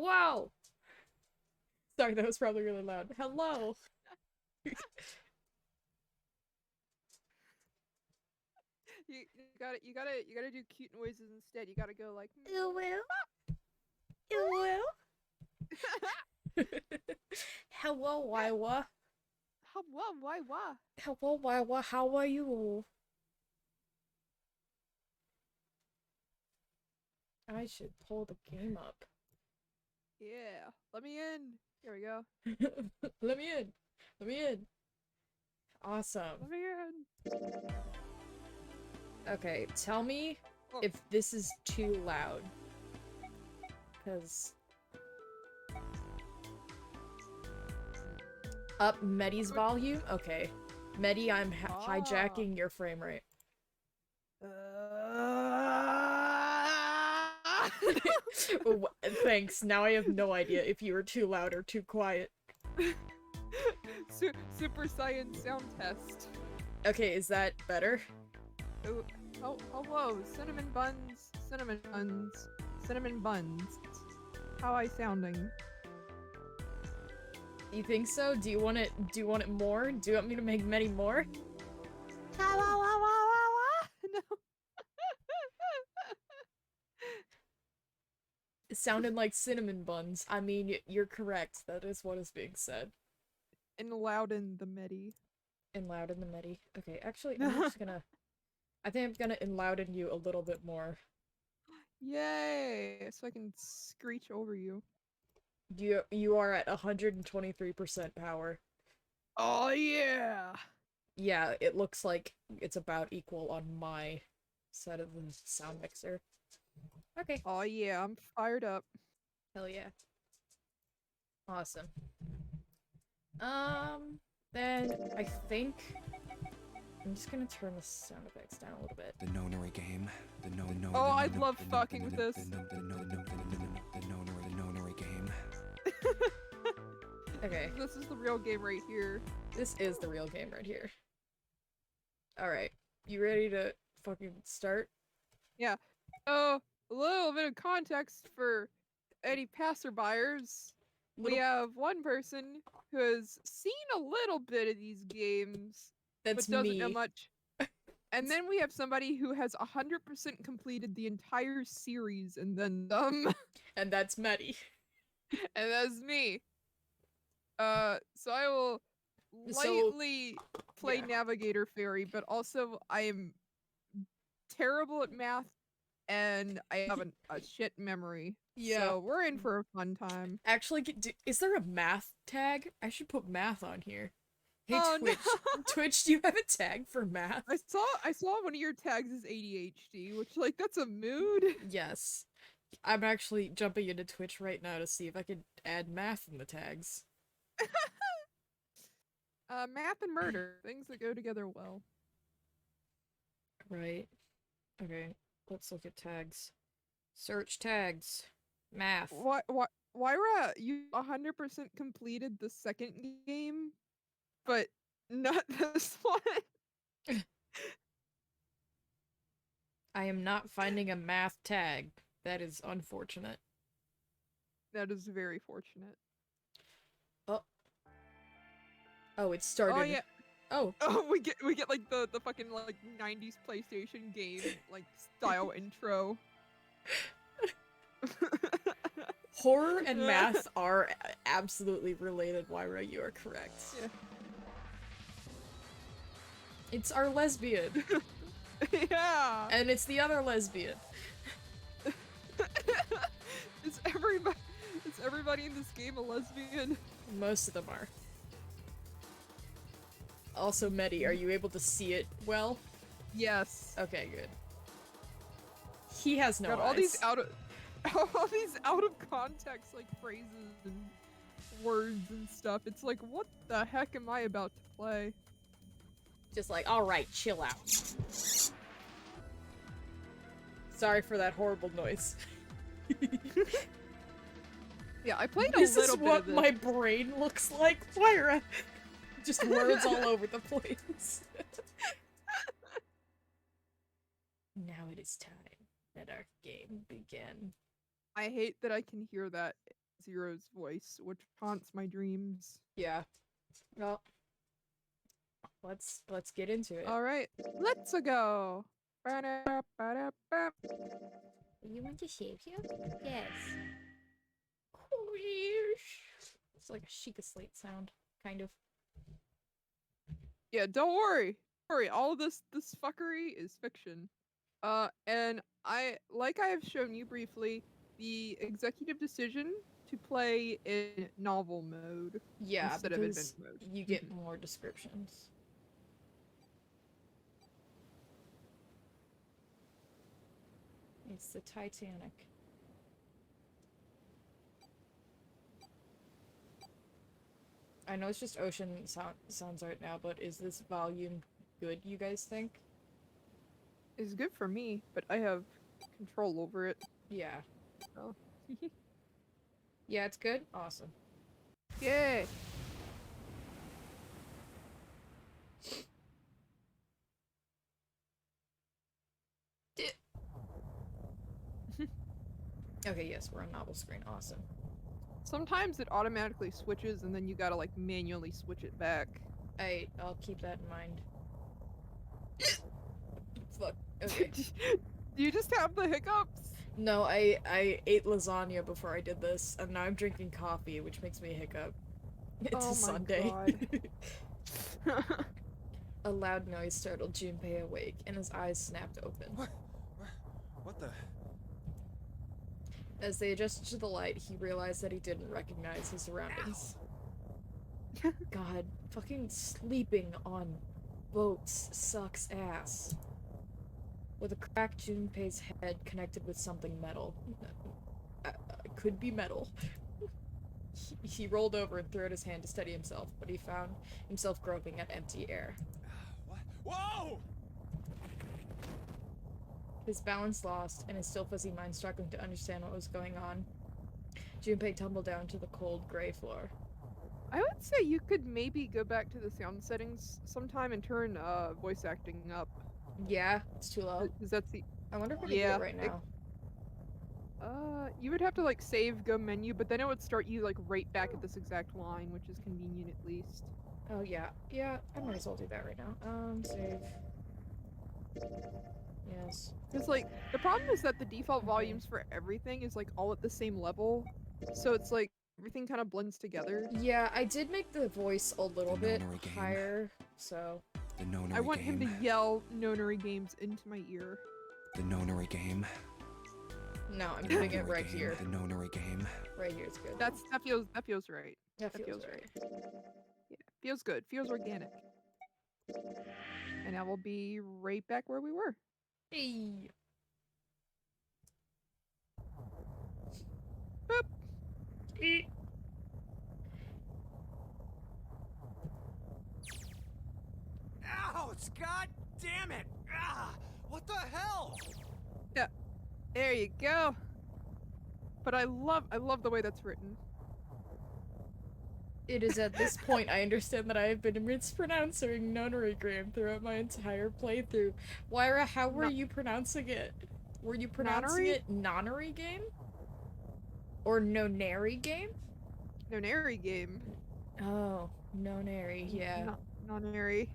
Hello! Sorry, that was probably really loud. Hello! You gotta do cute noises instead. You gotta go like Ew, ew, Hello, Iwa. why? Hello, Iwa. How are you? I should pull the game up. Yeah, let me in. Here we go. Let me in. Let me in. Awesome. Let me in. Okay, tell me Oh, if this is too loud. Because... Up Medi's volume? Okay. Medi, I'm ah. hijacking your frame rate. Thanks, now I have no idea if you were too loud or too quiet. Super Saiyan sound test. Okay, is that better? Oh, hello, cinnamon buns, cinnamon buns, cinnamon buns. How I sounding? You think so? Do you want it more? Do you want me to make many more? No. It sounded like cinnamon buns. I mean, you're correct. That is what is being said. And Loudon the Medi. And loud in the medi. Okay, actually, I'm just gonna... I think I'm gonna enlouden you a little bit more. Yay! So I can screech over you. You are at 123% power. Oh yeah! Yeah, it looks like it's about equal on my side of the sound mixer. Okay. Oh yeah, I'm fired up. Hell yeah. Awesome. Um, then I think I'm just gonna turn the sound effects down a little bit. The nonary game. The Oh, I love fucking with this. nonary game. Okay, This is the real game right here. this is the real game right here. Alright, you ready to fucking start? Yeah. Oh, a little bit of context for any passerbyers. We Little... have one person who has seen a little bit of these games, That's but doesn't know me. much. And then we have somebody who has 100% completed the entire series and then And that's Medi. and that's me. So I will So, lightly play yeah. Navigator Fairy, but also I am terrible at math and I have a shit memory. Yeah. So we're in for a fun time. Actually, is there a math tag? I should put math on here. Hey Oh no! Twitch, Twitch, do you have a tag for math? I saw one of your tags is ADHD, which like that's a mood. Yes. I'm actually jumping into Twitch right now to see if I could add math in the tags. Math and murder, things that go together well. Right. Okay. Let's look at tags. Search tags. Math. What Wyra, you 100% completed the second game, but not this one. I am not finding a math tag. That is unfortunate. That is very fortunate. Oh. Oh, it Oh started. yeah. Oh. Oh, we get like the fucking like 90s PlayStation game like style intro. Horror and math are absolutely related, Wyra. You are correct. Yeah. It's our lesbian. Yeah. And it's the other lesbian. Is everybody in this game a lesbian? Most of them are. Also, Medi, are you able to see it well? Yes. Okay, good. He has no Got eyes. all these out of context like phrases and words and stuff. It's like, what the heck am I about to play? Just like, alright, chill out. Sorry for that horrible noise. Yeah, I played a This little is bit what of this. my brain looks like, Wyra. Just words all over the place. Now it is time that our game begin. I hate that I can hear that Zero's voice, which haunts my dreams. Yeah. Well, let's get into it. All right, let's go. Ba-da-ba-da-ba. You want to shave you? Yes. It's like a Sheikah Slate sound, kind of. Yeah, don't worry. Don't worry, all this fuckery is fiction. And I have shown you briefly, the executive decision to play in novel mode Yeah, instead of because adventure mode. you get more descriptions. It's the Titanic. I know it's just ocean sounds right now, but is this volume good, you guys think? It's good for me, but I have control over it. Yeah. So. Yeah, it's good? Awesome. Yay! Okay, yes, we're on novel screen. Awesome. Sometimes it automatically switches and then you gotta like manually switch it back. I'll keep that in mind. Fuck. Okay. Do you just have the hiccups? No, I ate lasagna before I did this, and now I'm drinking coffee, which makes me hiccup. It's Oh a my Sunday. God. A loud noise startled Junpei awake, and his eyes snapped open. What the? As they adjusted to the light, he realized that he didn't recognize his surroundings. God, fucking sleeping on boats sucks ass. With a crack, Junpei's head connected with something metal. Could be metal. He rolled over and threw out his hand to steady himself, but he found himself groping at empty air. What? Whoa! His balance lost, and his still fuzzy mind struggling to understand what was going on, Junpei tumbled down to the cold, gray floor. I would say you could maybe go back to the sound settings sometime and turn voice acting up. Yeah, it's too low. Because that's the I wonder if I can do yeah, it right now. you would have to like save, go menu, but then it would start you like right back at this exact line, which is convenient at least. Oh, yeah. Yeah, I might as well do that right now. Save. Yes. Because like the problem is that the default Okay. volumes for everything is like all at the same level, so it's like everything kind of blends together. Yeah, I did make the voice a little The bit nonary game. higher, so... The nonary I want game. him to yell nonary games into my ear. The nonary game. No, I'm The doing it nonary right game. here. The nonary game. Right here is good. That feels right. That that feels feels right. Yeah, feels good. Feels organic. And I will be right back where we were. Hey! Boop. Eh. Ouch! God damn it! Ah! What the hell? There you go. But I love the way that's written. It is at this point I understand that I have been mispronouncing Nonorigram throughout my entire playthrough. Wyra, how were you pronouncing it? Were you pronouncing Nonary? it Nonary game? Or Nonary game? Nonary game. Oh, Nonary, yeah. Nonary.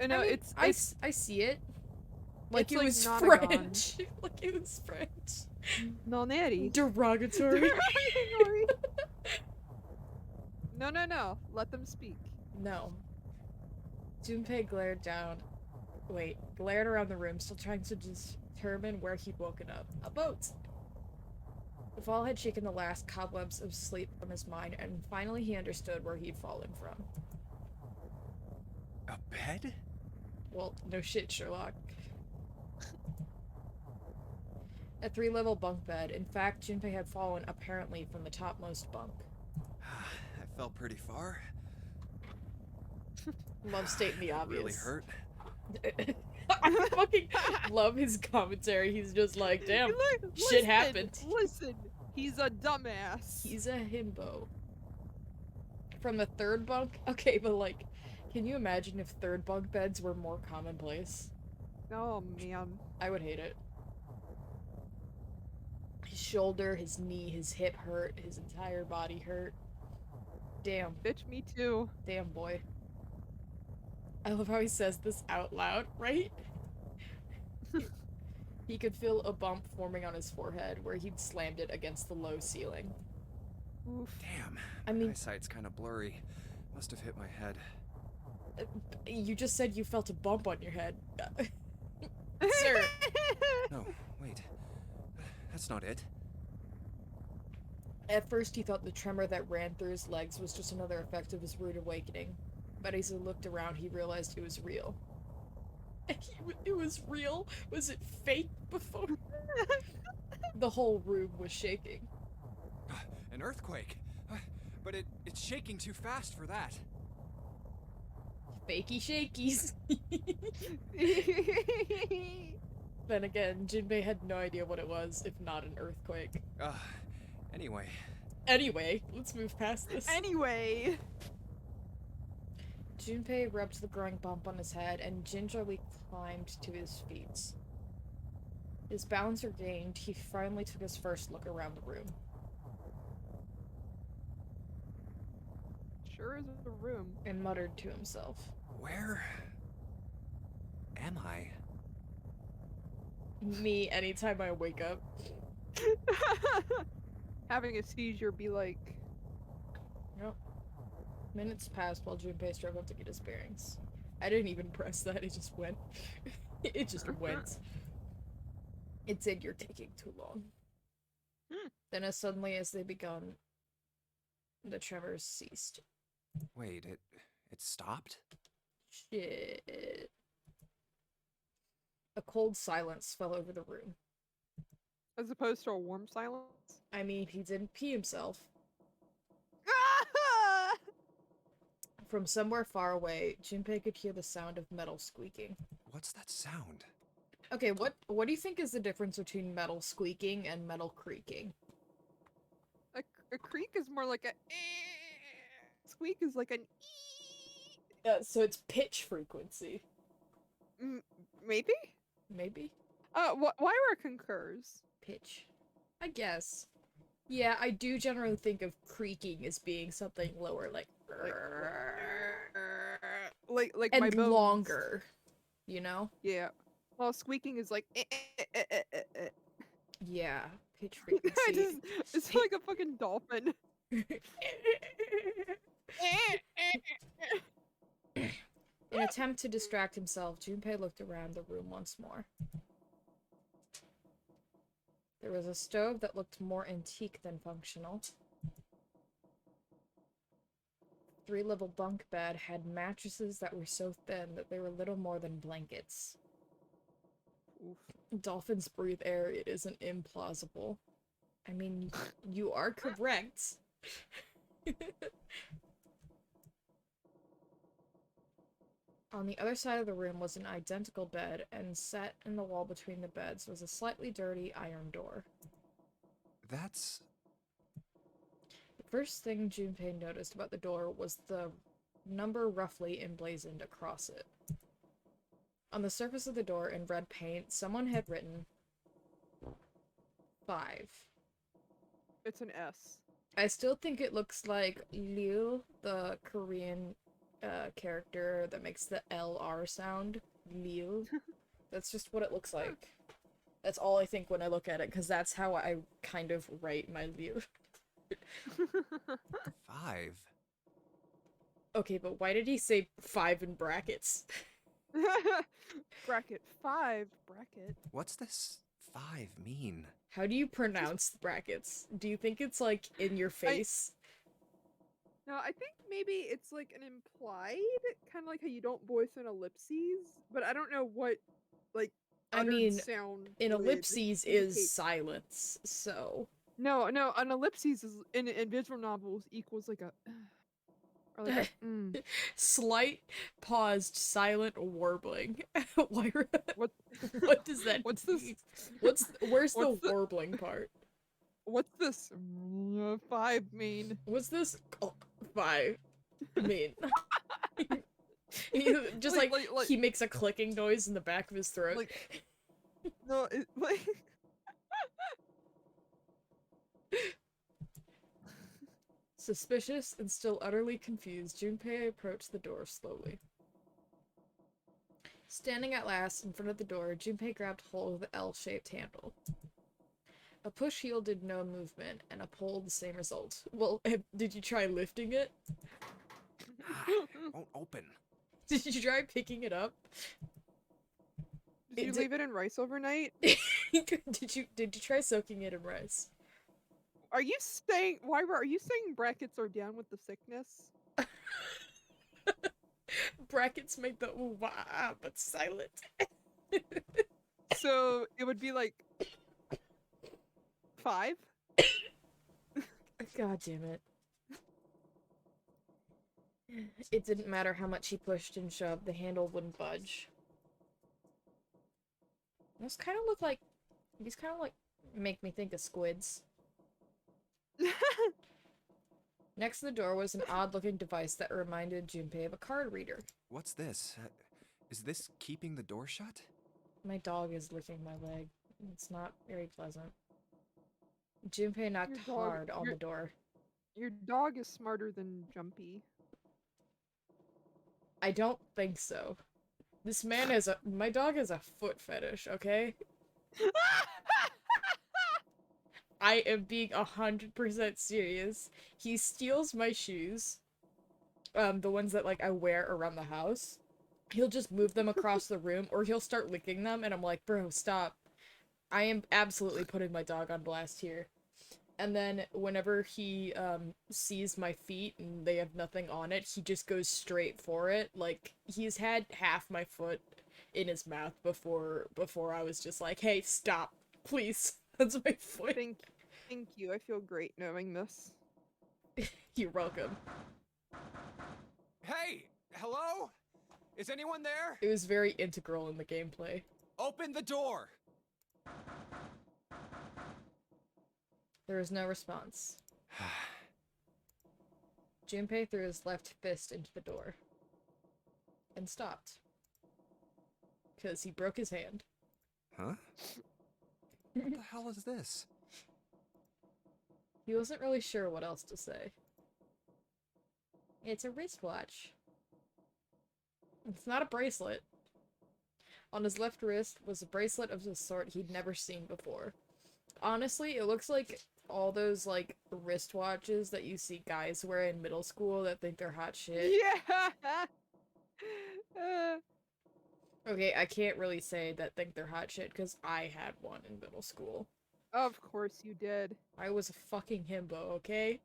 No, I mean, it's I see it. Like it's it like was Nonagon. French. Like it was French. Nonary. Derogatory. Derogatory. No. Let them speak. No. Junpei glared around the room, still trying to determine where he'd woken up. A boat! The fall had shaken the last cobwebs of sleep from his mind, and finally he understood where he'd fallen from. A bed? Well, no shit, Sherlock. A 3-level bunk bed. In fact, Junpei had fallen apparently from the topmost bunk. I fell pretty far. Love stating the obvious. Really hurt. I fucking love his commentary. He's just like, damn, shit Listen, happened. Listen, he's a dumbass. He's a himbo. From the third bunk? Okay, but like, can you imagine if third bunk beds were more commonplace? Oh man. I would hate it. shoulder, his knee, his hip hurt, his entire body hurt. Damn. Bitch, me too. Damn, boy. I love how he says this out loud, right? He could feel a bump forming on his forehead where he'd slammed it against the low ceiling. Oof. Damn. I mean, Eyesight's kind of blurry. Must have hit my head. you just said you felt a bump on your head. Sir. No, wait. That's not it. At first he thought the tremor that ran through his legs was just another effect of his rude awakening. But as he looked around, he realized it was real. It was real? Was it fake before? The whole room was shaking. An earthquake. But it's shaking too fast for that. Fakey shakies. Then again, Jinbei had no idea what it was, if not an earthquake. Anyway. Anyway, let's move past this. Anyway. Junpei rubbed the growing bump on his head and gingerly climbed to his feet. His balance regained, he finally took his first look around the room. Sure is a room. And muttered to himself. Where am I? Me, anytime I wake up. Having a seizure be like... Yep. Minutes passed while Junpei struggled to get his bearings. I didn't even press that, it just went. It just went. It said, "You're taking too long." Then as suddenly as they begun, the tremors ceased. Wait, it stopped? Shit. A cold silence fell over the room. As opposed to a warm silence? I mean, he didn't pee himself. From somewhere far away, Junpei could hear the sound of metal squeaking. What's that sound? Okay, what do you think is the difference between metal squeaking and metal creaking? A creak is more like a... Squeak is like an... So it's pitch frequency. Maybe? Maybe? Wyra concurs. Pitch. I guess. Yeah, I do generally think of creaking as being something lower, like Like and my bones. longer, you know? Yeah. Well, squeaking is like... Yeah, pitch frequency. It's like a fucking dolphin. In an attempt to distract himself, Junpei looked around the room once more. There was a stove that looked more antique than functional. 3-level bunk bed had mattresses that were so thin that they were little more than blankets. Oof. Dolphins breathe air, it isn't implausible. I mean, you are correct. On the other side of the room was an identical bed, and set in the wall between the beds was a slightly dirty iron door. That's... The first thing Junpei noticed about the door was the number roughly emblazoned across it. On the surface of the door, in red paint, someone had written 5. It's an S. I still think it looks like Liu, the Korean character that makes the LR sound. Liu. That's just what it looks like. That's all I think when I look at it, because that's how I kind of write my Liu. 5. Okay, but why did he say 5 in brackets? Bracket 5 bracket. What's this 5 mean? How do you pronounce brackets? Do you think it's like in your face? No, I think maybe it's like an implied, kind of like how you don't voice in ellipses, but I don't know what, like, I uttered mean, sound an would ellipses indicate. is silence, so... No, an ellipses is, in visual novels equals like a... Or like a, Slight, paused, silent warbling. Lyra, What? what does that What's this? mean? Where's the What's the- warbling part? What's this 5 mean? What's this 5 mean? He, just Like- he makes a clicking noise in the back of his throat. Like- No, it, like... Suspicious and still utterly confused, Junpei approached the door slowly. Standing at last in front of the door, Junpei grabbed hold of the L-shaped handle. A push yielded no movement, and a pull the same result. Well, did you try lifting it? It won't open. Did you try picking it up? Did you leave it in rice overnight? Did you try soaking it in rice? Are you saying, Wyra, are you saying brackets are down with the sickness? Brackets make the ooh wah but silent. So it would be like 5? God damn it. It didn't matter how much he pushed and shoved, the handle wouldn't budge. These kind of make me think of squids. Next to the door was an odd-looking device that reminded Junpei of a card reader. What's this? Is this keeping the door shut? My dog is licking my leg. It's not very pleasant. Junpei knocked hard on the door. Your dog is smarter than Jumpy. I don't think so. This man my dog has a foot fetish, okay? I am being 100% serious. He steals my shoes. The ones that, like, I wear around the house. He'll just move them across the room, or he'll start licking them, and I'm like, bro, stop. I am absolutely putting my dog on blast here. And then whenever he, sees my feet and they have nothing on it, he just goes straight for it. Like, he's had half my foot in his mouth before I was just like, hey, stop, please. That's my foot. Thank you. I feel great knowing this. You're welcome. Hey! Hello? Is anyone there? It was very integral in the gameplay. Open the door! There was no response. Junpei threw his left fist into the door. And stopped. Because he broke his hand. Huh? What the hell is this? He wasn't really sure what else to say. It's a wristwatch. It's not a bracelet. On his left wrist was a bracelet of the sort he'd never seen before. Honestly, it looks like all those, like, wristwatches that you see guys wear in middle school that think they're hot shit. Yeah! Okay, I can't really say that think they're hot shit, because I had one in middle school. Of course you did. I was a fucking himbo, okay?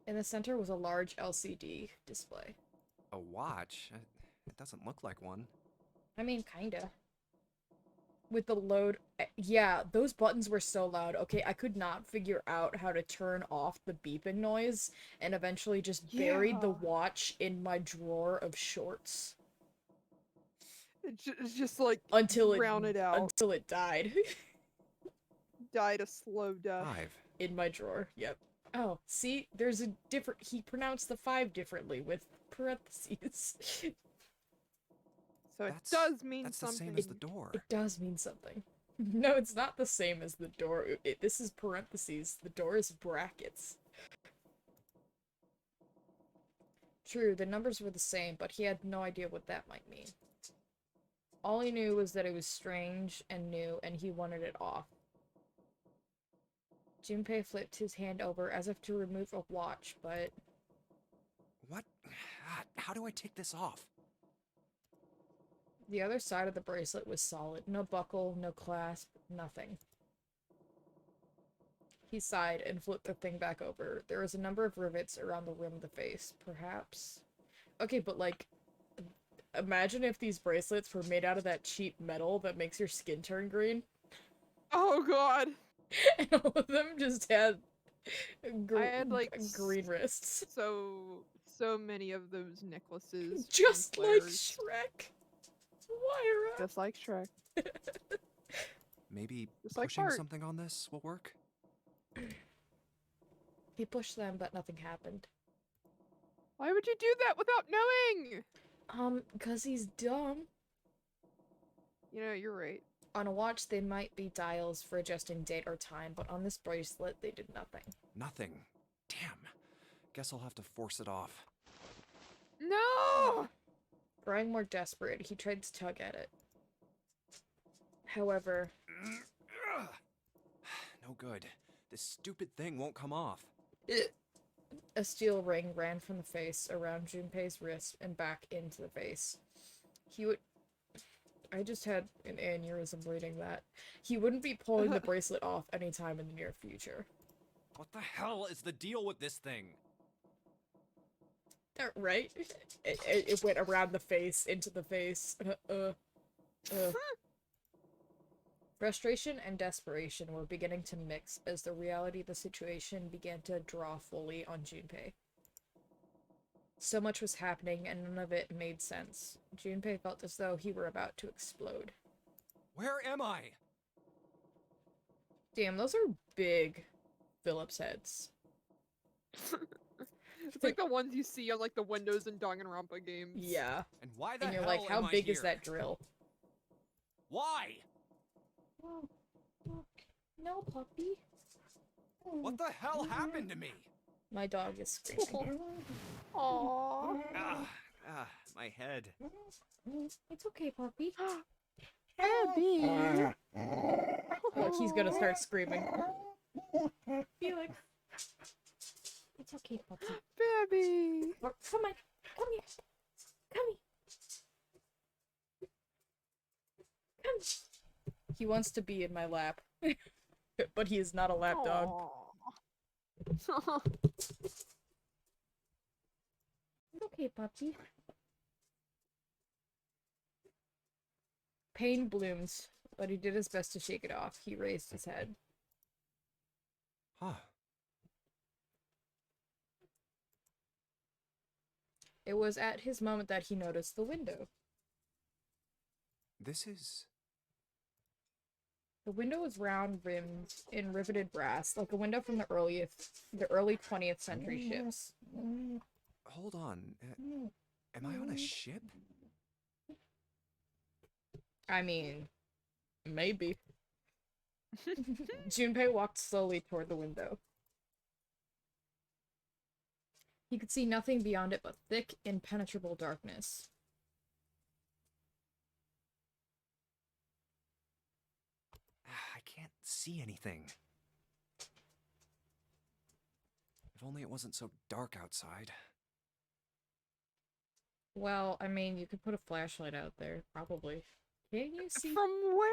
In the center was a large LCD display. A watch? It doesn't look like one. I mean, kinda. With the load... Yeah, those buttons were so loud. Okay, I could not figure out how to turn off the beeping noise, and eventually just buried the watch in my drawer of shorts. It's just like, drown it out. Until it died. Died a slow death. 5. In my drawer, yep. Oh, see? There's a different... He pronounced the 5 differently, with parentheses. So it does mean that's something. That's the same as the door. It does mean something. No, it's not the same as the door. This is parentheses. The door is brackets. True, the numbers were the same, but he had no idea what that might mean. All he knew was that it was strange and new, and he wanted it off. Junpei flipped his hand over as if to remove a watch, but... What? How do I take this off? The other side of the bracelet was solid. No buckle, no clasp, nothing. He sighed and flipped the thing back over. There was a number of rivets around the rim of the face, perhaps. Okay, but like, imagine if these bracelets were made out of that cheap metal that makes your skin turn green. Oh god! And all of them just had, I had like green wrists. So many of those necklaces. Just like Shrek. Wyra. Just like Shrek. Maybe Just like pushing Bart. something on this will work? He pushed them, but nothing happened. Why would you do that without knowing? 'Cause he's dumb. You know, you're right. On a watch, they might be dials for adjusting date or time, but on this bracelet, they did nothing. Nothing. Damn. Guess I'll have to force it off. No! Growing more desperate, he tried to tug at it. However... No good. This stupid thing won't come off. A steel ring ran from the face around Junpei's wrist and back into the face. He would... I just had an aneurysm reading that. He wouldn't be pulling the bracelet off anytime in the near future. What the hell is the deal with this thing? Right? It went around the face, into the face. Frustration and desperation were beginning to mix as the reality of the situation began to draw fully on Junpei. So much was happening and none of it made sense. Junpei felt as though he were about to explode. Where am I? Damn, those are big Phillips heads. It's like the ones you see on like the windows in Danganronpa games. Yeah. And why the And you're hell like, how am I big is here? that drill? Why? No, puppy. What the hell happened to me? My dog is screaming. Aww. My head. It's okay, puppy. Abby. Look, he's gonna start screaming. Felix. It's okay, puppy. Baby. Come on. Come here. Come here. Come. He wants to be in my lap. But he is not a lap dog. Aw. It's okay, puppy. Pain bloomed, but he did his best to shake it off. He raised his head. Huh. It was at his moment that he noticed the window. This is... The window was round rimmed in riveted brass, like a window from the early 20th century ships. Hold on. Am I on a ship? I mean, maybe. Junpei walked slowly toward the window. He could see nothing beyond it but thick, impenetrable darkness. I can't see anything. If only it wasn't so dark outside. Well, I mean, you could put a flashlight out there, probably. Can you see From where?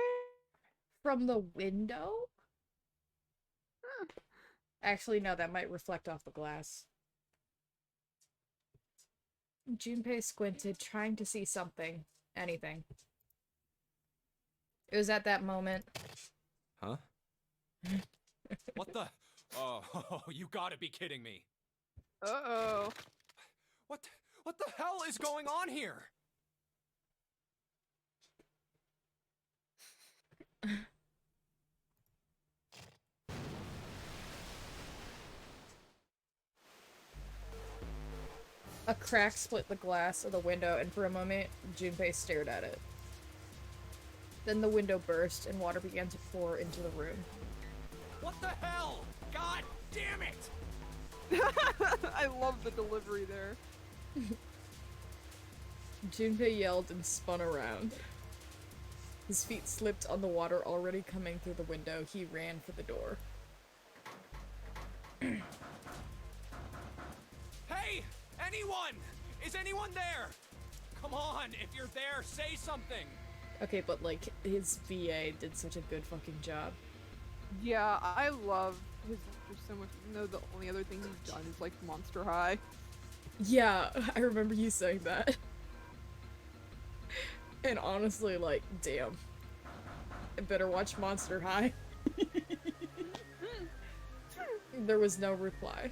from the window? Actually, no, that might reflect off the glass. Junpei squinted, trying to see something. Anything. It was at that moment. Huh? What the? Oh, you gotta be kidding me. Uh-oh. What the hell is going on here? A crack split the glass of the window, and for a moment, Junpei stared at it. Then the window burst, and water began to pour into the room. What the hell? God damn it! I love the delivery there. Junpei yelled and spun around. His feet slipped on the water already coming through the window. He ran for the door. Hey! Anyone! Is anyone there? Come on, if you're there, say something! Okay, but like, his VA did such a good fucking job. Yeah, I love his actor so much, even though the only other thing he's done is like Monster High. Yeah, I remember you saying that. And honestly, like, damn. I better watch Monster High. There was no reply.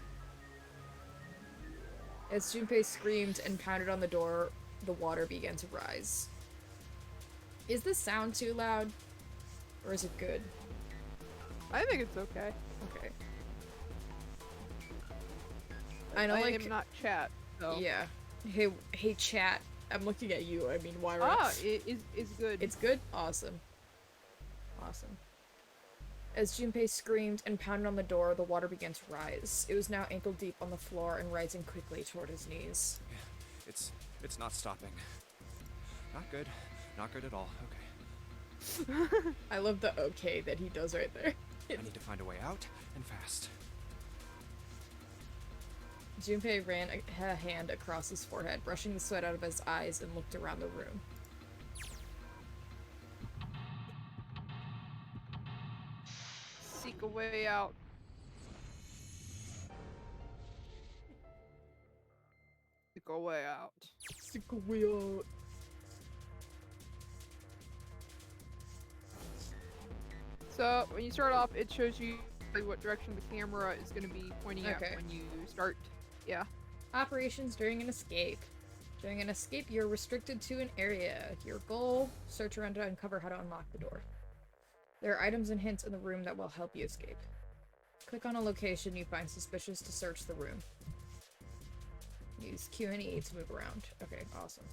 As Junpei screamed and pounded on the door, the water began to rise. Is the sound too loud? Or is it good? I think it's okay. Okay. I know, I like, am not chat, so. yeah. Hey, chat. I'm looking at you. I mean, why? Ah, it is good. It's good? Awesome. Awesome. As Junpei screamed and pounded on the door, the water began to rise. It was now ankle deep on the floor and rising quickly toward his knees. It's not stopping. Not good. Not good at all. Okay. I love the okay that he does right there. I need to find a way out, and fast. Junpei ran a hand across his forehead, brushing the sweat out of his eyes, and looked around the room. Seek a way out. Seek a way out. Stick a wheel. So when you start off, it shows you what direction the camera is going to be pointing at Okay. when you start. Yeah. Operations during an escape. During an escape, you're restricted to an area. Your goal, search around to uncover how to unlock the door. There are items and hints in the room that will help you escape. Click on a location you find suspicious to search the room. Use Q and E to move around. Okay, awesome.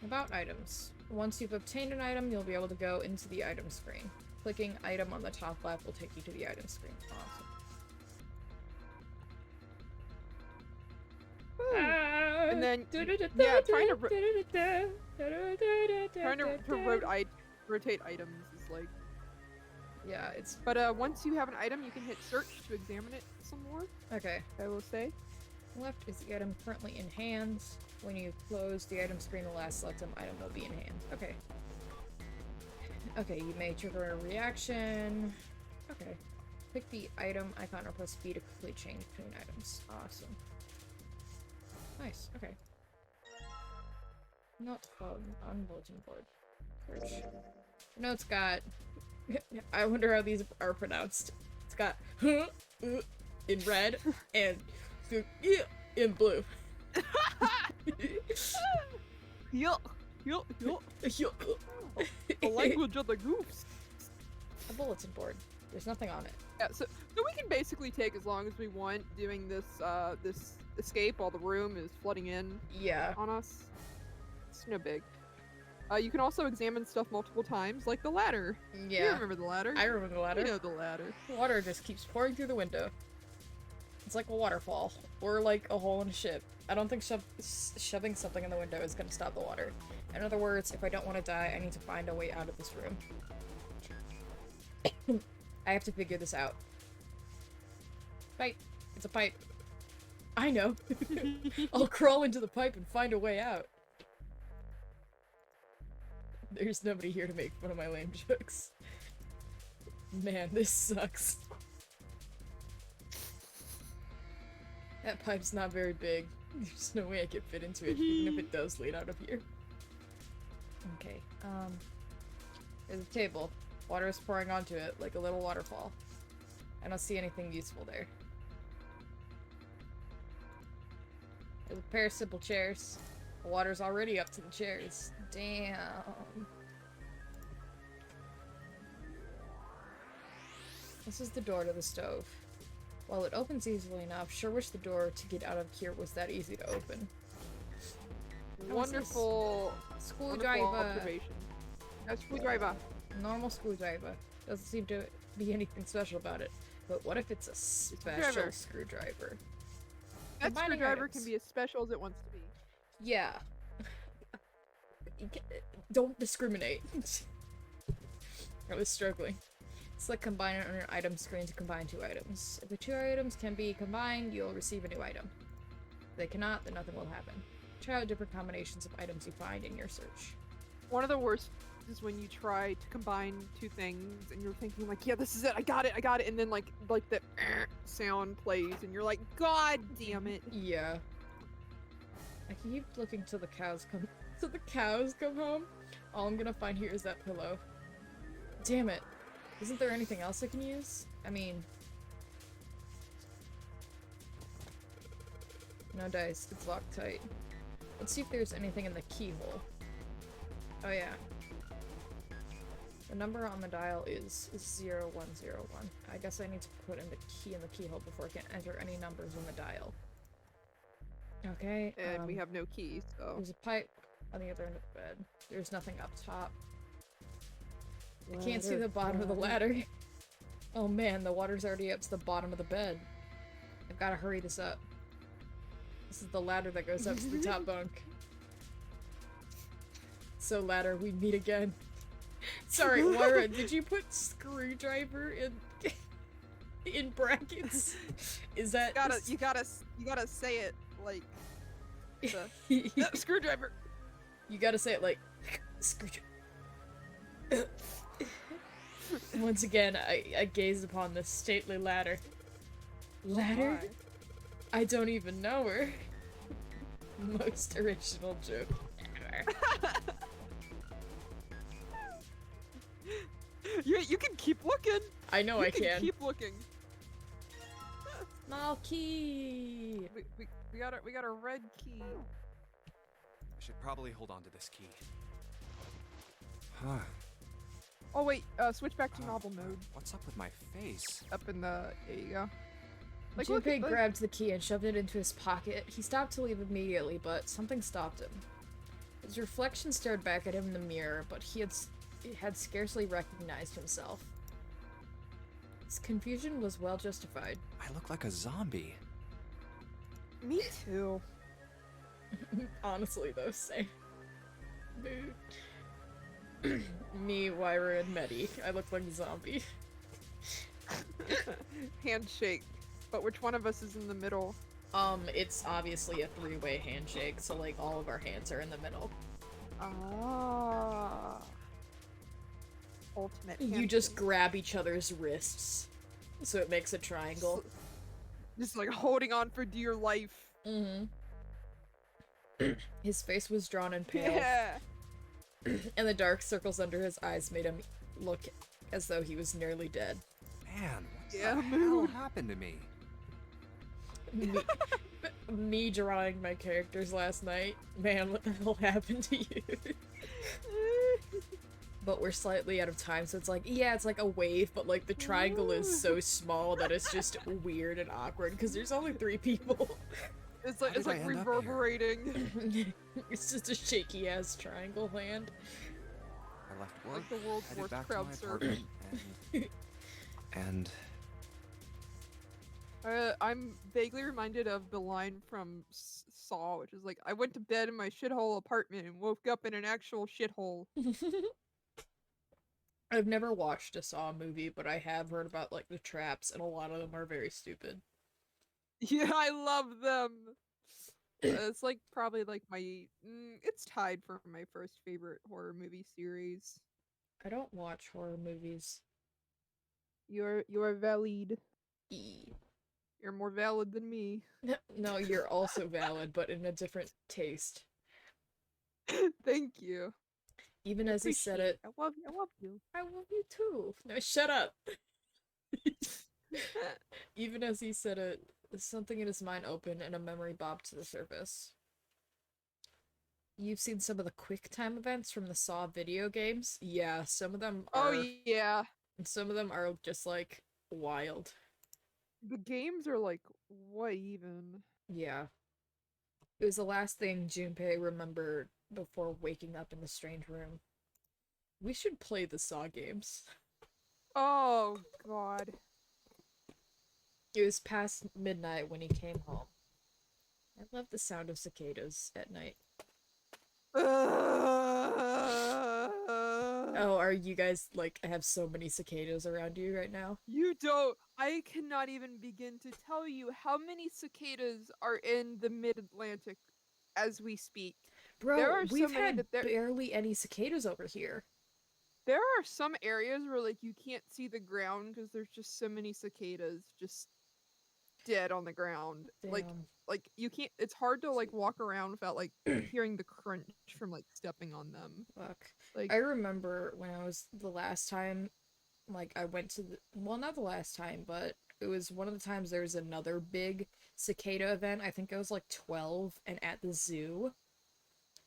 About items. Once you've obtained an item, you'll be able to go into the item screen. Clicking item on the top left will take you to the item screen. Awesome. And then, yeah, trying to rotate items is like. Yeah, it's But once you have an item, you can hit search to examine it some more. okay. I will say. Left is the item currently in hand. When you close the item screen, the last selected item will be in hand. Okay. Okay, you may trigger a reaction. Okay. Pick the item icon or press B to quickly change between items. Awesome. Nice. Okay. Not on bulletin board. Search. Notes got. I wonder how these are pronounced. It's got in red and in blue. Yup. The language of the goofs. A bulletin board. There's nothing on it. Yeah, so we can basically take as long as we want doing this this escape while the room is flooding in Yeah. on us. It's no big. You can also examine stuff multiple times, like the ladder. You Yeah. remember the ladder? I remember the ladder. You know the ladder. Water just keeps pouring through the window. It's like a waterfall. Or like a hole in a ship. I don't think shoving something in the window is gonna stop the water. In other words, if I don't want to die, I need to find a way out of this room. I have to figure this out. Pipe. It's a pipe. I know. I'll crawl into the pipe and find a way out. There's nobody here to make fun of my lame jokes. Man, this sucks. That pipe's not very big. There's no way I could fit into it, even if it does lead out of here. Okay, there's a table. Water is pouring onto it like a little waterfall. I don't see anything useful there. There's a pair of simple chairs. The water's already up to the chairs. Damn. This is the door to the stove. While it opens easily enough, sure wish the door to get out of here was that easy to open. Wonderful Screwdriver. observation. No screwdriver. Normal screwdriver. Doesn't seem to be anything special about it. But what if it's a special Screwdriver. screwdriver? That Combining screwdriver items. can be as special as it wants to be. Yeah. Don't discriminate. I was struggling. Select combine on your item screen to combine two items. If the two items can be combined, you'll receive a new item. If they cannot, then nothing will happen. Try out different combinations of items you find in your search. One of the worst is when you try to combine two things and you're thinking like, yeah, this is it, I got it, and then like the sound plays and you're like, god damn it. Yeah. I keep looking till the cows come home. All I'm gonna find here is that pillow. Damn it. Isn't there anything else I can use? I mean... No dice. It's locked tight. Let's see if there's anything in the keyhole. Oh yeah. The number on the dial is 0101. I guess I need to put in the key in the keyhole before I can enter any numbers in the dial. Okay, And we have no key, so. there's a pipe On the other end of the bed. There's nothing up top. I can't see the bottom of the ladder. Oh man, the water's already up to the bottom of the bed. I've gotta hurry this up. This is the ladder that goes up to the top bunk. So ladder, we meet again. Sorry, Moira, did you put screwdriver in brackets? Is that You gotta say it like the screwdriver. You gotta say it like screwdriver. Once again, I gaze upon this stately ladder. Ladder? I don't even know her. Most original joke ever. You can keep looking. I know I can. Keep looking. Small key. We got a red key. I should probably hold on to this key. Oh wait, switch back to novel mode. What's up with my face? Up in the there you go. Junpei grabbed the key and shoved it into his pocket. He stopped to leave immediately, but something stopped him. His reflection stared back at him in the mirror, but he had scarcely recognized himself. His confusion was well justified. I look like a zombie. Me too. Honestly, though, same. Me, Wyra, and Medi. I look like a zombie. Handshake. But which one of us is in the middle? It's obviously a three-way handshake, so like all of our hands are in the middle. Ah. Ultimate handshake. You just grab each other's wrists, so it makes a triangle. Just like holding on for dear life. Mm-hmm. His face was drawn and pale. Yeah. And the dark circles under his eyes made him look as though he was nearly dead. Man, what Yeah, the hell happened to me? Me drawing my characters last night. Man, what the hell happened to you? But we're slightly out of time, so it's like, yeah, it's like a wave, but like the triangle is so small that it's just weird and awkward because there's only 3 people. It's like reverberating. It's just a shaky ass triangle land. I left work, Like the world's headed worst back to crowd my surf. apartment, and I'm vaguely reminded of the line from Saw, which is like, I went to bed in my shithole apartment and woke up in an actual shithole. I've never watched a Saw movie, but I have heard about like the traps, and a lot of them are very stupid. Yeah, I love them. It's like probably like my it's tied for my first favorite horror movie series. I don't watch horror movies. You're valid. E. You're more valid than me. No, you're also valid, but in a different taste. Thank you. Even as he said it, I love you. I love you. I love you too. No, shut up. Even as he said it, something in his mind opened and a memory bobbed to the surface. You've seen some of the QuickTime events from the Saw video games? Yeah, some of them are... Oh yeah. Some of them are just, like, wild. The games are like, what even? Yeah. It was the last thing Junpei remembered before waking up in the strange room. We should play the Saw games. Oh god. It was past midnight when he came home. I love the sound of cicadas at night. Oh, are you guys, like, have so many cicadas around you right now? You don't. I cannot even begin to tell you how many cicadas are in the mid-Atlantic as we speak. Bro, There are so we've many had that there- barely any cicadas over here. There are some areas where like you can't see the ground because there's just so many cicadas just dead on the ground. Like Damn. you can't. It's hard to like walk around without like hearing the crunch from like stepping on them. Fuck. Like I remember when I was the last time, like, I went to the, well, not the last time, but it was one of the times there was another big cicada event. I think I was like 12 and at the zoo.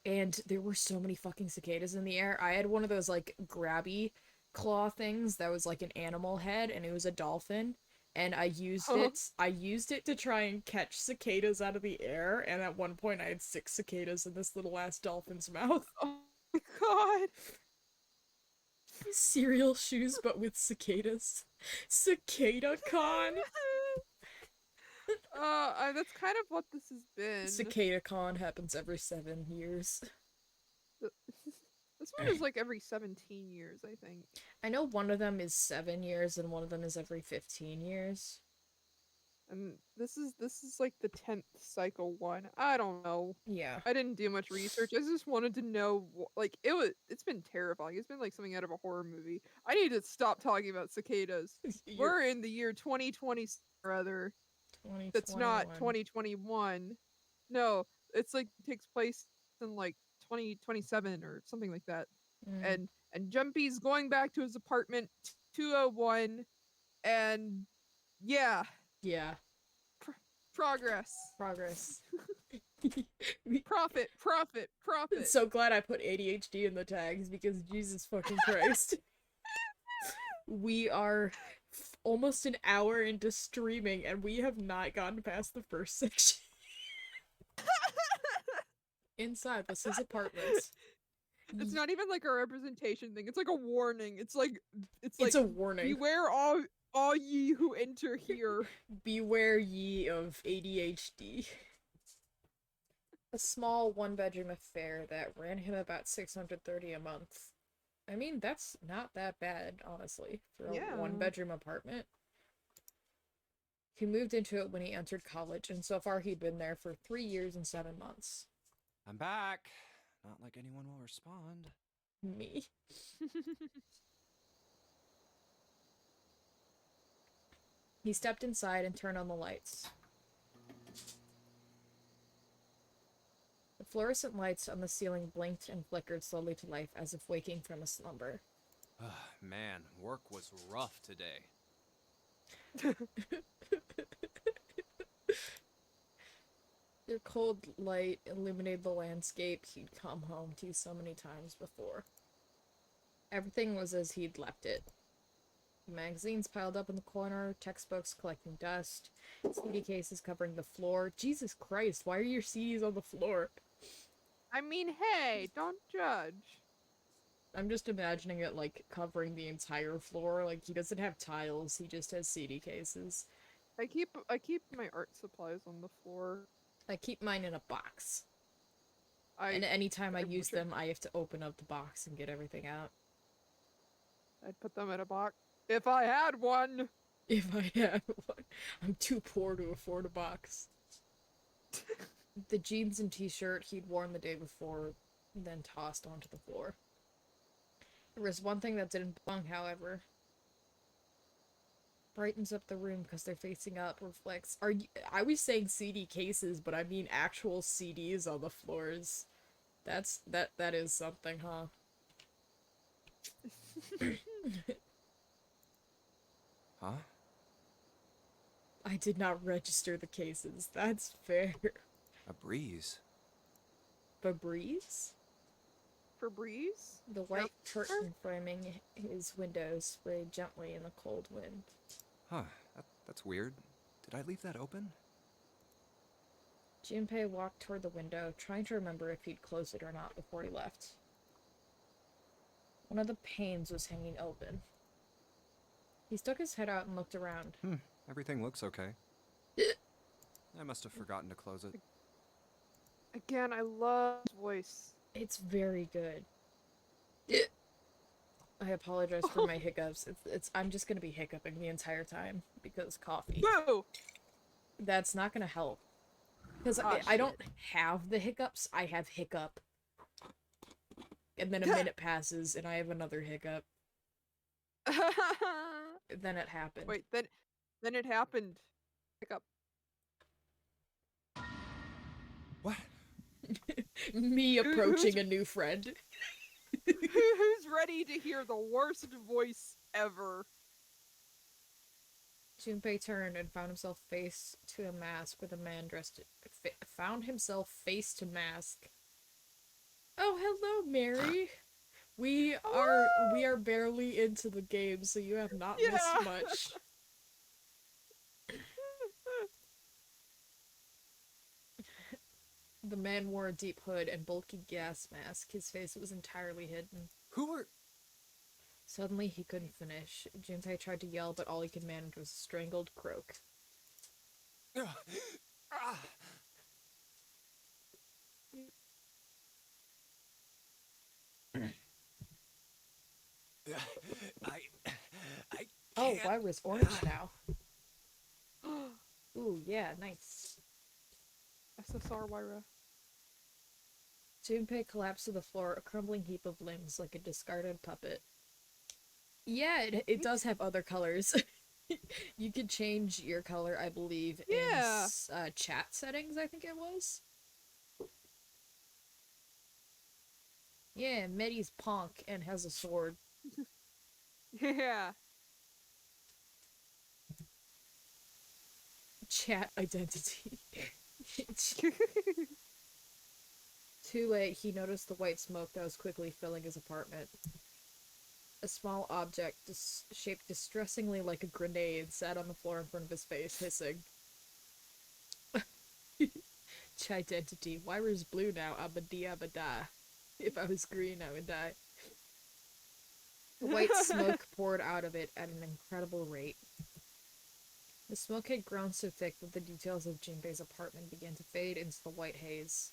And there were so many fucking cicadas in the air. I had one of those, like, grabby claw things that was like an animal head, and it was a dolphin. and I used Huh. it to try and catch cicadas out of the air, and at one point I had 6 cicadas in this little ass dolphin's mouth. Oh my god. Cereal shoes, but with cicadas. Cicada con. That's kind of what this has been. Cicada con happens every 7 years. This one is like every 17 years, I think. I know one of them is 7 years and one of them is every 15 years. And this is like the 10th cycle one. I don't know. Yeah. I didn't do much research. I just wanted to know, like, it's been terrifying. It's been like something out of a horror movie. I need to stop talking about cicadas. We're in the year 2020 or other. That's not 2021. No, it's like takes place in like 2027 or something like that. Mm. And Jumpy's going back to his apartment 201, and yeah. Yeah. Progress. Profit. So glad I put ADHD in the tags because Jesus fucking Christ. We are almost an hour into streaming and we have not gotten past the first section. Inside, this is apartments. It's not even like a representation thing. It's like a warning. It's a warning. Beware all ye who enter here. Beware ye of ADHD. A small one-bedroom affair that ran him about $630 a month. I mean, that's not that bad, honestly, for a one-bedroom apartment. He moved into it when he entered college, and so far he'd been there for 3 years and 7 months. I'm back. Not like anyone will respond. Me. He stepped inside and turned on the lights. The fluorescent lights on the ceiling blinked and flickered slowly to life as if waking from a slumber. Man, work was rough today. Their cold light illuminated the landscape he'd come home to so many times before. Everything was as he'd left it. Magazines piled up in the corner, textbooks collecting dust, CD cases covering the floor. Jesus Christ, why are your CDs on the floor? I mean, hey, don't judge. I'm just imagining it, like, covering the entire floor. Like, he doesn't have tiles, he just has CD cases. I keep my art supplies on the floor. I keep mine in a box. And anytime I use them, I have to open up the box and get everything out. I'd put them in a box. If I had one! If I had one. I'm too poor to afford a box. The jeans and t-shirt he'd worn the day before, then tossed onto the floor. There was one thing that didn't belong, however. Brightens up the room because they're facing up, reflects. I was saying CD cases, but I mean actual CDs on the floors. That is something, huh? Huh? I did not register the cases. That's fair. A breeze. Febreze? Febreze? The white curtain framing his windows sprayed gently in the cold wind. Huh. That's weird. Did I leave that open? Junpei walked toward the window, trying to remember if he'd closed it or not before he left. One of the panes was hanging open. He stuck his head out and looked around. Everything looks okay. I must have forgotten to close it. Again, I love his voice. It's very good. I apologize for my hiccups. I'm just gonna be hiccuping the entire time because coffee. Whoa! That's not gonna help. Because I don't have the hiccups, I have hiccup. And then a minute passes and I have another hiccup. Then it happened. Wait, then it happened. Hiccup. What? Me approaching a new friend. Who's ready to hear the worst voice ever? Junpei turned and found himself face to a mask with a man dressed... found himself face to mask. Oh, hello, Mary. We are barely into the game, so you have not missed much. The man wore a deep hood and bulky gas mask. His face was entirely hidden. Who are... Suddenly, he couldn't finish. Junpei tried to yell, but all he could manage was a strangled croak. Ah. I Oh, can't... Lyra's orange now. Ooh, yeah, nice. SSR Wyra. Junpei collapsed to the floor, a crumbling heap of limbs like a discarded puppet. Yeah, it does have other colors. You could change your color, I believe, Yeah. in chat settings, I think it was. Yeah, Medi's punk and has a sword. Yeah. Chat identity. Too late, he noticed the white smoke that was quickly filling his apartment. A small object, shaped distressingly like a grenade, sat on the floor in front of his face, hissing. Identity. Wyra's blue now, abada. If I was green, I would die. The white smoke poured out of it at an incredible rate. The smoke had grown so thick that the details of Jinbei's apartment began to fade into the white haze.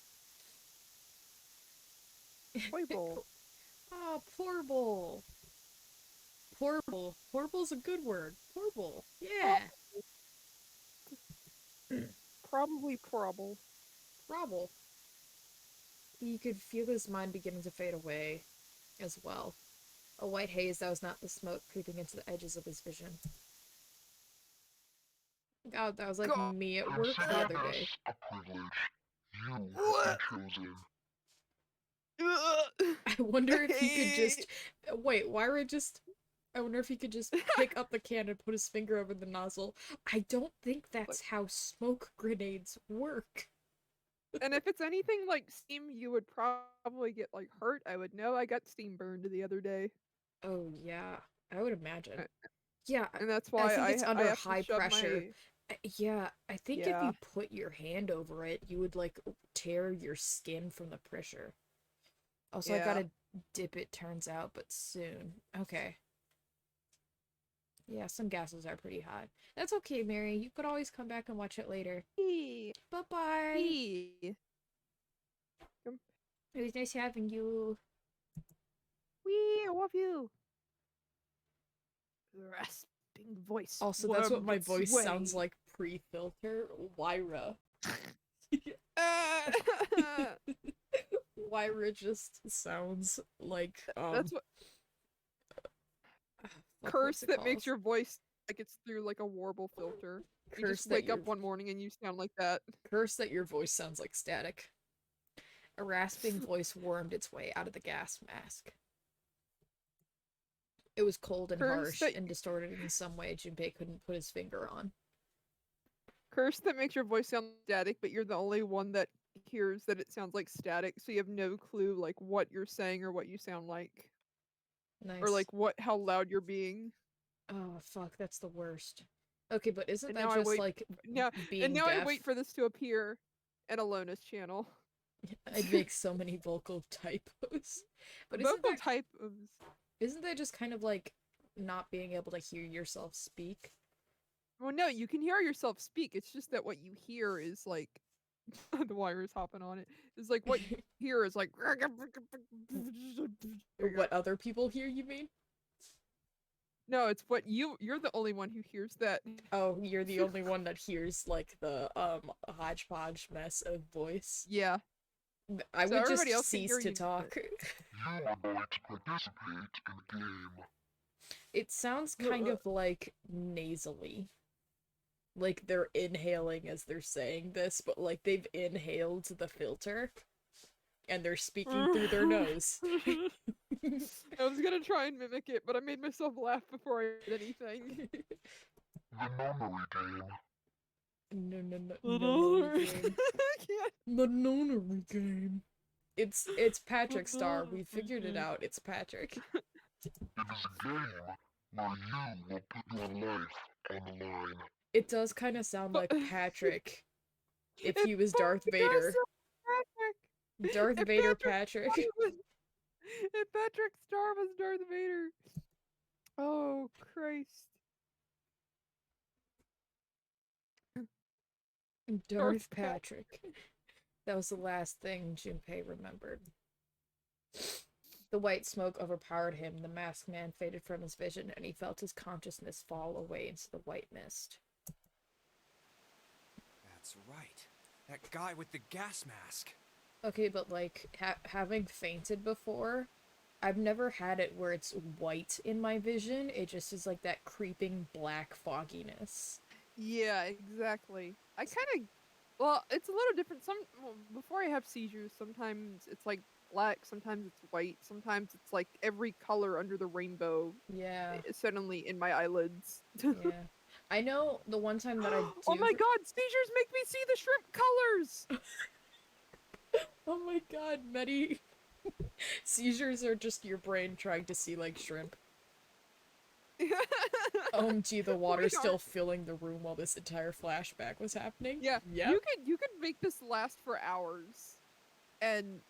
Playful. Oh, portable. Portable. Portable's a good word. Portable. Yeah. Probably probable. Probable. He could feel his mind beginning to fade away as well. A white haze that was not the smoke creeping into the edges of his vision. God, that was like God. me at work the other day. A privilege. You have been chosen. I wonder if he could just... Wait, Wyra just... I wonder if he could just pick up the can and put his finger over the nozzle. I don't think that's how smoke grenades work. And if it's anything like steam, you would probably get like hurt. I would know. I got steam burned the other day. Oh, yeah. I would imagine. Yeah, And that's I why think it's I under have high to shove pressure. my... Yeah, I think if Yeah. you put your hand over it, you would, like, tear your skin from the pressure. Also, I Yeah. gotta dip it, turns out, but soon. Okay. Yeah, some gases are pretty hot. That's okay, Mary. You could always come back and watch it later. Hey. Bye-bye! Hey. It was nice having you. Wee, I love you. Rasping voice. Also, that's what worm my gets voice sway. sounds like pre-filter. Wyra. Wyra just sounds like, That's what fuck, curse what's it that makes called? your voice like it's through like a warble filter. You Curse just that wake up your one morning and you sound like that. curse that your voice sounds like static. A rasping voice wormed its way out of the gas mask. It was cold and Curse harsh that- and distorted in some way Junpei couldn't put his finger on. Curse that makes your voice sound static, but you're the only one that hears that it sounds like static, so you have no clue like what you're saying or what you sound like. Nice. Or like how loud you're being. Oh fuck, that's the worst. Okay, but isn't And that now I just wait- like Now being and now deaf? I wait for this to appear in Alona's channel. I'd make so many vocal typos. But Vocal type of isn't that just kind of like not being able to hear yourself speak? well, no, you can hear yourself speak. It's just that what you hear is like the wire is hopping on it. Is like what you hear is like What other people hear, you mean? no, it's what you're the only one who hears that. Oh, you're the only one that hears like the hodgepodge mess of voice. Yeah. I So would everybody just else can cease hear to you, talk. You are going to participate in the game. It sounds kind of like nasally. Like they're inhaling as they're saying this, but like they've inhaled the filter and they're speaking through their nose. I was gonna try and mimic it, but I made myself laugh before I did anything. The nonary game. Nonary game. I can't. The nonary game. It's Patrick Star. We figured it out. It's Patrick. It is a game where you will put your life on the line. It does kind of sound like Patrick if It he was Darth fucking does Vader. sound Darth If Vader Patrick Patrick. If Patrick Star was Darth Vader. Oh, Christ. Darth Patrick. That was the last thing Junpei remembered. The white smoke overpowered him, the masked man faded from his vision, and he felt his consciousness fall away into the white mist. That's right. That guy with the gas mask. Okay, but like, having fainted before, I've never had it where it's white in my vision, it just is like that creeping black fogginess. Yeah, exactly. I kind of, well, it's a little different. Before I have seizures, sometimes it's like black, sometimes it's white, sometimes it's like every color under the rainbow Yeah, is suddenly in my eyelids. yeah. I know the one time that I do... Oh my god, seizures make me see the shrimp colors! Oh my god, Medi... Seizures are just your brain trying to see like shrimp. OMG, the water's still filling the room while this entire flashback was happening. Yeah, Yep. you could make this last for hours, and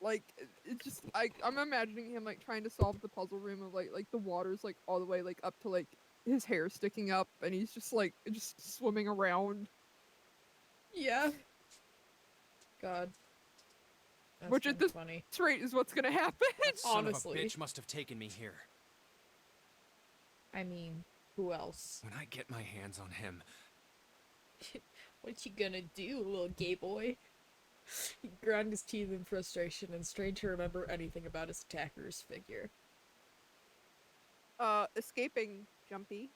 like it's just I'm imagining him like trying to solve the puzzle room of like the water's like all the way like up to like his hair sticking up, and he's just like just swimming around. Yeah. God. That's Which at this funny. rate is what's gonna happen. That son Honestly. of a bitch must have taken me here. I mean, who else? When I get my hands on him, What you gonna do, little gay boy? He ground his teeth in frustration and strained to remember anything about his attacker's figure. Escaping Jumpy.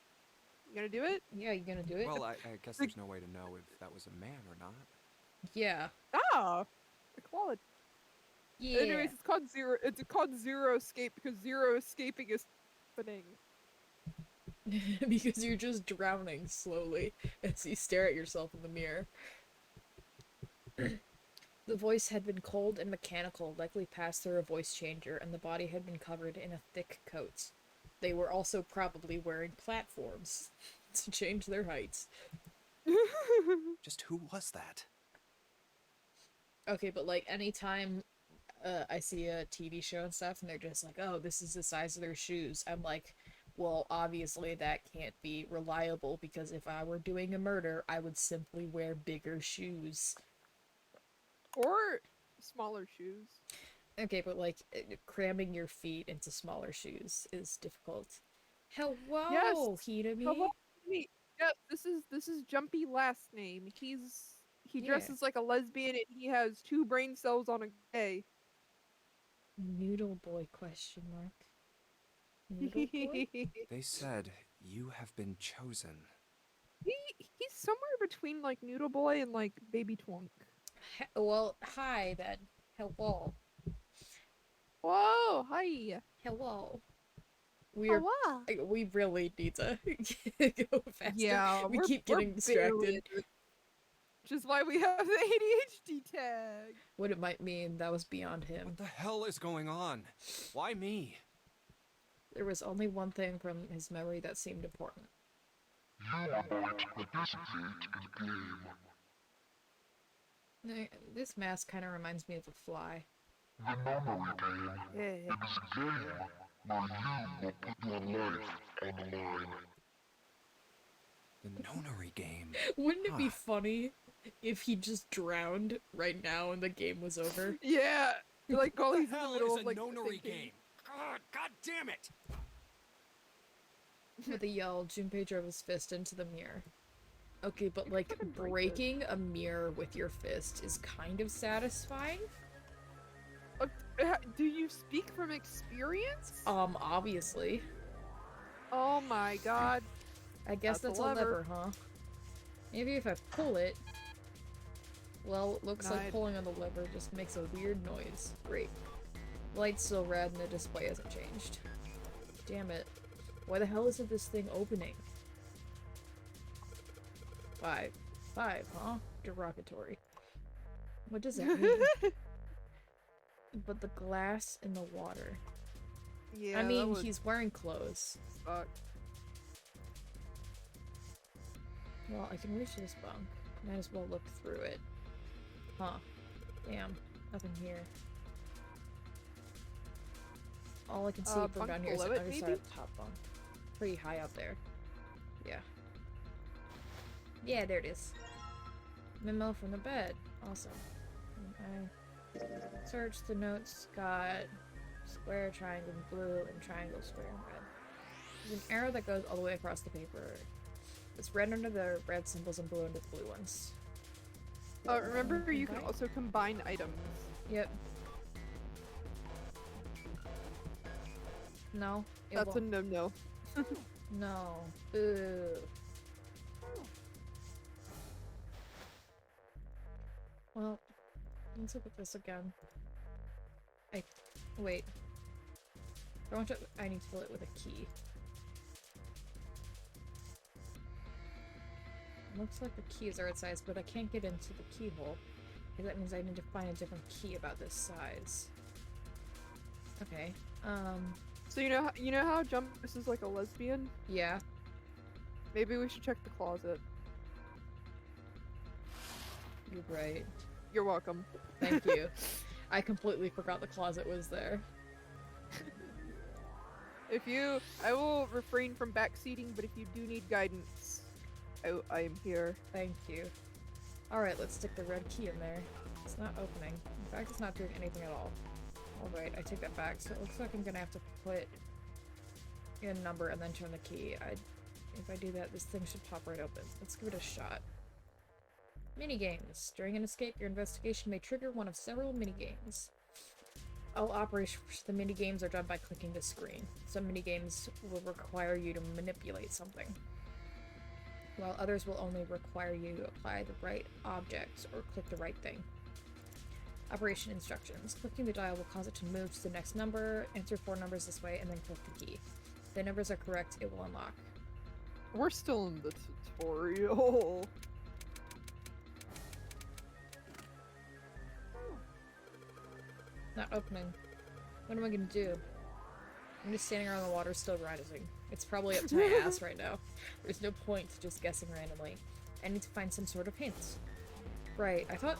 You gonna do it? Yeah, you gonna do it? well, I guess there's no way to know if that was a man or not. Yeah. Ah, equality. Yeah. Anyways, it's called zero. It's called zero escape because zero escaping is happening. Because you're just drowning slowly as you stare at yourself in the mirror. The voice had been cold and mechanical, likely passed through a voice changer, and the body had been covered in a thick coat. They were also probably wearing platforms to change their heights. Just who was that? Okay, but like anytime I see a TV show and stuff and they're just like, oh, this is the size of their shoes, I'm like, well, obviously that can't be reliable because if I were doing a murder, I would simply wear bigger shoes. Or smaller shoes. Okay, but like cramming your feet into smaller shoes is difficult. Hello, Yes. Hidemi. Hello, me. Yes, this is Jumpy last name. He dresses like a lesbian and he has 2 brain cells on a day. Noodle boy question mark. Noodle boy? They said you have been chosen. He's somewhere between like Noodle Boy and like Baby Twunk. Well, hi then. Hello. Whoa, hi. Hello. We really need to go faster. Yeah, we we're- keep we're getting distracted. barely into it. Which is why we have the ADHD tag. What it might mean, that was beyond him. What the hell is going on? Why me? There was only one thing from his memory that seemed important. You are going to participate in game. This mask kind of reminds me of a fly. The memory game. Yeah. It is a game where you will put your life on the line. The nonary game. Wouldn't it be Huh. funny if he just drowned right now and the game was over? Yeah. Like while What he's the in the hell middle is of a like nonary thinking. game? God damn it! With a yell, Junpei drove his fist into the mirror. Okay, but like breaking a mirror with your fist is kind of satisfying. Do you speak from experience? Obviously. Oh my god. I guess that's That's a a lever. lever, huh? Maybe if I pull it... Well, it looks like Nice. pulling on the lever just makes a weird noise. Great. The light's still red and the display hasn't changed. Damn it. Why the hell isn't this thing opening? 5. 5, huh? Derogatory. What does that mean? But the glass in the water. Yeah. I that mean, would he's wearing clothes. suck. Well, I can reach this bunk. Might as well look through it. Huh. Damn. Nothing here. All I can see from bunk down here is the below it, underside maybe? of the top bunk. Pretty high up there. Yeah. Yeah, there it is. Memo from the bed. Awesome. And I searched the notes, got square, triangle in blue, and triangle, square in red. There's an arrow that goes all the way across the paper. It's red under the red symbols and blue under the blue ones. Remember you can Combine? also combine items. Yep. No. It That's a won't. no-no. No. Boo. Well, let's look at this again. Wait. I need to fill it with a key. Looks like the keys are its size, but I can't get into the keyhole. Because that means I need to find a different key about this size. Okay. So you know how Jumpus is like a lesbian? Yeah. Maybe we should check the closet. You're right. You're welcome. Thank you. I completely forgot the closet was there. I will refrain from backseating, but if you do need guidance, I am here. Thank you. Alright, let's stick the red key in there. It's not opening. In fact, it's not doing anything at all. Alright, I take that back. So it looks like I'm gonna have to put in a number and then turn the key. If I do that, this thing should pop right open. Let's give it a shot. Minigames. During an escape, your investigation may trigger one of several minigames. All operations for the minigames are done by clicking the screen. Some minigames will require you to manipulate something, while others will only require you to apply the right objects or click the right thing. Operation instructions. Clicking the dial will cause it to move to the next number, enter 4 numbers this way, and then click the key. If the numbers are correct, it will unlock. We're still in the tutorial. Not opening. What am I gonna do? I'm just standing around the water still rising. It's probably up to my ass right now. There's no point to just guessing randomly. I need to find some sort of hint. Right, I thought...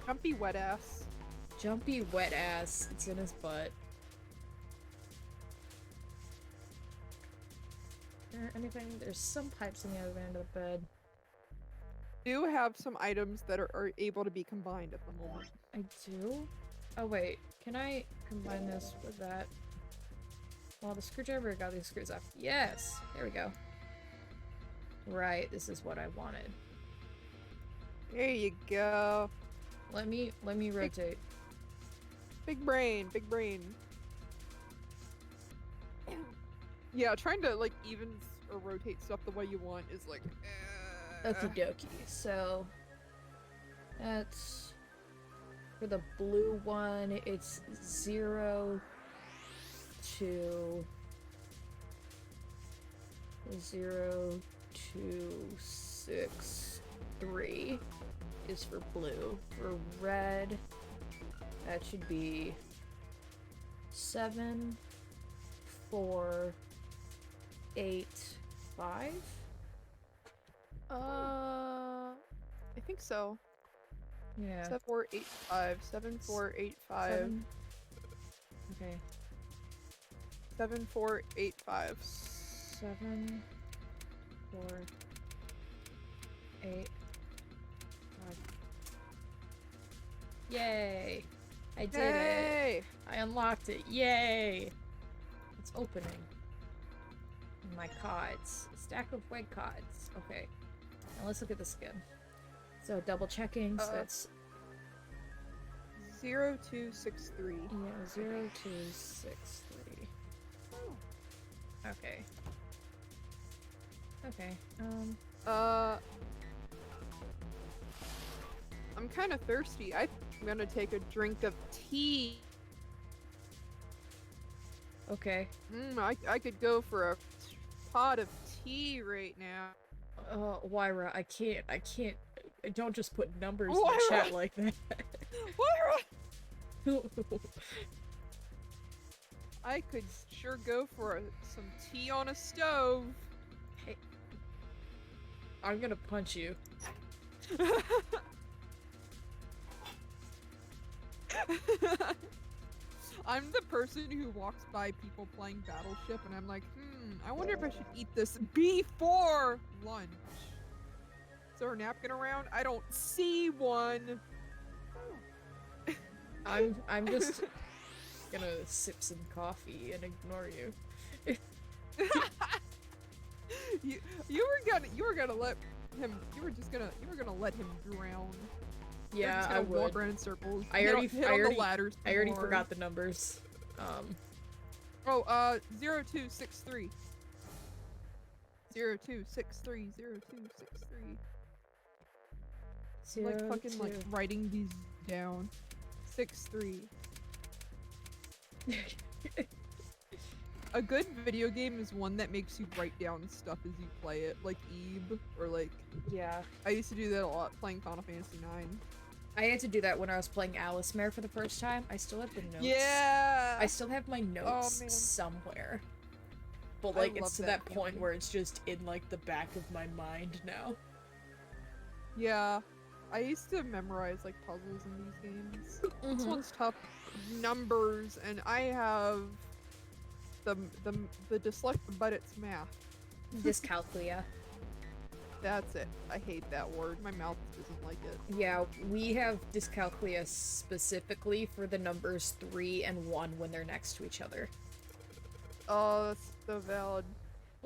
Jumpy wet ass. Jumpy wet ass. It's in his butt. Anything? There's some pipes on the other end of the bed. Do have some items that are able to be combined at the moment. I do? Oh wait, can I combine this with that? Well, the screwdriver got these screws off. Yes! There we go. Right, this is what I wanted. There you go. Let me rotate. Big brain, big brain. Yeah, trying to like even or rotate stuff the way you want is like. Okie dokie. So that's for the blue one. It's 0 to 6 3 is for blue. For red, that should be 7 4 8 5. I think so. Yeah. 7485. 7485. 7. Okay. 7485. 7 4 8 5. Yay! I did it! Yay! I unlocked it! Yay! It's opening. My cards. A stack of white cards. Okay. Now let's look at the skin. So double checking, so that's 0263. yeah, 0263. Okay. Okay. I'm kind of thirsty. I'm gonna take a drink of tea. Okay. I could go for a pot of tea right now. Wyra, I can't. Don't just put numbers in Wyra! the chat like that. Wyra! I could sure go for some tea on a stove. Hey. I'm gonna punch you. I'm the person who walks by people playing Battleship, and I'm like, I wonder if I should eat this before lunch. Is there a napkin around? I don't see one. I'm just gonna sip some coffee and ignore you. you were gonna let him. You were gonna let him drown. You're Yeah, just I gonna walk would. around in circles. I hit already, hit I on already, the ladders. I already more. forgot the numbers. 0263. 0263 0263. I'm like fucking like writing these down. 63. A good video game is one that makes you write down stuff as you play it, like Eve, or like Yeah. I used to do that a lot playing Final Fantasy 9. I had to do that when I was playing Alice Mare for the first time. I still have the notes. Yeah. I still have my notes man. somewhere. But I like it's love to that that point feeling. where it's just in like the back of my mind now. Yeah. I used to memorize like puzzles in these games. This one's tough. Numbers, and I have the dyslexia, but it's math. Dyscalculia. That's it. I hate that word. My mouth doesn't like it. Yeah, we have dyscalculia specifically for the numbers 3 and 1 when they're next to each other. Oh, that's so valid.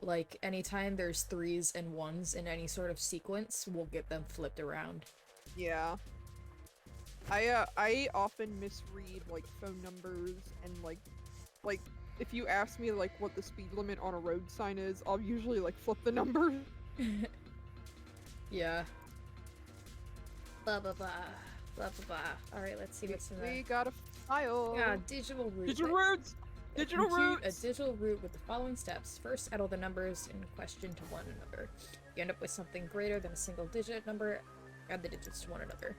Like, anytime there's 3s and 1s in any sort of sequence, we'll get them flipped around. Yeah. I often misread like phone numbers and like if you ask me like what the speed limit on a road sign is, I'll usually like flip the number. Yeah. Blah blah blah. Blah blah blah. Alright, let's see what's in there. We got a file. Yeah, digital root. Digital roots. Digital Compute roots. a digital root with the following steps. First, add all the numbers in question to one another. You end up with something greater than a single digit number. Add the digits to one another.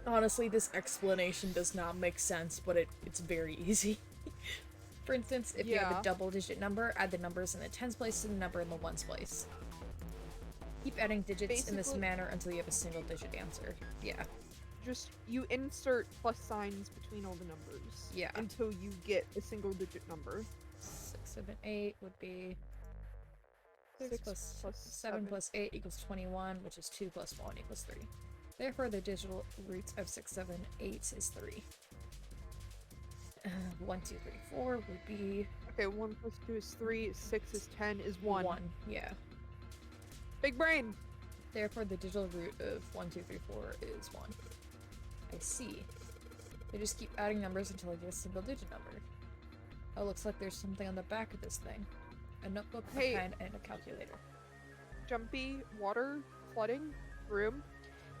Honestly, this explanation does not make sense, but it's very easy. For instance, if you have Yeah. a double-digit number, add the numbers in the tens place and the number in the ones place. Keep adding digits in this Basically- manner until you have a single-digit answer. Yeah. Just you insert plus signs between all the numbers. Yeah. Until you get a single digit number. 6, 7, 8 would be 6 6 plus plus 7 7. plus 8 equals 21, which is 2 plus 1 equals 3. Therefore, the digital roots of 6, 7, 8 is 3. 1, 2, 3, 4 would be Okay, 1 plus 2 is 3, 6 is 10 is 1. 1. Yeah. Big brain! Therefore, the digital root of 1, 2, 3, 4 is 1. I see. They just keep adding numbers until I get a single digit number. Oh, looks like there's something on the back of this thing. A notebook, Hey. a pen, and a calculator. Jumpy, water, flooding, room.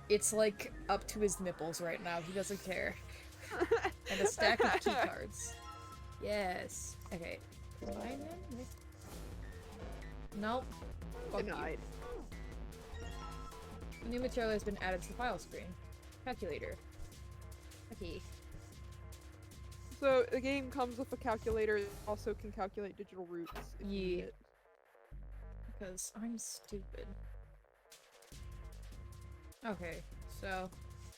It's like up to his nipples right now. He doesn't care. And a stack of key cards. Yes. Okay. Fine then? Nope. Fuck you. Denied. New material has been added to the file screen. Calculator. Okay. So the game comes with a calculator that also can calculate digital roots. If you need Yeah. it. Because I'm stupid. Okay, so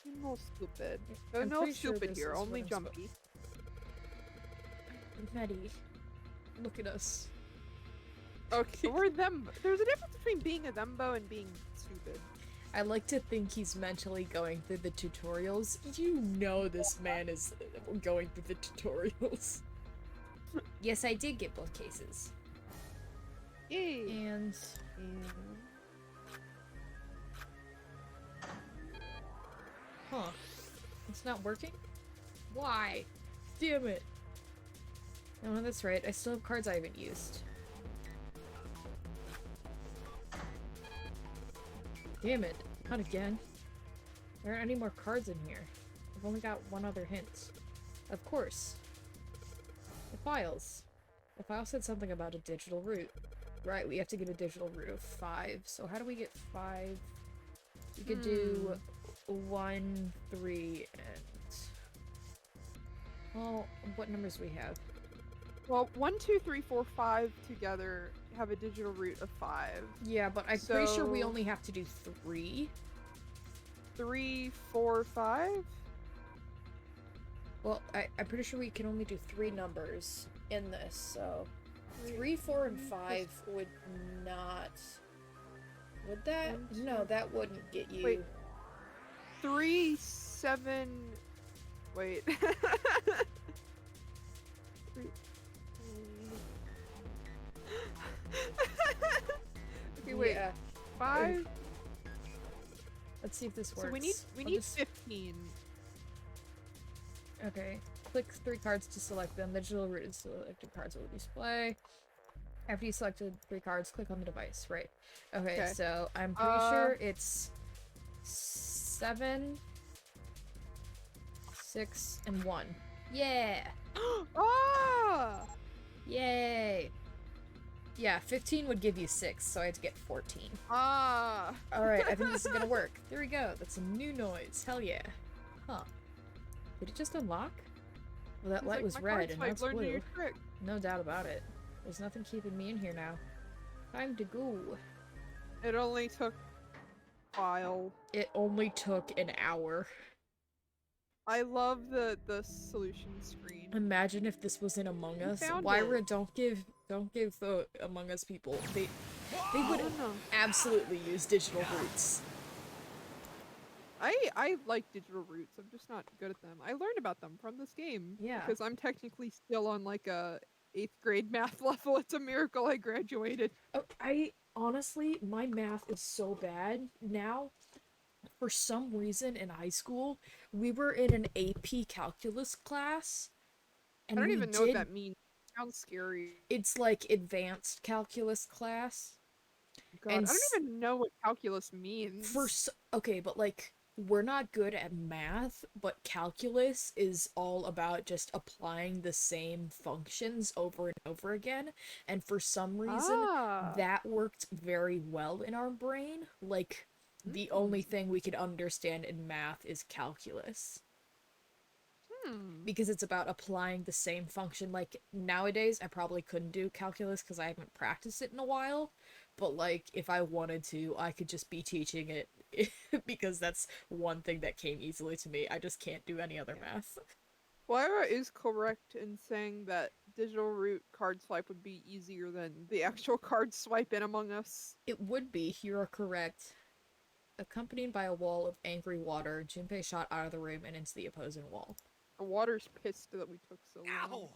You're no stupid. There's I'm no pretty sure stupid this here, is only what I'm Jumpy. Maddie, look at us. Okay, we're them. There's a difference between being a thembo and being stupid. I like to think he's mentally going through the tutorials. You know this man is going through the tutorials. Yes, I did get both cases. Yay! And huh. It's not working? Why? Damn it. No, that's right. I still have cards I haven't used. Damn it. Not again. There aren't any more cards in here. I've only got one other hint. Of course. The files. The file said something about a digital root. Right, we have to get a digital root of 5. So how do we get 5? We could do 1, 3, and... Well, what numbers do we have? Well, 1, 2, 3, 4, 5 together have a digital root of 5. Yeah, but I'm pretty sure we So- only have to do 3. 3, 4, 5? Well, I'm pretty sure we can only do 3 numbers in this, so 3, 4, and 5 would not. Would that? One, two- No, that wouldn't get you. Wait. 3, 7. Wait. Three- Okay, wait. Yeah. 5. Let's see if this works. So we need I'll 15. Okay. Click 3 cards to select them. The digital root is selected cards will display. After you selected 3 cards, click on the device. Right. Okay. So I'm pretty sure it's 7, 6, and 1. Yeah. Ah! Yay. Yeah, 15 would give you 6, so I had to get 14. Ah! Alright, I think this is gonna work. There we go. That's some new noise. Hell yeah. Huh. Did it just unlock? Well, that It's light like, was my red cards and might now it's learn blue. your trick. No doubt about it. There's nothing keeping me in here now. Time to go. It only took while. It only took an hour. I love the solution screen. Imagine if this was in Among You Us. found Wyra, it. don't give the Among Us people. They I would don't know. absolutely use digital roots. I like digital roots. I'm just not good at them. I learned about them from this game. Yeah. Because I'm technically still on like a 8th grade math level. It's a miracle I graduated. Oh, honestly, my math is so bad now. For some reason in high school, we were in an AP calculus class, and I don't we even know what that means. Sounds scary. It's like advanced calculus class. God, And I don't even know what calculus means. Okay, but like we're not good at math, but calculus is all about just applying the same functions over and over again. And for some reason, that worked very well in our brain. Like, the only thing we could understand in math is calculus. Because it's about applying the same function. Like, nowadays, I probably couldn't do calculus because I haven't practiced it in a while. But, like, if I wanted to, I could just be teaching it because that's one thing that came easily to me. I just can't do any other math. Lyra is correct in saying that digital root card swipe would be easier than the actual card swipe in Among Us. It would be, you are correct. Accompanied by a wall of angry water, Junpei shot out of the room and into the opposing wall. The water's pissed that we took so long. Ow!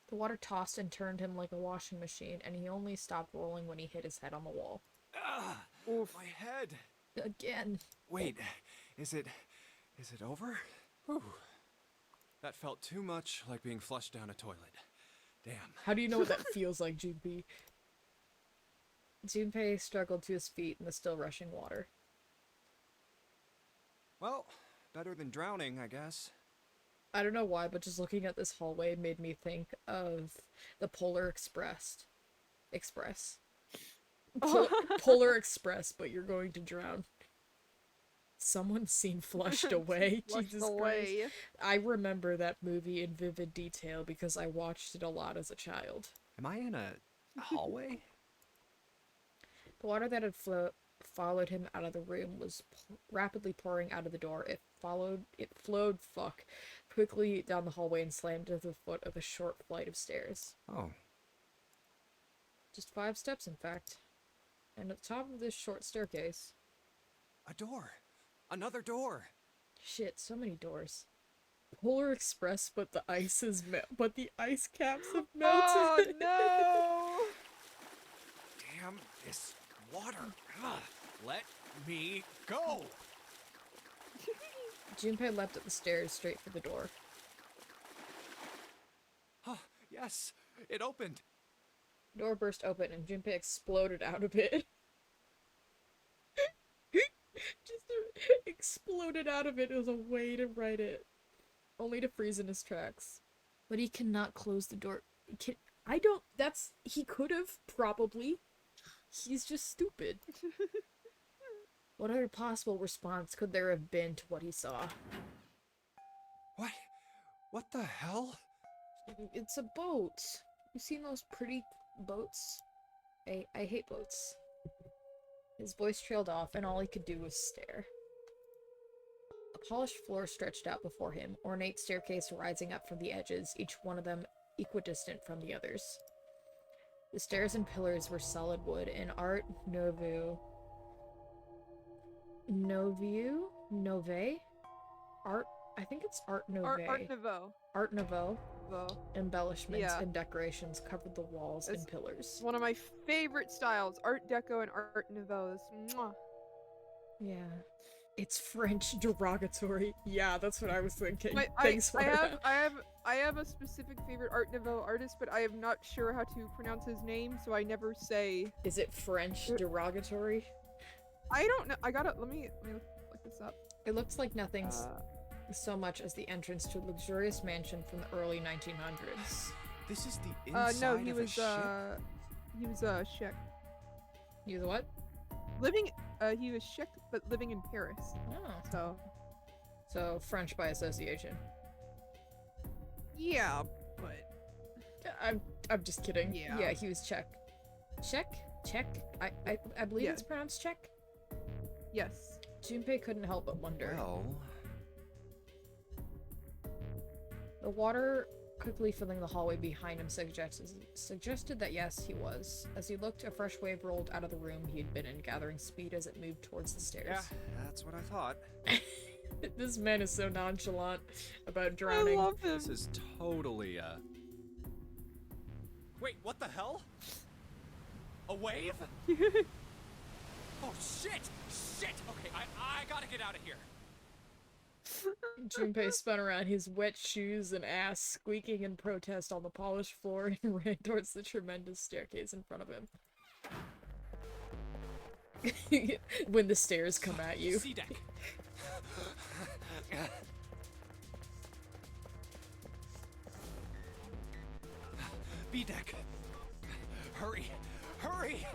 The water tossed and turned him like a washing machine, and he only stopped rolling when he hit his head on the wall. Oof. My head. Again. Wait, is it over? Whew. That felt too much like being flushed down a toilet. Damn. How do you know what that feels like, Junpei? Junpei struggled to his feet in the still rushing water. Well, better than drowning, I guess. I don't know why, but just looking at this hallway made me think of the Polar Express. Polar Express, but you're going to drown. Someone's seen Flushed Away. Flushed Jesus away. Christ. I remember that movie in vivid detail because I watched it a lot as a child. Am I in a hallway? The water that had followed him out of the room was rapidly pouring out of the door. It flowed quickly down the hallway and slammed at the foot of a short flight of stairs. Oh. Just 5 steps, in fact. And at the top of this short staircase... A door. Another door. Shit, so many doors. Polar Express, but the ice caps have melted. Oh no! Damn this water. Ugh. Let me go. Junpei leapt up the stairs straight for the door. Oh, yes, it opened. The door burst open and Junpei exploded out of it. Exploded out of it as a way to write it. Only to freeze in his tracks. But he cannot close the door. He could have, probably. He's just stupid. What other possible response could there have been to what he saw? What? What the hell? It's a boat. You seen those pretty boats? I hate boats. His voice trailed off, and all he could do was stare. A polished floor stretched out before him, ornate staircase rising up from the edges, each one of them equidistant from the others. The stairs and pillars were solid wood in Art Nouveau. Nouveau? Art? I think it's Art Nouveau. Art Nouveau. Art Nouveau. Nouveau. Embellishments Yeah. and decorations covered the walls It's and pillars. one of my favorite styles, Art Deco and Art Nouveau. Mwah. Yeah. It's French derogatory. Yeah, that's what I was thinking. I Thanks for that. I have a specific favorite Art Nouveau artist, but I am not sure how to pronounce his name, so I never say. Is it French derogatory? I don't know. Let me look this up. It looks like nothing so much as the entrance to a luxurious mansion from the early 1900s. This is the inside No, he of a was ship? he was Czech. You the what? He was Czech, but living in Paris. Oh. So French by association. Yeah, but I'm just kidding. Yeah. Yeah, he was Czech. Czech? I believe Yeah. it's pronounced Czech. yes. Junpei couldn't help but wonder. Well, The water quickly filling the hallway behind him suggested that yes, he was. As he looked, a fresh wave rolled out of the room he had been in, gathering speed as it moved towards the stairs. yeah, that's what I thought. This man is so nonchalant about drowning. I love him. This is totally, Wait, what the hell? A wave? Oh, shit! Shit! Okay, I gotta get out of here. Junpei spun around, his wet shoes and ass squeaking in protest on the polished floor, and ran towards the tremendous staircase in front of him. When the stairs come at you. C deck. B deck. Hurry! Hurry!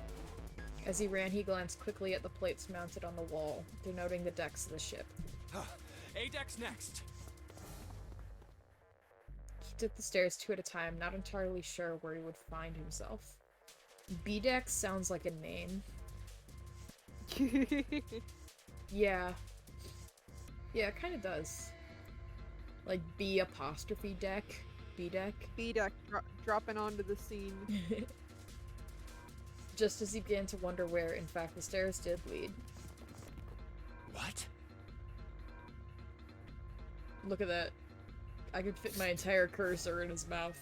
As he ran, he glanced quickly at the plates mounted on the wall, denoting the decks of the ship. A deck's next. He took the stairs two at a time, not entirely sure where he would find himself. B-Deck sounds like a name. Yeah. Yeah, it kind of does. Like B apostrophe deck. B-Deck. B-Deck dropping onto the scene. Just as he began to wonder where, in fact, the stairs did lead. What? Look at that. I could fit my entire cursor in his mouth.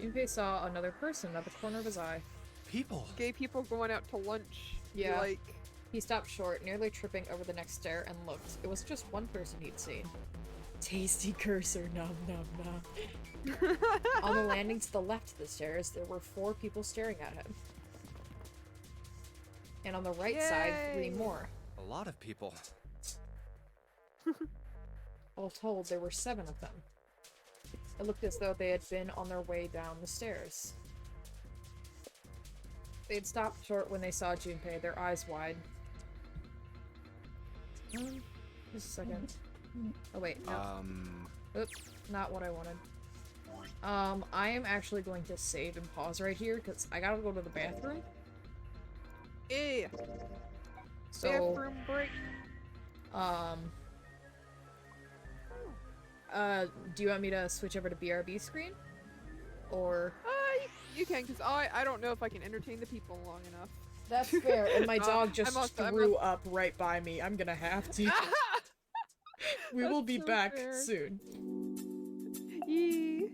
Junpei saw another person at the corner of his eye. People. Gay people going out to lunch. Yeah. Like, He stopped short, nearly tripping over the next stair, and looked. It was just one person he'd seen. Tasty cursor, nom nom nom. On the landing to the left of the stairs, there were 4 people staring at him. And on the right side, 3 Yay! more. A lot of people. All told, there were 7 of them. It looked as though they had been on their way down the stairs. They had stopped short when they saw Junpei, their eyes wide. Just a second. Oh wait, no. Oops, not what I wanted. I am actually going to save and pause right here, because I gotta go to the bathroom. eh. So, Bathroom break. do you want me to switch over to BRB screen? Or... You can, because I don't know if I can entertain the people long enough. That's fair, and my dog just I'm threw up right by me. I'm gonna have to. We will That's be so back fair. soon. Yee.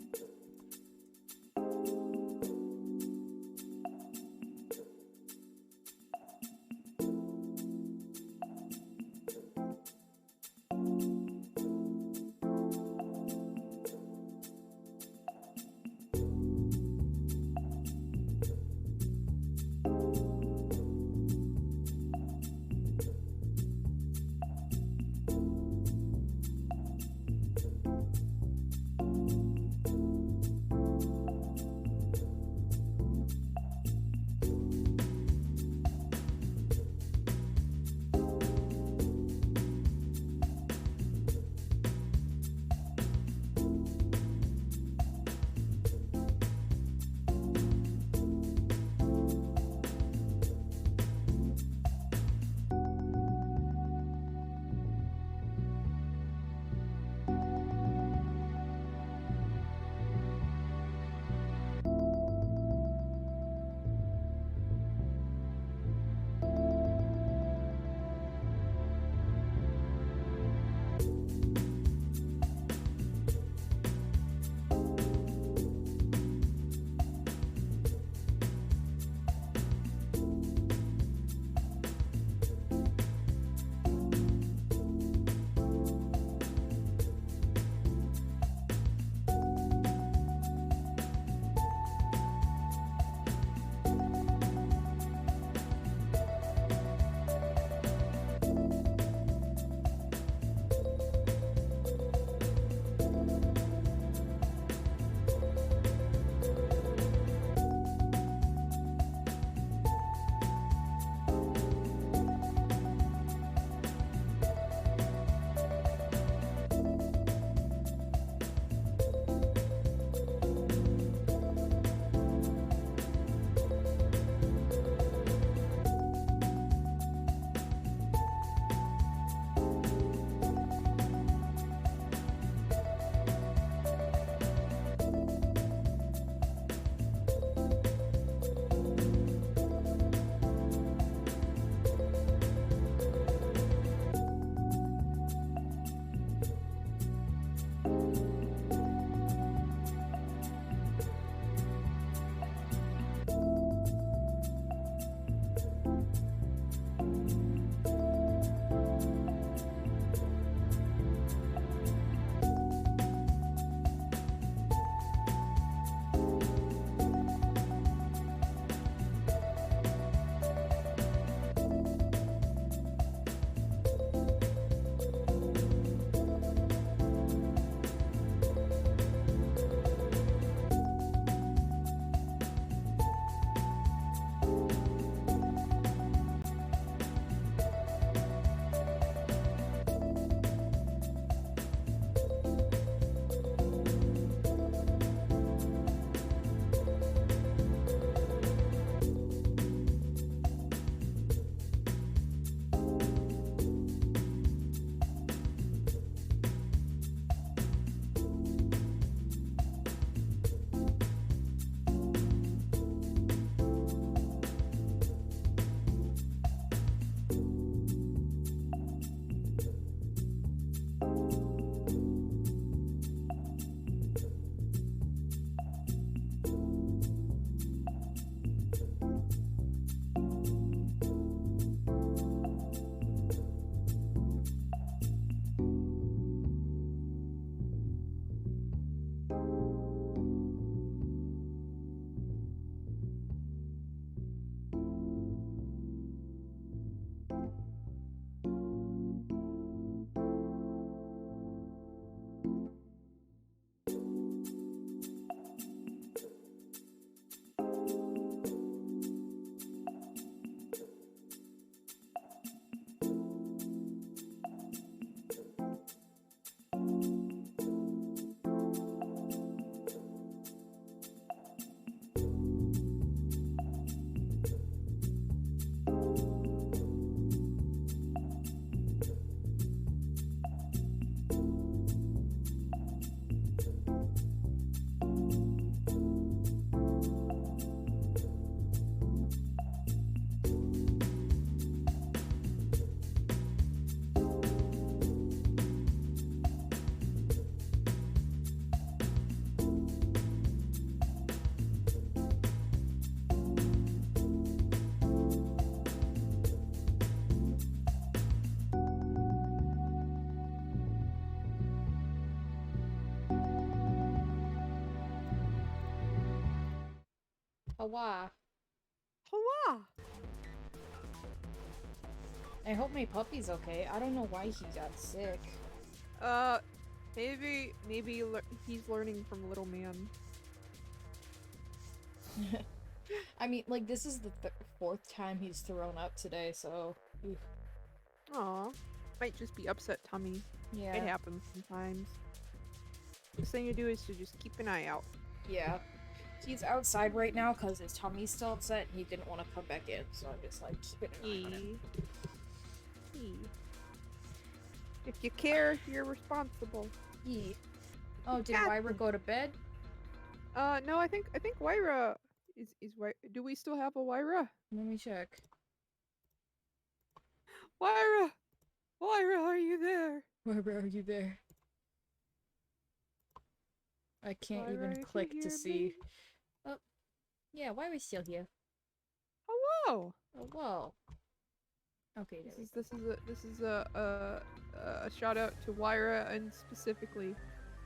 Hawa. Hawa! I hope my puppy's okay. I don't know why he got sick. Maybe he's learning from little man. I mean, like, this is the fourth time he's thrown up today, so... oof. Aw. Might just be upset tummy. Yeah. It happens sometimes. The thing to do is to just keep an eye out. Yeah. He's outside right now because his tummy's still upset and he didn't want to come back in, so I'm just like keeping an eye on him. If you care, you're responsible. Yeah. Oh, did Got Wyra go to bed? No, I think Wyra is do we still have a Wyra? Let me check. Wyra! Wyra, are you there? Wyra, are you there? I can't Wyra, even if you click to hear see. me. Oh, yeah, Wyra's still here. Hello. Oh, whoa. Okay, there we go. This is a shout out to Wyra and specifically,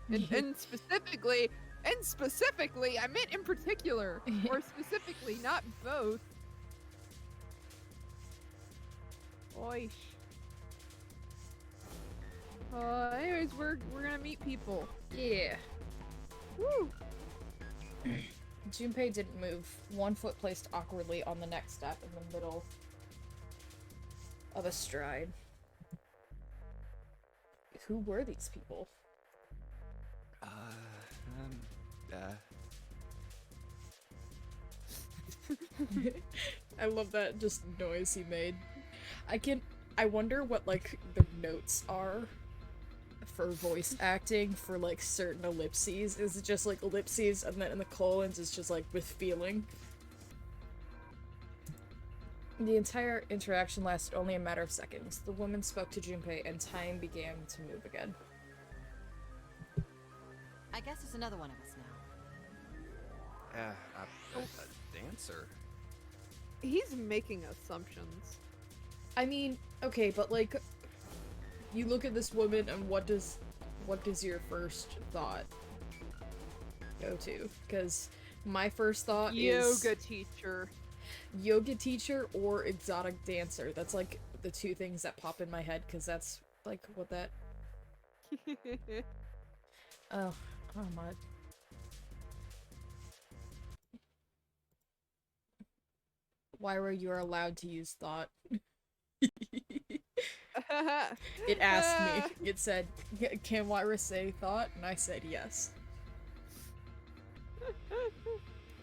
and specifically, I meant in particular, or specifically, not both. Oish. Anyways, we're gonna meet people. Yeah. Woo! Junpei didn't move. One foot placed awkwardly on the next step in the middle of a stride. Who were these people? I love that just noise he made. I wonder what, like, the notes are for voice acting for, like, certain ellipses. Is it just, like, ellipses and then in the colons it's just, like, with feeling? The entire interaction lasted only a matter of seconds. The woman spoke to Junpei and time began to move again. I guess it's another one of us now. A dancer? He's making assumptions. I mean, okay, but, like, you look at this woman and what does your first thought go to? Because my first thought is Yoga teacher. yoga teacher or exotic dancer. That's like the two things that pop in my head because that's like what that. Oh my. Wyra, you are allowed to use thought. It asked me. It said, "Can Wyra say thought?" And I said yes.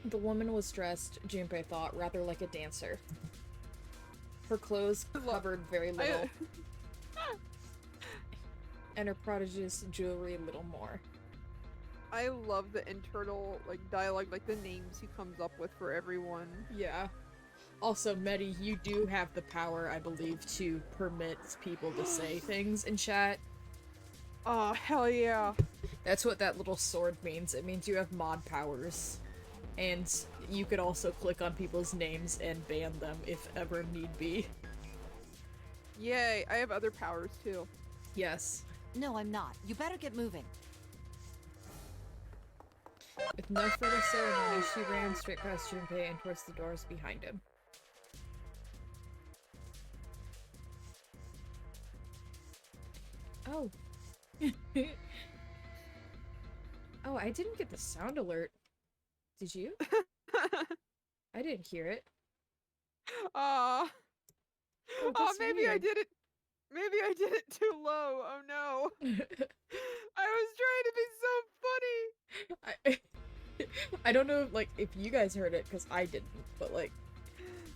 The woman was dressed, Junpei thought, rather like a dancer. Her clothes covered very little, and her prodigious jewelry little more. I love the internal, like, dialogue, like the names he comes up with for everyone. Yeah. Also, Medi, you do have the power, I believe, to permit people to say things in chat. Oh, hell yeah. That's what that little sword means. It means you have mod powers. And you could also click on people's names and ban them if ever need be. Yay, I have other powers too. Yes. No, I'm not. You better get moving. With no further ceremony, she ran straight past Junpei and towards the doors behind him. Oh. Oh, I didn't get the sound alert. Did you? I didn't hear it. Oh, that's maybe I weird. did it. Maybe I did it too low. Oh no. I was trying to be so funny. I don't know, like, if you guys heard it, because I didn't, but, like...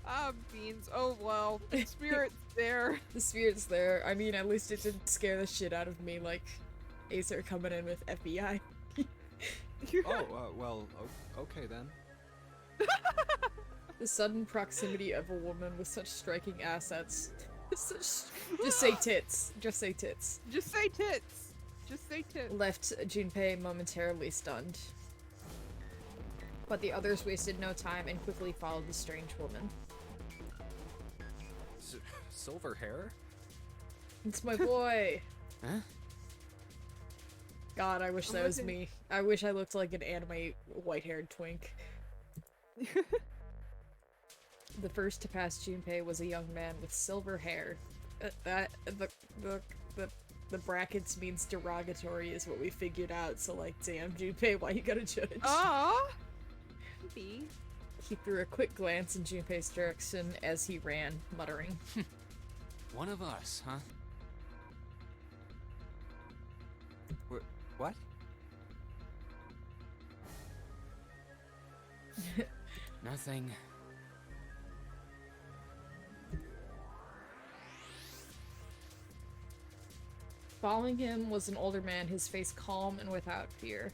Ah, beans. Oh well, the spirit's there. The spirit's there. I mean, at least it didn't scare the shit out of me, like, Acer coming in with FBI. Well, okay then. The sudden proximity of a woman with such striking assets. Just say tits. Just say tits. Just say tits. Just say tits. Left Junpei momentarily stunned. But the others wasted no time and quickly followed the strange woman. Silver hair? It's my boy! Huh? God, I wish that was me. I wish I looked like an anime white-haired twink. The first to pass Junpei was a young man with silver hair. The brackets means derogatory is what we figured out, so like, damn, Junpei, why you gotta judge? Ah. B. He threw a quick glance in Junpei's direction as he ran, muttering. One of us, huh? What? Nothing. Following him was an older man, his face calm and without fear.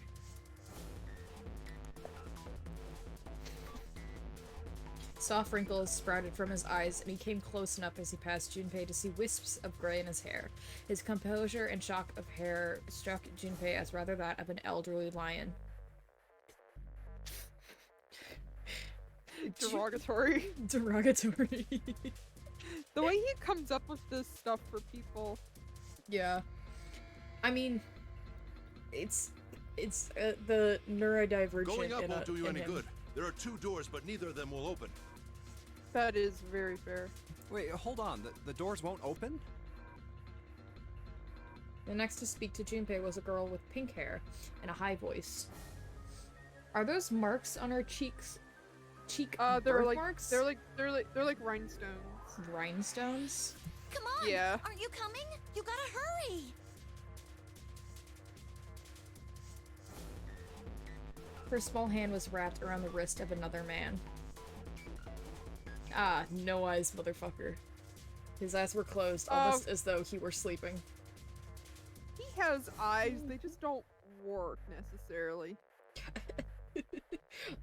Soft wrinkles sprouted from his eyes, and he came close enough as he passed Junpei to see wisps of gray in his hair. His composure and shock of hair struck Junpei as rather that of an elderly lion. Derogatory. Derogatory. The way he comes up with this stuff for people. Yeah. I mean, it's the neurodivergent Going up in won't do you in any him. good. There are 2 doors, but neither of them will open. That is very fair. Wait, hold on. The doors won't open? The next to speak to Junpei was a girl with pink hair and a high voice. Are those marks on her cheeks? They're birthmarks? they're like rhinestones. Rhinestones? Come on! Yeah. Aren't you coming? You gotta hurry! Her small hand was wrapped around the wrist of another man. Ah, no eyes, motherfucker. His eyes were closed, almost as though he were sleeping. He has eyes, they just don't work necessarily.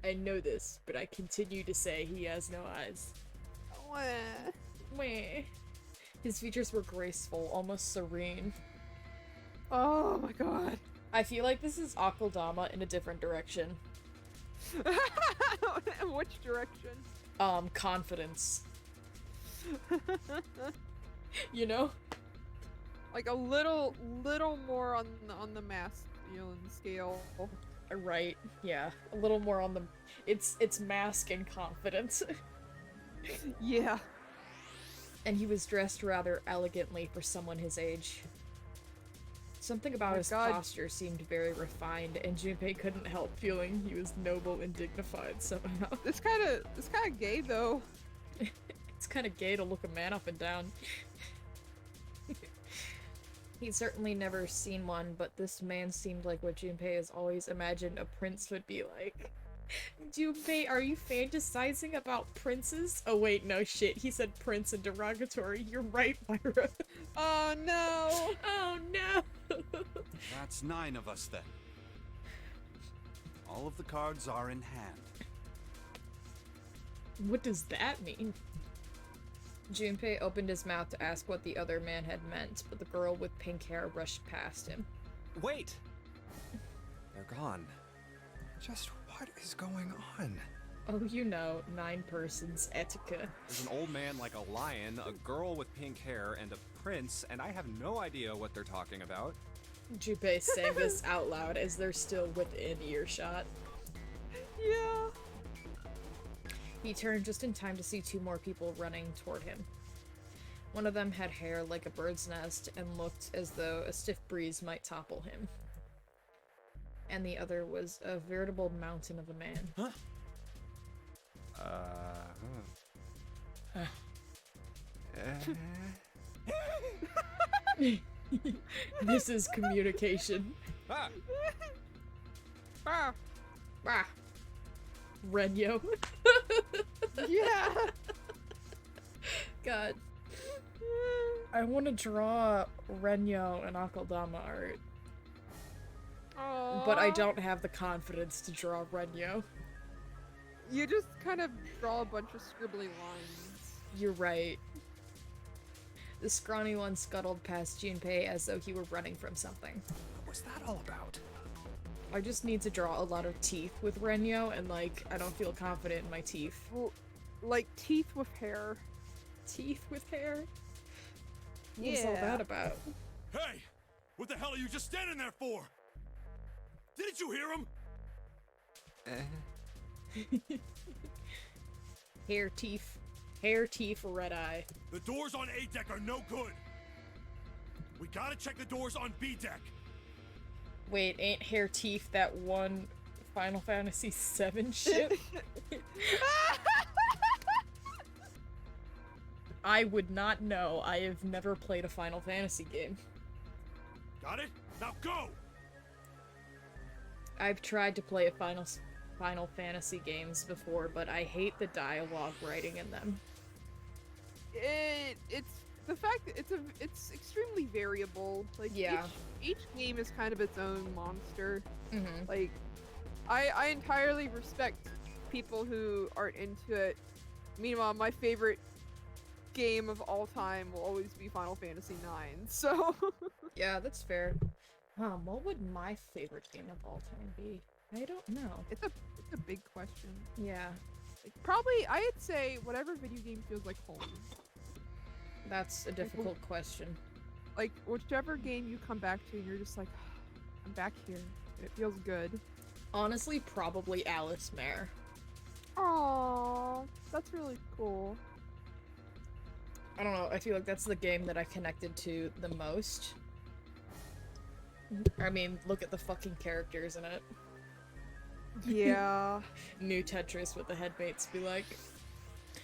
I know this, but I continue to say he has no eyes. Wah. Meh. His features were graceful, almost serene. Oh my god. I feel like this is Akaldama in a different direction. Which direction? Confidence. You know? Like a little more on the masculine scale. Right, yeah. A little more on the... It's mask and confidence. Yeah. And he was dressed rather elegantly for someone his age. Something about my his God. posture seemed very refined, and Junpei couldn't help feeling he was noble and dignified somehow. This kind of gay though. It's kind of gay to look a man up and down. He'd certainly never seen one, but this man seemed like what Junpei has always imagined a prince would be like. Junpei, are you fantasizing about princes? Oh wait, no shit, he said prince and derogatory. You're right, Myra. Oh no. Oh no! That's 9 of us then. All of the cards are in hand. What does that mean? Junpei opened his mouth to ask what the other man had meant, but the girl with pink hair rushed past him. Wait! They're gone. Just what is going on? Oh, you know, 9 persons, Etika. There's an old man like a lion, a girl with pink hair, and a prince, and I have no idea what they're talking about. Junpei saying this out loud as they're still within earshot. Yeah. He turned just in time to see 2 more people running toward him. One of them had hair like a bird's nest and looked as though a stiff breeze might topple him. And the other was a veritable mountain of a man. Huh? This is communication. Ah! Ah. Ah. Renyo. Yeah. God. I want to draw Renyo and Akaldama art, but I Aw. don't have the confidence to draw Renyo. You just kind of draw a bunch of scribbly lines. You're right. The scrawny one scuttled past Junpei as though he were running from something. What was that all about? I just need to draw a lot of teeth with Renyo, and like, I don't feel confident in my teeth. Well, like teeth with hair. Teeth with hair? What's all Yeah. that about? Hey! What the hell are you just standing there for? Didn't you hear him? Hair teeth. Hair teeth, red eye. The doors on A deck are no good. We gotta check the doors on B deck. Wait, ain't hair teeth that one Final Fantasy VII ship? I would not know. I have never played a Final Fantasy game. Got it? Now go! I've tried to play a Final Fantasy games before, but I hate the dialogue writing in them. It's the fact that it's extremely variable. Like Yeah. each game is kind of its own monster. Mm-hmm. Like I entirely respect people who aren't into it. Meanwhile, my favorite game of all time will always be Final Fantasy IX. So Yeah, that's fair. What would my favorite game of all time be? I don't know. it's a big question. Yeah, Like, probably I'd say whatever video game feels like home. that's a difficult question. Like whichever game you come back to and you're just like, I'm back here. And it feels good. Honestly, probably Alice Mare. Aww, that's really cool. I don't know, I feel like that's the game that I connected to the most. I mean, look at the fucking characters in it. Yeah. New Tetris with the headmates be like,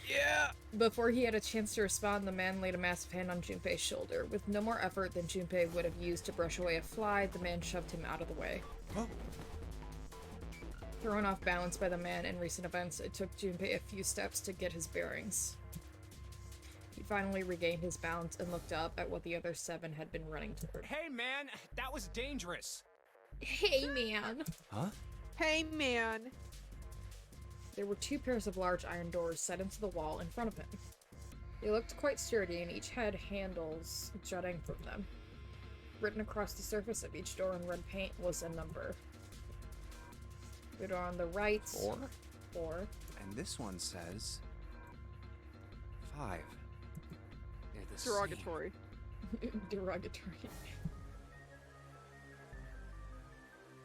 yeah! Before he had a chance to respond, the man laid a massive hand on Junpei's shoulder. With no more effort than Junpei would have used to brush away a fly, the man shoved him out of the way. Oh. Thrown off balance by the man in recent events, it took Junpei a few steps to get his bearings. He finally regained his balance and looked up at what the other 7 had been running toward. Hey, man, that was dangerous. Hey, man! Huh? Hey man. There were 2 pairs of large iron doors set into the wall in front of him. They looked quite sturdy and each had handles jutting from them. Written across the surface of each door in red paint was a number. The door on the right... 4. 4. And this one says 5. They're the same. Derogatory. Derogatory.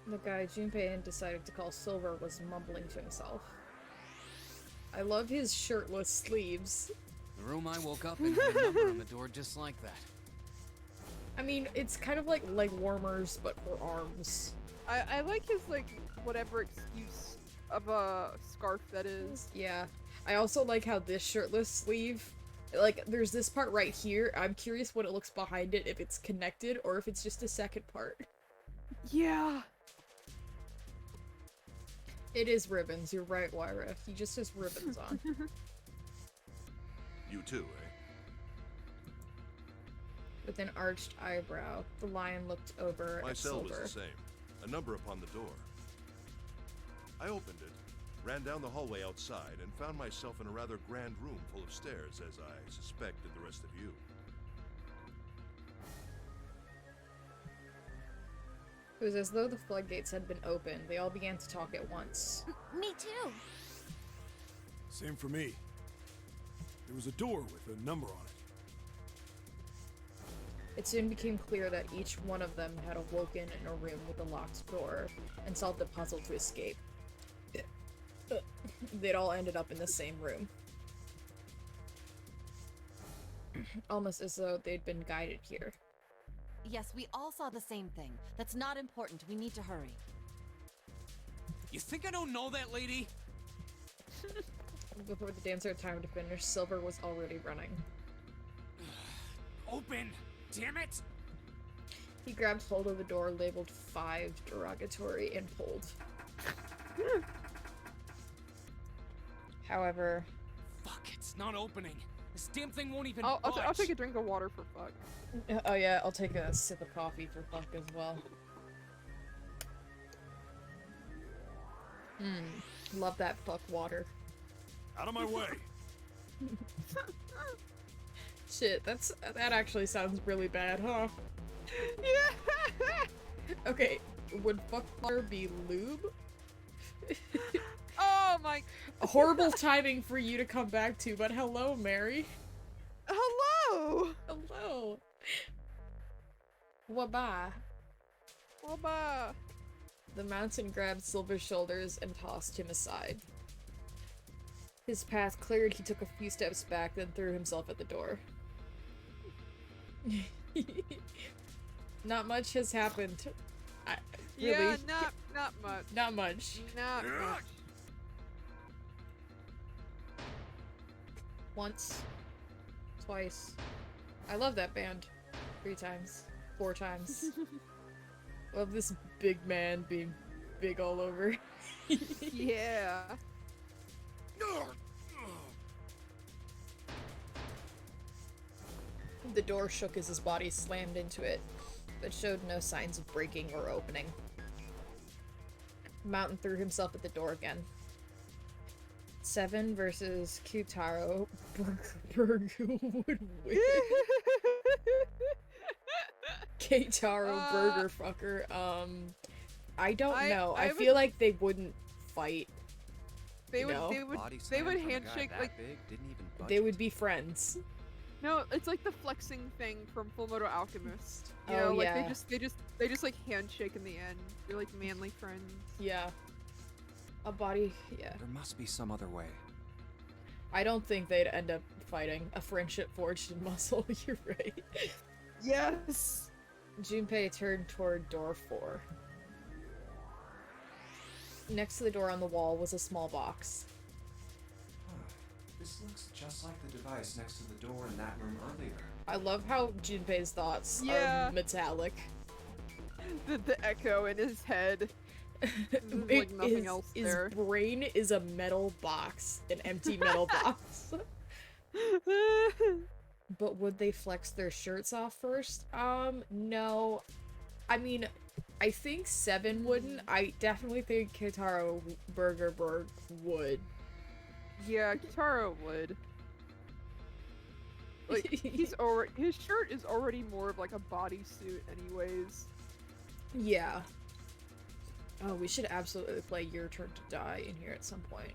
The guy Junpei decided to call Silver was mumbling to himself. I love his shirtless sleeves. The room I woke up in had a number on the door just like that. I mean, it's kind of like leg warmers, but for arms. I like his like whatever excuse of a scarf that is. Yeah. I also like how this shirtless sleeve, like, there's this part right here. I'm curious what it looks behind it, if it's connected or if it's just a second part. Yeah. It is ribbons, you're right, Wyra. He just has ribbons on. You too, eh? With an arched eyebrow, the lion looked over My at cell Silver. was the same. A number upon the door. I opened it, ran down the hallway outside, and found myself in a rather grand room full of stairs, as I suspected the rest of you. It was as though the floodgates had been opened. They all began to talk at once. Me too. Same for me. There was a door with a number on it. It soon became clear that each one of them had awoken in a room with a locked door and solved a puzzle to escape. They'd all ended up in the same room. Almost as though they'd been guided here. Yes, we all saw the same thing. That's not important. We need to hurry. You think I don't know that lady? Before the dancer had time to finish, Silver was already running. Open! Damn it! He grabbed hold of the door labeled 5 derogatory and pulled. However... Fuck, it's not opening. This damn thing won't even I'll budge. take a drink of water for fuck. Oh yeah, I'll take a sip of coffee for fuck as well. Love that fuck water. Out of my way! Shit, that actually sounds really bad, huh? Yeah. Okay, would fuck water be lube? Oh my. Horrible timing for you to come back to, but hello, Mary. Hello. Hello. Wabah. Waba. The mountain grabbed Silver's shoulders and tossed him aside. His path cleared, he took a few steps back, then threw himself at the door. Not much has happened. Really? Yeah, not much. Not much. Not much. Once. Twice. I love that band. 3 times. 4 times. Love this big man being big all over. Yeah. The door shook as his body slammed into it, but showed no signs of breaking or opening. Mountain threw himself at the door again. 7 versus Kyutaro. Burger would win. Kyutaro burger fucker. I don't know. I feel like they wouldn't fight. They would Body they slam would from a guy handshake that like big didn't even budge They it. would be friends. no, it's like the flexing thing from Fullmetal Alchemist. You Oh, know, like yeah. they just like handshake in the end. They're like manly friends. Yeah. A body, yeah. There must be some other way. I don't think they'd end up fighting. A friendship forged in muscle, you're right. Yes. Junpei turned toward door 4. Next to the door on the wall was a small box. This looks just like the device next to the door in that room earlier. I love how Junpei's thoughts Yeah. are metallic. The echo in his head. There's like nothing else his there. brain is a metal box, an empty metal box. But would they flex their shirts off first? No. I mean, I think 7 wouldn't. I definitely think Kitaro Burgerberg would. Yeah, Kitaro would. Like his shirt is already more of like a bodysuit anyways. Yeah. Oh, we should absolutely play Your Turn to Die in here at some point.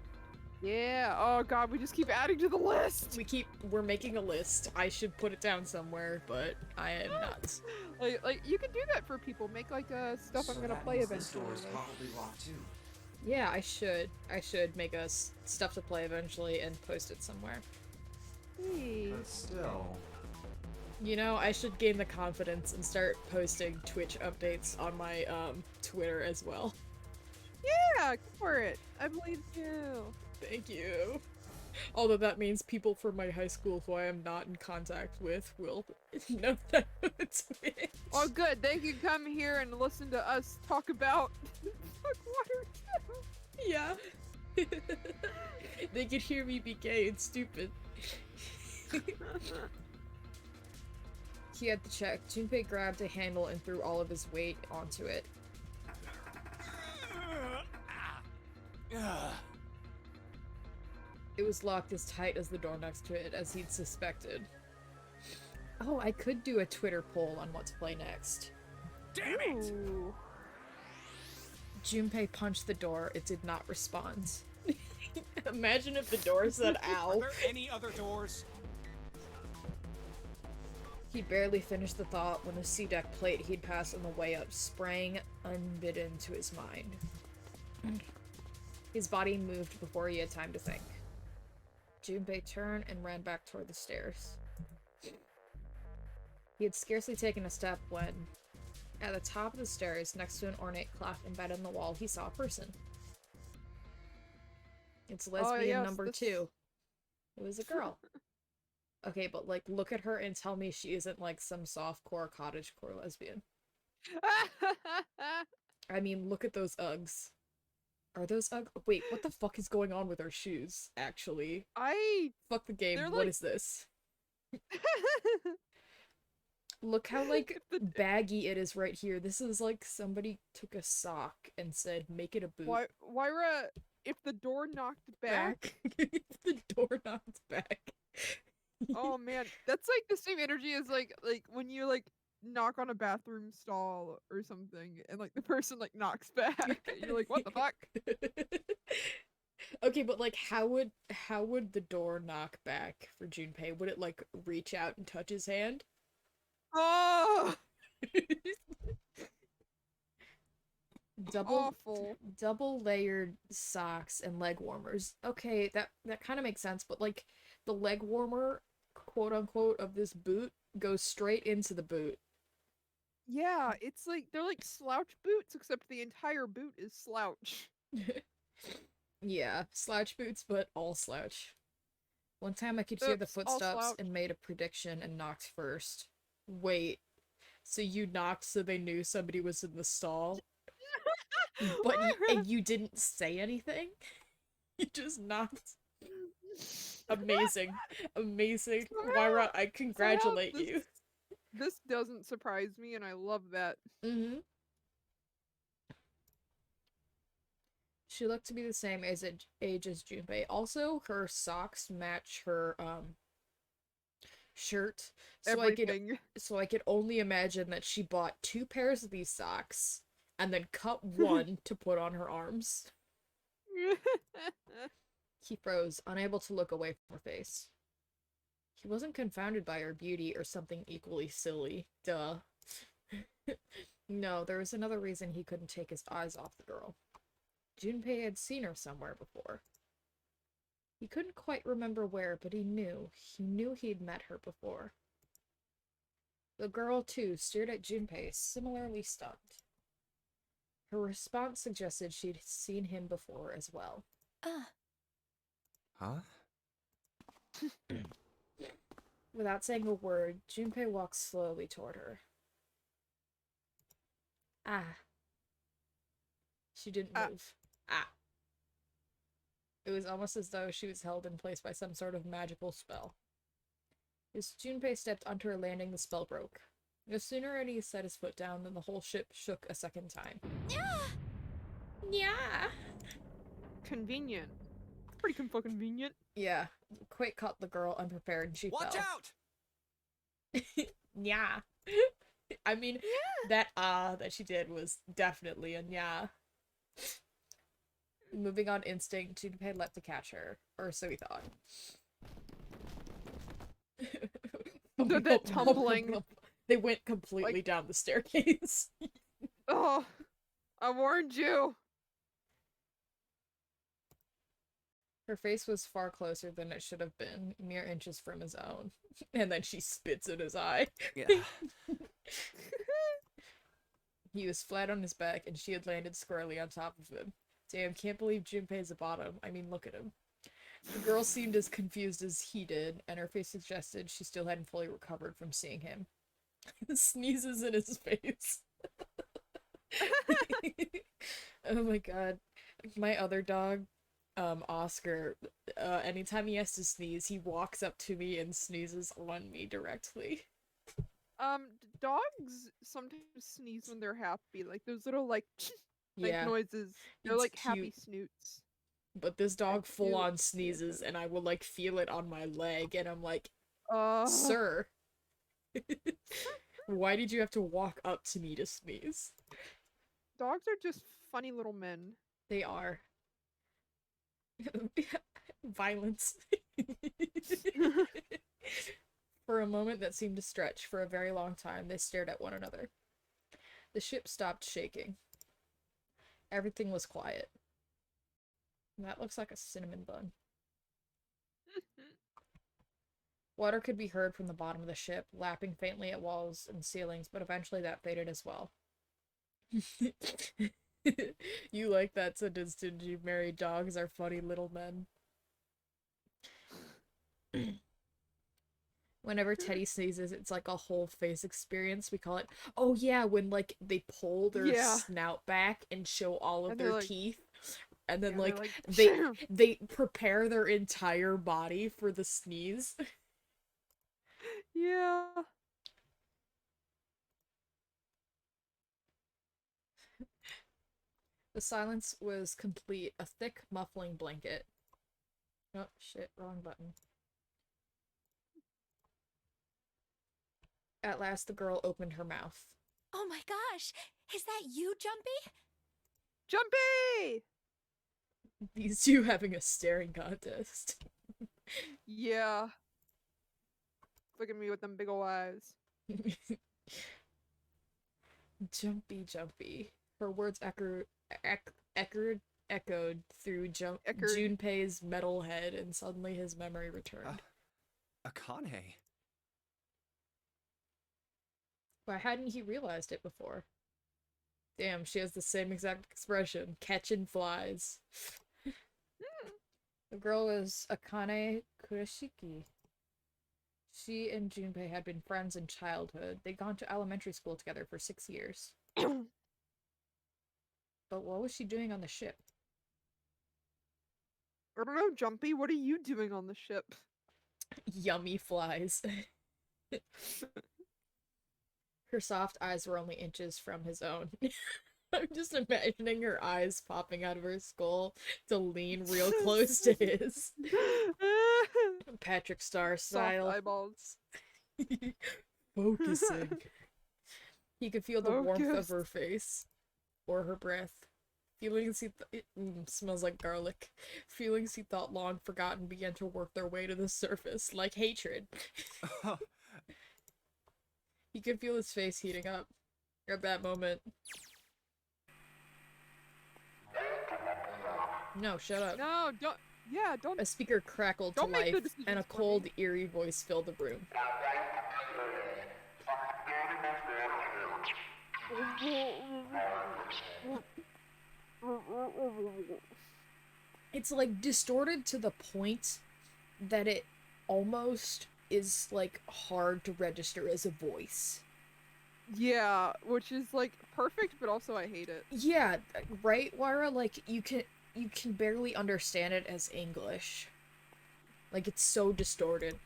Yeah. Oh god, we just keep adding to the list. We're making a list. I should put it down somewhere, but I am not. Like you can do that for people. Make like stuff I'm gonna play eventually. like- probably locked too. Yeah, I should. I should make us stuff to play eventually and post it somewhere. Hey. But still. You know, I should gain the confidence and start posting Twitch updates on my Twitter as well. Yeah, go for it. I believe you. Thank you. Although that means people from my high school who I am not in contact with will know that it's Twitch. Oh, good. They can come here and listen to us talk about fuck water too. Yeah. They could hear me be gay and stupid. He had to check. Junpei grabbed a handle and threw all of his weight onto it. It was locked as tight as the door next to it, as he'd suspected. Oh, I could do a Twitter poll on what to play next. Damn it! Ooh. Junpei punched the door. It did not respond. Imagine if the door said Are ow. there any other doors? He barely finished the thought when a C-deck plate he'd passed on the way up sprang unbidden to his mind. His body moved before he had time to think. Junpei turned and ran back toward the stairs. He had scarcely taken a step when, at the top of the stairs, next to an ornate clock embedded in the wall, he saw a person. It's lesbian yes, number this- 2. It was a girl. Okay, but like, look at her and tell me she isn't like some softcore cottagecore lesbian. I mean, look at those Uggs. Are those Uggs? Wait, what the fuck is going on with her shoes, actually? Fuck the game, They're what like- is this? Look how, like, baggy it is right here. This is like somebody took a sock and said, make it a boot. Wyra, if the door knocked back, The door knocked back. oh man, that's like the same energy as like when you like knock on a bathroom stall or something, and like the person like knocks back, and you're like, what the fuck? Okay, but like, how would the door knock back for Junpei? Would it like reach out and touch his hand? Awful. double layered socks and leg warmers. Okay, that kind of makes sense, but like the leg warmer, quote unquote, of this boot goes straight into the boot. Yeah, it's like they're like slouch boots, except the entire boot is slouch. Yeah, slouch boots, but all slouch. One time I could hear the Oops, all footsteps slouch. and made a prediction and knocked first. Wait, so you knocked so they knew somebody was in the stall, but and you didn't say anything? You just knocked. Amazing. Amazing. Myra, I congratulate this, you. This doesn't surprise me, and I love that. Mm-hmm. She looked to be the same age as Junpei. Also, her socks match her shirt. Everything. So I could only imagine that she bought 2 pairs of these socks and then cut one to put on her arms. He froze, unable to look away from her face. He wasn't confounded by her beauty or something equally silly. Duh. No, there was another reason he couldn't take his eyes off the girl. Junpei had seen her somewhere before. He couldn't quite remember where, but he knew. He knew he'd met her before. The girl, too, stared at Junpei, similarly stunned. Her response suggested she'd seen him before as well. Huh? Without saying a word, Junpei walked slowly toward her. Ah. She didn't move. Ah. It was almost as though she was held in place by some sort of magical spell. As Junpei stepped onto her landing, the spell broke. No sooner had he set his foot down than the whole ship shook a second time. Yeah. Convenient. Pretty fucking convenient. Yeah. Quake caught the girl unprepared and she Watch fell. out! Yeah. I mean, that that she did was definitely a yeah. Moving on instinct, Junpei leapt to catch her. Or so he thought. The tumbling. They went completely down the staircase. Oh, I warned you. Her face was far closer than it should have been, mere inches from his own. And then she spits in his eye. Yeah. He was flat on his back, and she had landed squarely on top of him. Damn, can't believe Junpei's a bottom. I mean, look at him. The girl seemed as confused as he did, and her face suggested she still hadn't fully recovered from seeing him. Sneezes in his face. Oh my god. My other dog, Oscar, anytime he has to sneeze, he walks up to me and sneezes on me directly. Dogs sometimes sneeze when they're happy, like those little like Yeah. noises. They're It's like happy cute. snoots. But this dog That's full cute. on sneezes, and I will like feel it on my leg, and I'm like, Uh, sir, why did you have to walk up to me to sneeze? Dogs are just funny little men. They are. Violence. For a moment that seemed to stretch for a very long time, they stared at one another. The ship stopped shaking. Everything was quiet. That looks like a cinnamon bun. Water could be heard from the bottom of the ship, lapping faintly at walls and ceilings, but eventually that faded as well. You like that sentence, didn't you? Married dogs are funny little men. Whenever Teddy sneezes, it's like a whole face experience. We call it, oh yeah, when like they pull their snout back and show all of And they're their like- teeth. And then Yeah, they're like like, they prepare their entire body for the sneeze. Yeah. The silence was complete, a thick, muffling blanket. Oh, shit, wrong button. At last, the girl opened her mouth. Oh my gosh! Is that you, Jumpy? Jumpy! These two having a staring contest. Yeah. Look at me with them big ol' eyes. Jumpy, jumpy. Her words echoed through Echoed. Junpei's metal head, and suddenly his memory returned. Akane. Why hadn't he realized it before? Damn, she has the same exact expression. Catching flies. The girl is Akane Kurashiki. She and Junpei had been friends in childhood. They'd gone to elementary school together for 6 years. But what was she doing on the ship? I don't know, Jumpy, what are you doing on the ship? Yummy flies. Her soft eyes were only inches from his own. I'm just imagining her eyes popping out of her skull to lean real close to his. Patrick Star style. Soft eyeballs. Focusing. He could feel the warmth of Focused. her face. Or her breath. Feelings he it smells like garlic. Feelings he thought long forgotten began to work their way to the surface, like hatred. He could feel his face heating up. At that moment. No, shut up. No, don't. Yeah, don't. A speaker crackled to Don't make the life, decisions and a for cold, me. eerie voice filled the room. It's like distorted to the point that it almost is like hard to register as a voice. Yeah, which is like perfect, but also I hate it. Yeah, right, Wara? Like you can barely understand it as English. Like it's so distorted.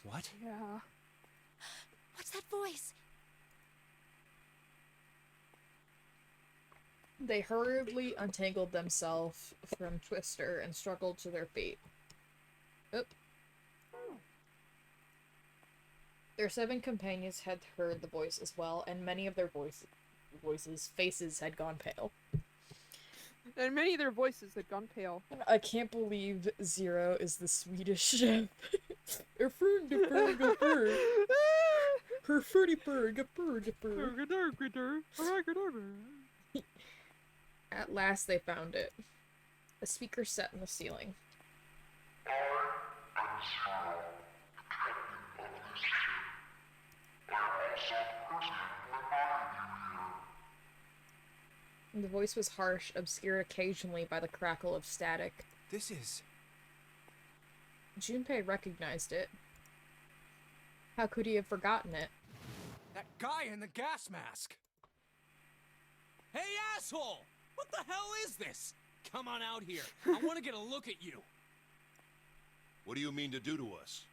What? Yeah. What's that voice? They hurriedly untangled themselves from Twister and struggled to their feet. Oop. Their 7 companions had heard the voice as well, and many of their faces had gone pale. And many of their voices had gone pale. I can't believe Zero is the Swedish chef. Her fruity bird, At last they found it. A speaker set in the ceiling. The voice was harsh, obscured occasionally by the crackle of static. This is... Junpei recognized it. How could he have forgotten it? That guy in the gas mask! Hey, asshole! What the hell is this? Come on out here. I want to get a look at you. What do you mean to do to us?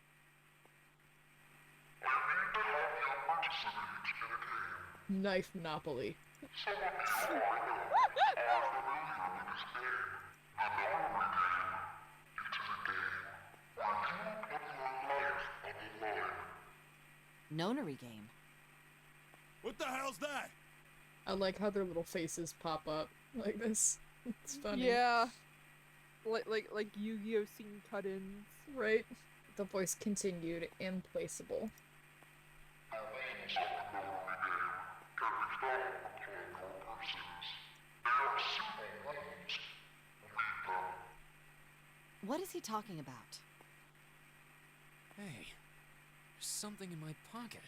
Knife Monopoly. Nonary game. What the hell's that? I like how their little faces pop up like this. It's funny. Yeah. Like Yu-Gi-Oh scene cut-ins. Right? The voice continued, implaceable. What is he talking about? Hey, there's something in my pocket.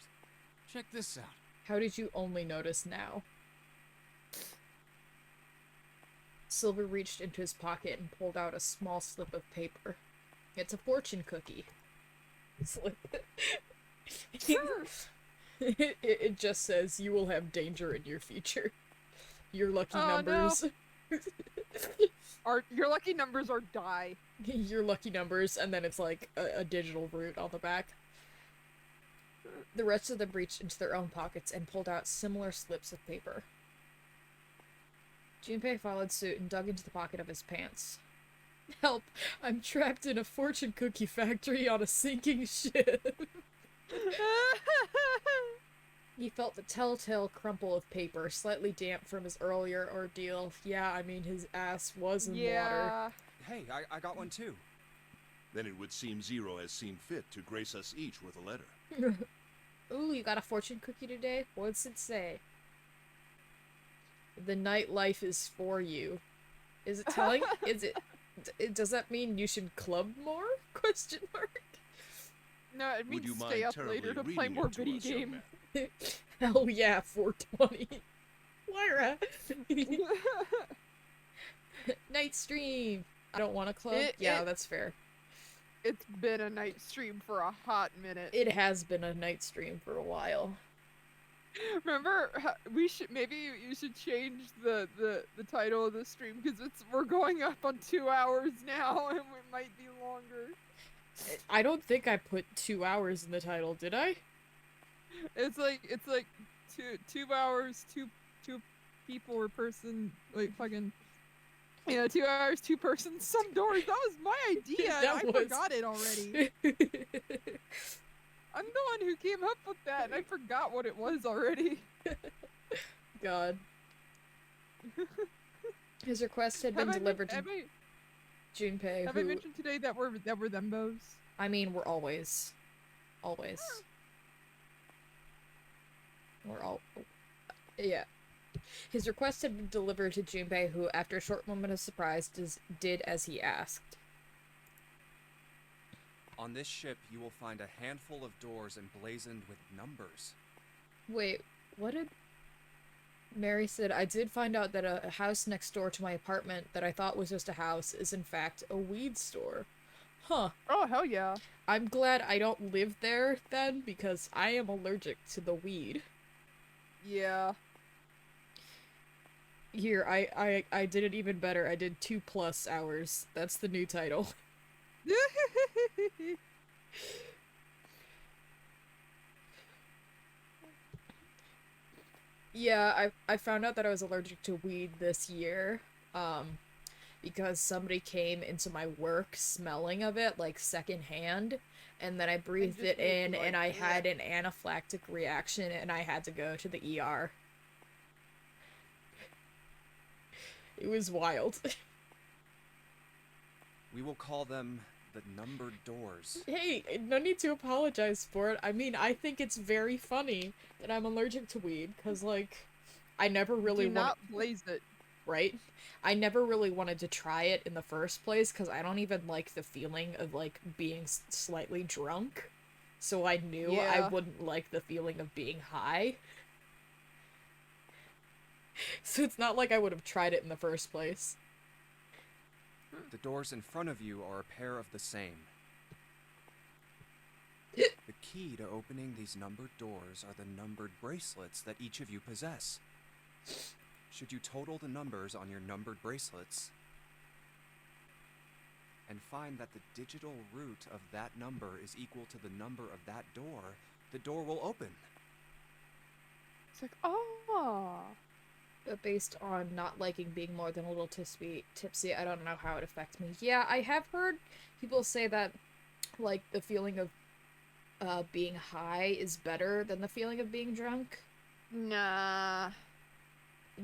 Check this out. How did you only notice now? Silver reached into his pocket and pulled out a small slip of paper. It's a fortune cookie. Slip. It just says, you will have danger in your future. Your lucky numbers. No. Your lucky numbers are die. Your lucky numbers, and then it's like a digital root on the back. The rest of them reached into their own pockets and pulled out similar slips of paper. Junpei followed suit and dug into the pocket of his pants. Help! I'm trapped in a fortune cookie factory on a sinking ship! He felt the telltale crumple of paper, slightly damp from his earlier ordeal. Yeah, I mean, his ass was in water. Yeah. Hey, I got one too. Then it would seem Zero has seen fit to grace us each with a letter. Ooh, you got a fortune cookie today? What's it say? The nightlife is for you. Is it telling? Does that mean you should club more? Question mark. No, it Would means you stay mind up terribly later to play reading more it to video us, young game. man? Hell yeah, 420. Lyra. Night stream. I don't want to club. Yeah, that's fair. It's been a night stream for a hot minute. It has been a night stream for a while. Remember, maybe you should change the title of the stream because we're going up on 2 hours now and it might be longer. I don't think I put 2 hours in the title, did I? It's like 2 hours, two people or person, like fucking, 2 hours, 2 persons, some doors. That was my idea. And I forgot it already. I'm the one who came up with that, and I forgot what it was already. God. His request had been delivered to Junpei. Have I mentioned today that we're thembos? I mean, we're always. We're all. Yeah. His request had been delivered to Junpei, who, after a short moment of surprise, did as he asked. On this ship, you will find a handful of doors emblazoned with numbers. Wait, what did... Mary said, I did find out that a house next door to my apartment that I thought was just a house is in fact a weed store. Huh. Oh, hell yeah. I'm glad I don't live there, then, because I am allergic to the weed. Yeah. Here, I did it even better. I did 2+ hours. That's the new title. Yeah, I found out that I was allergic to weed this year, because somebody came into my work smelling of it, like, secondhand, and then I breathed it in, and I had an anaphylactic reaction, and I had to go to the ER. It was wild. We will call them the numbered doors. Hey, no need to apologize for it. I mean, I think it's very funny that I'm allergic to weed, because, like, I never really Do not blaze it. Right? I never really wanted to try it in the first place, because I don't even like the feeling of, like, being slightly drunk. So I knew I wouldn't like the feeling of being high. So it's not like I would have tried it in the first place. The doors in front of you are a pair of the same. The key to opening these numbered doors are the numbered bracelets that each of you possess. Should you total the numbers on your numbered bracelets and find that the digital root of that number is equal to the number of that door, the door will open. It's like, oh. But based on not liking being more than a little tipsy, I don't know how it affects me. Yeah, I have heard people say that, like, the feeling of being high is better than the feeling of being drunk. Nah.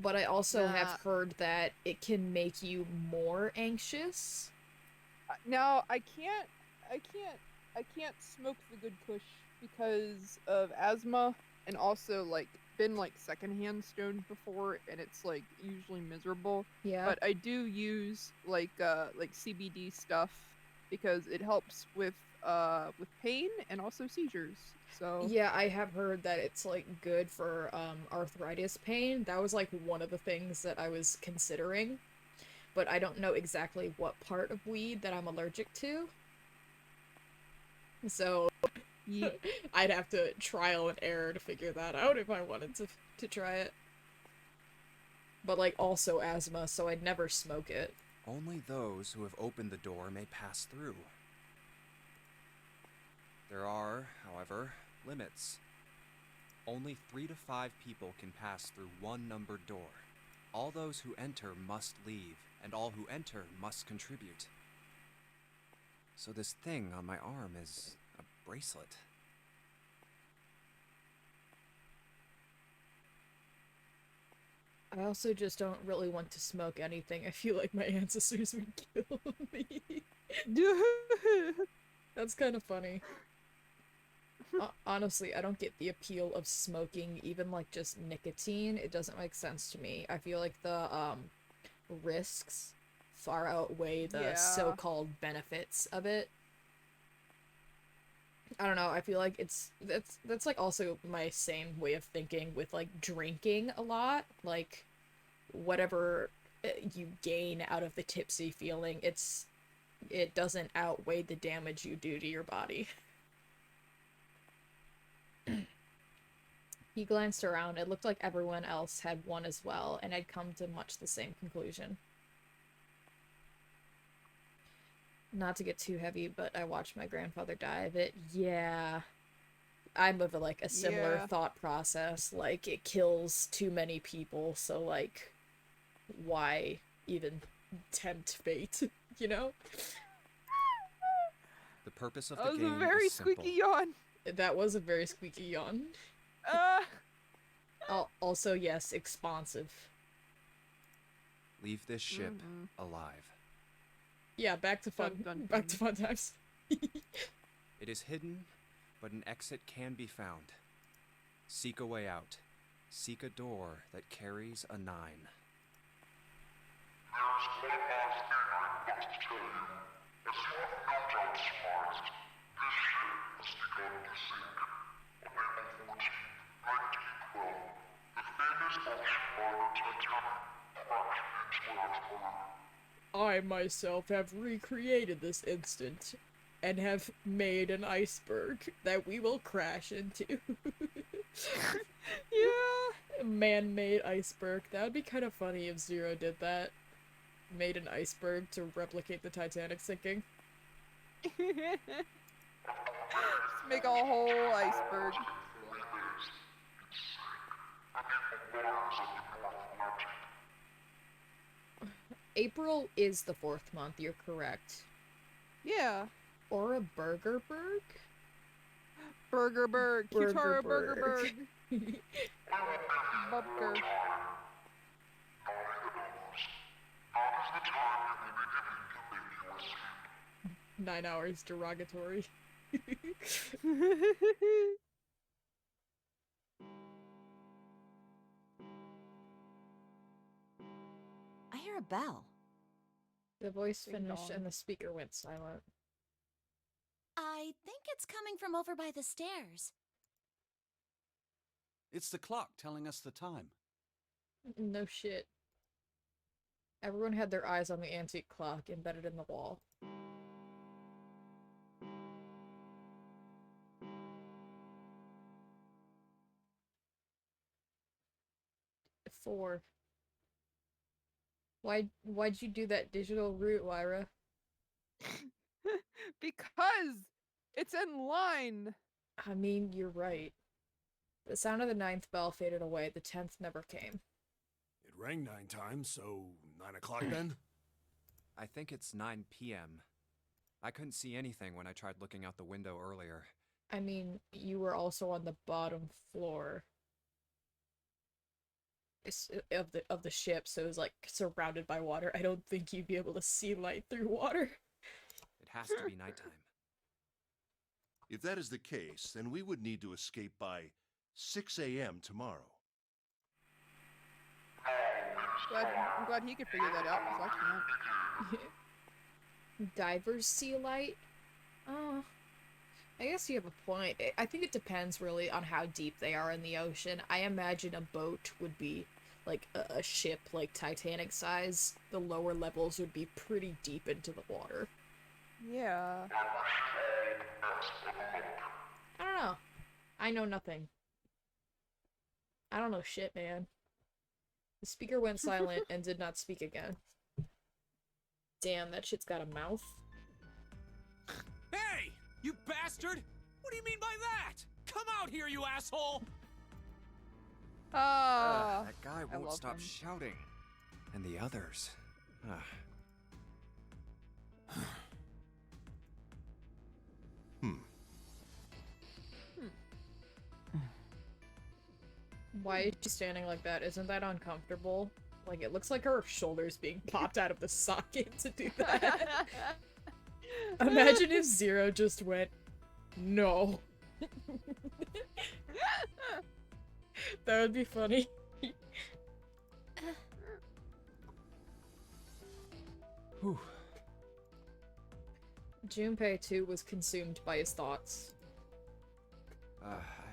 But I also have heard that it can make you more anxious. Now, I can't smoke the good kush because of asthma, and also, like, been, like, secondhand stoned before, and it's, like, usually miserable. Yeah. But I do use, like CBD stuff because it helps with pain and also seizures. So yeah, I have heard that it's, like, good for arthritis pain. That was, like, one of the things that I was considering. But I don't know exactly what part of weed that I'm allergic to. So yeah. I'd have to trial and error to figure that out if I wanted to try it. But, like, also asthma, so I'd never smoke it. Only those who have opened the door may pass through. There are, however, limits. Only 3 to 5 people can pass through one numbered door. All those who enter must leave, and all who enter must contribute. So this thing on my arm is a bracelet. I also just don't really want to smoke anything. I feel like my ancestors would kill me. That's kind of funny. Honestly, I don't get the appeal of smoking, even like just nicotine. It doesn't make sense to me. I feel like the risks far outweigh the Yeah. so-called benefits of it. I don't know, I feel like that's like also my same way of thinking with like drinking a lot. Like whatever you gain out of the tipsy feeling, it doesn't outweigh the damage you do to your body. He glanced around. It looked like everyone else had one as well, and had come to much the same conclusion. Not to get too heavy, but I watched my grandfather die of it. Yeah. I'm of like a similar Yeah. thought process. Like, it kills too many people, so like, why even tempt fate, you know? The purpose of That the was game a very is simple. squeaky yawn. That was a very squeaky yawn. Also, yes, expansive. Leave this ship Mhm. alive. Yeah, back to fun. Dun, dun, Back to dun. fun times. It is hidden, but an exit can be found. Seek a way out. Seek a door that carries a 9. There's one more thing I must tell you. As you have no doubt surmised, this ship has begun to sink. On April 14, 1912, the famous ocean liner Titanic crashed into Earth below. I myself have recreated this instant, and have made an iceberg that we will crash into. Yeah. Man-made iceberg. That would be kind of funny if Zero did that. Made an iceberg to replicate the Titanic sinking. Just make a whole iceberg. April is the 4th month, you're correct. Yeah. Or a Burgerberg? Burgerberg. Kitara Burgerberg. Burgerberg. Bubker. 9 hours derogatory. I hear a bell. The voice Ding finished dong. and the speaker went silent. I think it's coming from over by the stairs. It's the clock telling us the time. No shit. Everyone had their eyes on the antique clock embedded in the wall. Four. Why'd you do that digital route, Lyra? Because it's in line. I mean, you're right. The sound of the 9th bell faded away. The 10th never came. It rang 9 times, so 9 o'clock then? I think it's 9 p.m. I couldn't see anything when I tried looking out the window earlier. I mean, you were also on the bottom floor of the ship, so it was like surrounded by water. I don't think you'd be able to see light through water. It has to be nighttime. If that is the case, then we would need to escape by 6 a.m. tomorrow. I'm glad he could figure that out, because I can't. Divers see light? Oh, I guess you have a point. I think it depends really on how deep they are in the ocean. I imagine a boat would be like a ship like Titanic size. The lower levels would be pretty deep into the water. Yeah. I don't know. I know nothing. I don't know shit, man. The speaker went silent and did not speak again. Damn, that shit's got a mouth. Hey! You bastard! What do you mean by that? Come out here, you asshole! That guy I won't love stop him. shouting. And the others. Why is she standing like that? Isn't that uncomfortable? Like, it looks like her shoulder's being popped out of the socket to do that. Imagine if Zero just went, no. That would be funny. Whew. Junpei too was consumed by his thoughts. I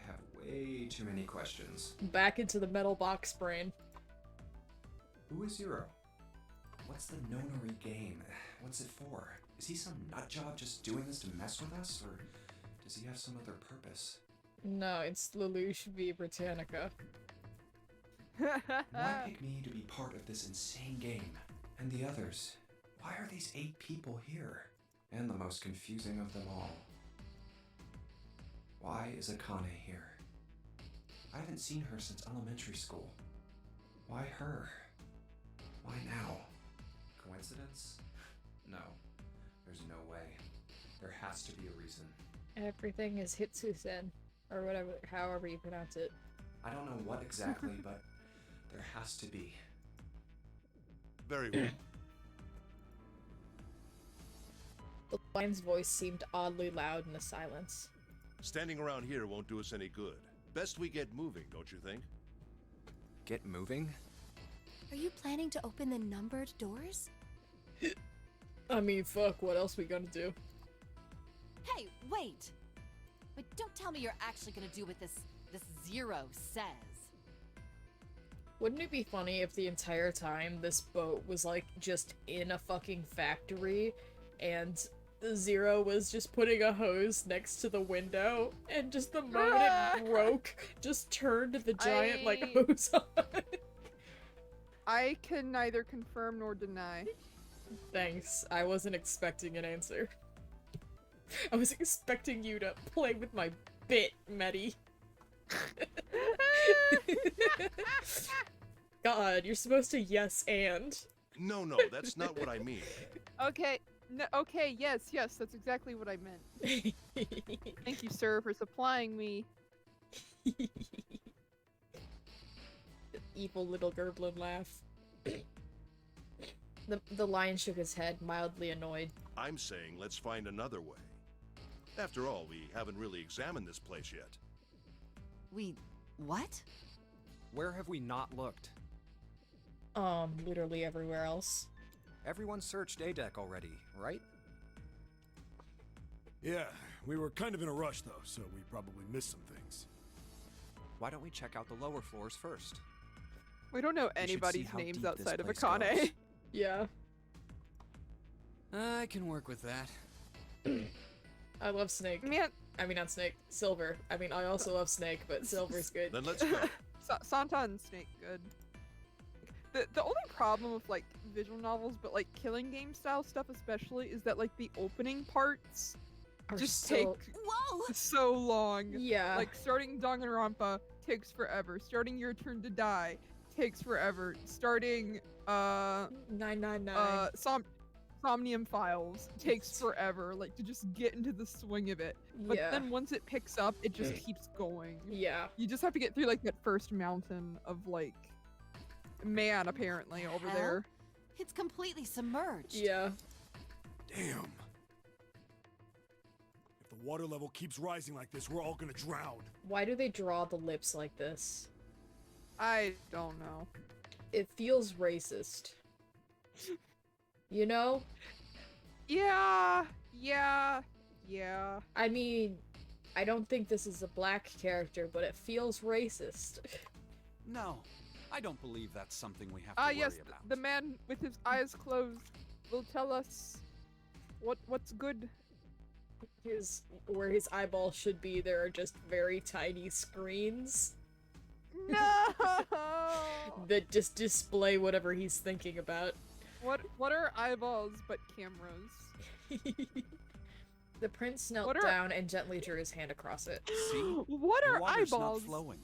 have way too many questions. Back into the metal box brain. Who is Zero? What's the Nonary game? What's it for? Is he some nutjob just doing this to mess with us, or does he have some other purpose? No, it's Lelouch v Britannica. Why pick me to be part of this insane game? And the others? Why are these 8 people here? And the most confusing of them all. Why is Akane here? I haven't seen her since elementary school. Why her? Why now? Coincidence? No. There's no way. There has to be a reason. Everything is Hitsusen, or whatever, however you pronounce it. I don't know what exactly, but there has to be. Very well. The lion's voice seemed oddly loud in the silence. Standing around here won't do us any good. Best we get moving, don't you think? Get moving? Are you planning to open the numbered doors? I mean, fuck, what else we gonna do? Hey, wait! But don't tell me you're actually gonna do what this Zero says. Wouldn't it be funny if the entire time this boat was like just in a fucking factory and Zero was just putting a hose next to the window and just the moment it broke, just turned the giant like hose on? I can neither confirm nor deny. Thanks, I wasn't expecting an answer. I was expecting you to play with my bit, Medi. God, you're supposed to yes and. No, that's not what I mean. Okay, no, okay, yes, that's exactly what I meant. Thank you, sir, for supplying me. Evil little Gerblin laugh. The lion shook his head, mildly annoyed. I'm saying let's find another way. After all, we haven't really examined this place yet. What? Where have we not looked? Literally everywhere else. Everyone searched A-Deck already, right? Yeah, we were kind of in a rush though, so we probably missed some things. Why don't we check out the lower floors first? We don't know We should see anybody's how names deep this outside of place Akane. goes. Yeah. I can work with that. I love Snake. Man, I mean, not Snake. Silver. I mean, I also love Snake, but Silver's good. Then let's go. Santa and Snake, good. The only problem with like visual novels, but like killing game style stuff especially, is that like the opening parts Are just so- take Whoa! so long. Yeah. Like starting Danganronpa takes forever. Starting Your Turn to Die takes forever. Starting 999. Somnium Files takes forever. Like to just get into the swing of it. But Yeah. then once it picks up, it just keeps going. Yeah. You just have to get through like that first mountain of like man apparently over Hell? there. It's completely submerged. Yeah. Damn. If the water level keeps rising like this, we're all gonna drown. Why do they draw the lips like this? I don't know. It feels racist. You know? Yeah. I mean, I don't think this is a black character, but it feels racist. No, I don't believe that's something we have to worry Yes, about. the man with his eyes closed will tell us what's good. Where his eyeball should be, there are just very tiny screens No. that just display whatever he's thinking about. What are eyeballs but cameras? The prince knelt What are- down and gently drew his hand across it. See? What The are water's eyeballs? not flowing.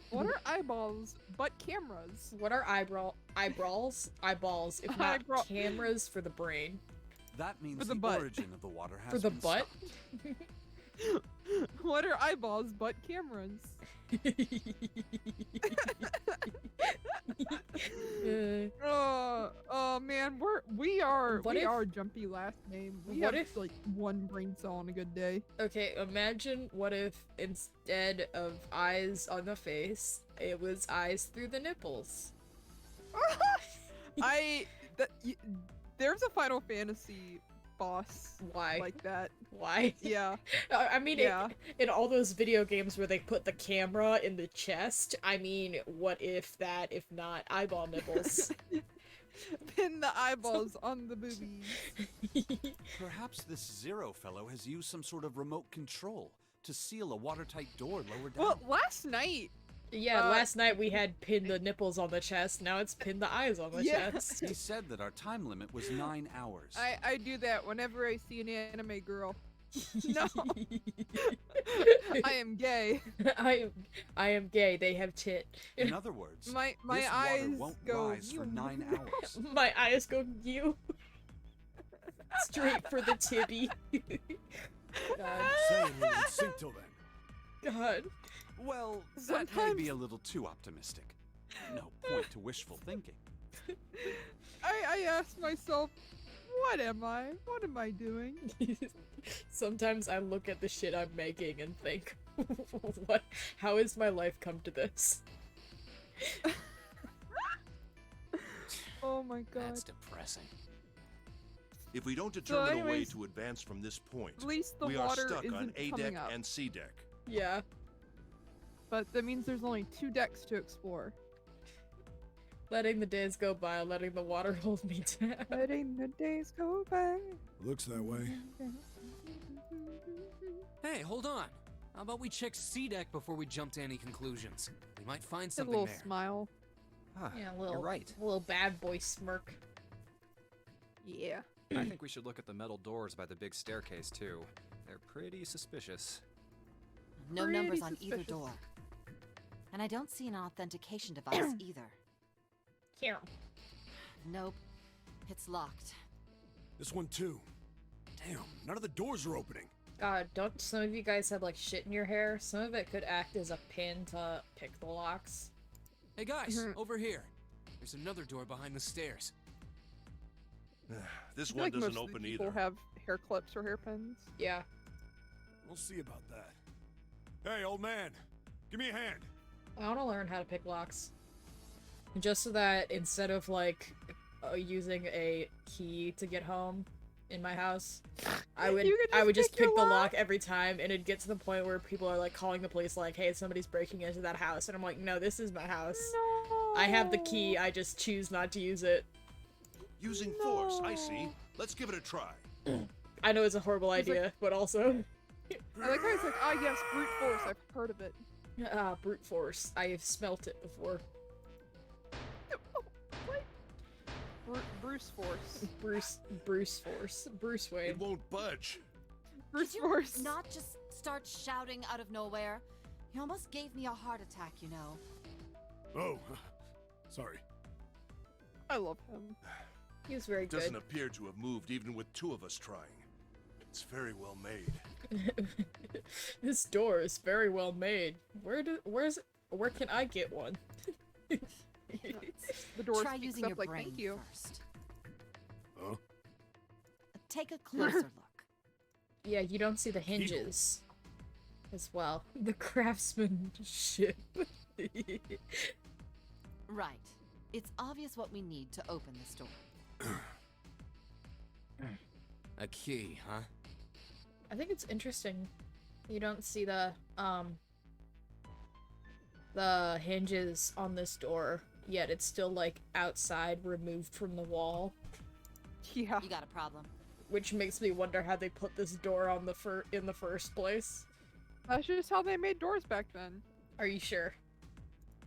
What are eyeballs but cameras? What are eyeballs? Eyeballs, if not Eyebrow- cameras for the brain. That means For the, the butt. origin of the water has For the been butt? stopped. What are eyeballs but cameras? Oh man, we are What if- jumpy last name. We what have if- like one brain cell on a good day. Okay, imagine what if instead of eyes on the face, it was eyes through the nipples. There's a Final Fantasy boss Why? like that. Why? Yeah. I mean, Yeah. in all those video games where they put the camera in the chest, I mean, what if that, if not eyeball nipples? Pin the eyeballs on the boobies. Perhaps this Zero fellow has used some sort of remote control to seal a watertight door lower down. Well, last night. Yeah, last night we had pin the nipples on the chest, now it's pin the eyes on the Yeah. chest. He said that our time limit was 9 hours. I do that whenever I see an anime girl. No. I am gay. I am gay, they have tit. In other words, My this eyes water won't go. rise for 9 hours. My eyes go you. Straight for the tibby. God. Saying we would sink till then. God. Well, that may be a little too optimistic. No point to wishful thinking. I ask myself, what am I? What am I doing? Sometimes I look at the shit I'm making and think, what? How has my life come to this? Oh my god. That's depressing. If we don't determine a way anyways, to advance from this point, At least the we are water stuck on isn't A coming deck up. and C deck. Yeah. But that means there's only 2 decks to explore. Letting the days go by, letting the water hold me down. Letting the days go by. Looks that way. Hey, hold on. How about we check C deck before we jump to any conclusions? We might find A something little there. smile. Huh, Yeah, a you're little, right. a little bad boy smirk. Yeah. I think we should look at the metal doors by the big staircase too. They're pretty suspicious. No Pretty numbers on either suspicious. door. And I don't see an authentication device either. Here. Nope. It's locked. This one too. Damn, none of the doors are opening. God, don't some of you guys have like shit in your hair? Some of it could act as a pin to pick the locks. Hey guys, over here. There's another door behind the stairs. This I feel one like doesn't most of the open people either. have hair clips or hairpins. Yeah. We'll see about that. Hey, old man, give me a hand. I want to learn how to pick locks. Just so that instead of like using a key to get home in my house, I would You could just pick your pick the lock lock? every time, and it'd get to the point where people are like calling the police like, hey, somebody's breaking into that house, and I'm like, no, this is my house. No. I have the key, I just choose not to use it. Using force, I see. Let's give it a try. I know it's a horrible He's like- idea, but also I like how he's like, ah yes, brute force, I've heard of it. brute force. I have smelt it before. Bruce force. Bruce force. Bruce Wayne. It won't budge. Bruce Could you force. not just start shouting out of nowhere? You almost gave me a heart attack, you know. Oh, sorry. I love him. He was very Doesn't good. appear to have moved even with 2 of us trying. It's very well made. This door is very well made. Where can I get one? The door Try speaks using up your like, brain thank you. first. Huh? Take a closer look. Yeah, you don't see the hinges as well. The craftsmanship. Right. It's obvious what we need to open this door. A key, huh? I think it's interesting. You don't see the hinges on this door, yet it's still like outside, removed from the wall, Yeah. You got a problem. which makes me wonder how they put this door on the in the first place. That's just how they made doors back then. Are you sure?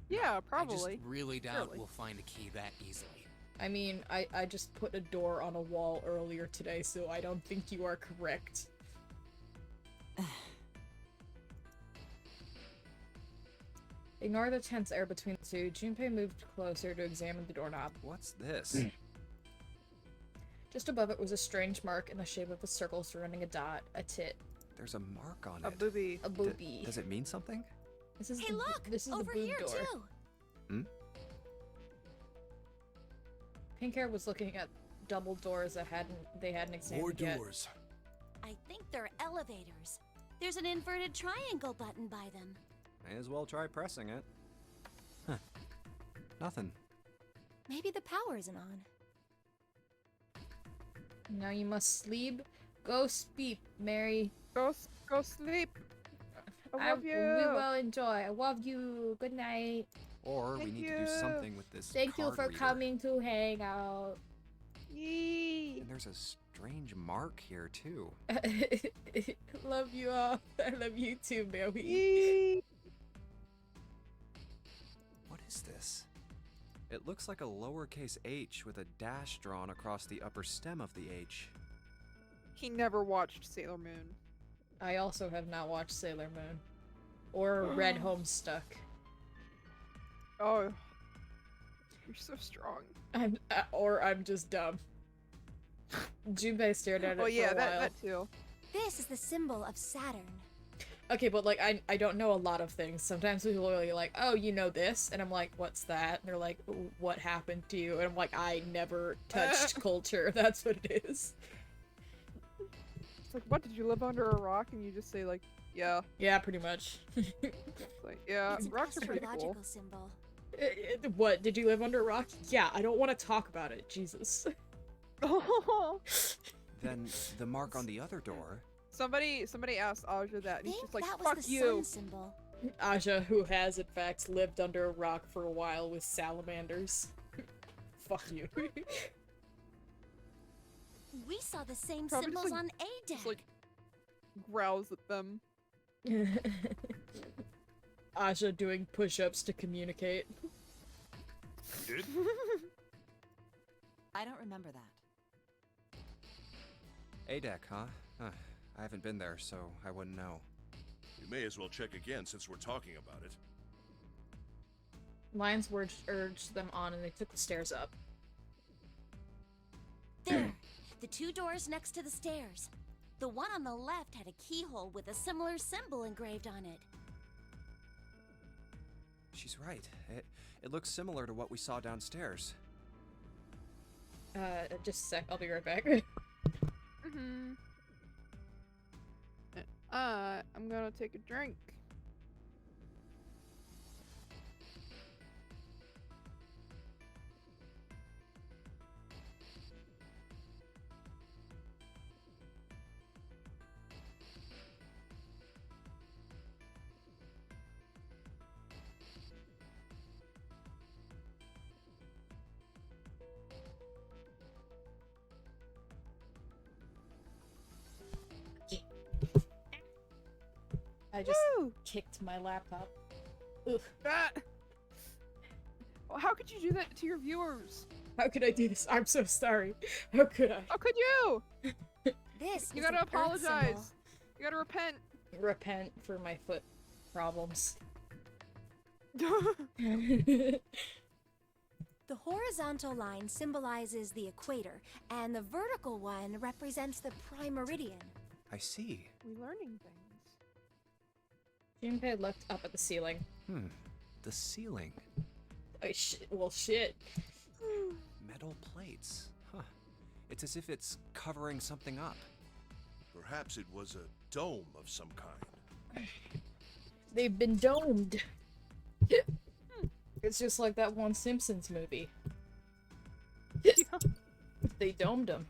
Yeah, I probably. just really doubt Surely. we'll find a key that easily. I mean, I just put a door on a wall earlier today, so I don't think you are correct. Ignore the tense air between the two. Junpei moved closer to examine the doorknob. What's this? Just above it was a strange mark in the shape of a circle surrounding a dot, a tit, There's a mark on A it. booby. a booby. Does it mean something? This is Hey, the, look! This is Over the boob here, door. too! Pink hair was looking at double doors that they hadn't More examined yet. doors. I think they're elevators. There's an inverted triangle button by them. May as well try pressing it. Huh. Nothing. Maybe the power isn't on. Now you must sleep. Go sleep, Mary. Go sleep. I love you. We will enjoy. I love you. Good night. Or Thank we need to you. do something with this Thank you card for reader. coming to hang out. Yee. And there's a strange mark here, too. Love you all. I love you too, Mary. Yee. What is this? It looks like a lowercase h with a dash drawn across the upper stem of the H. He never watched Sailor Moon. I also have not watched Sailor Moon. Or Red Homestuck. Oh. You're so strong. I'm just dumb. Junpei stared at it Oh yeah, for a while. that too. This is the symbol of Saturn. Okay, but like I don't know a lot of things. Sometimes people are like, "Oh, you know this," and I'm like, "What's that?" And they're like, "What happened to you?" And I'm like, "I never touched culture. That's what it is." It's like, what, did you live under a rock? And you just say like, yeah. Yeah, pretty much. It's like, yeah, It's an rocks are pretty astrological cool. symbol. What? Did you live under a rock? Yeah, I don't want to talk about it. Jesus. Then the mark on the other door. Somebody asked Aja that, and he's Think just like, that was fuck the you. sun symbol. Aja, who has in fact lived under a rock for a while with salamanders. Fuck you. We saw the same Probably just, symbols like- on A-Deck. Just like growls at them. Aja doing push-ups to communicate. You did? I don't remember that. A-deck, huh? I haven't been there, so I wouldn't know. You may as well check again since we're talking about it. Lions urged them on and they took the stairs up. There, the two doors next to the stairs. The one on the left had a keyhole with a similar symbol engraved on it. She's right. It looks similar to what we saw downstairs. Just a sec, I'll be right back. Mm-hmm. I'm gonna take a drink. I just Woo! kicked my laptop. Ugh. That. Well, how could you do that to your viewers? How could I do this? I'm so sorry. How could I? How could you? This You is gotta an Earth symbol. apologize. You gotta repent. Repent for my foot problems. The horizontal line symbolizes the equator, and the vertical one represents the prime meridian. I see. We're learning things. Junpei looked up at the ceiling. The ceiling. Oh, well, shit. Metal plates. Huh. It's as if it's covering something up. Perhaps it was a dome of some kind. They've been domed. It's just like that one Simpsons movie. They domed them.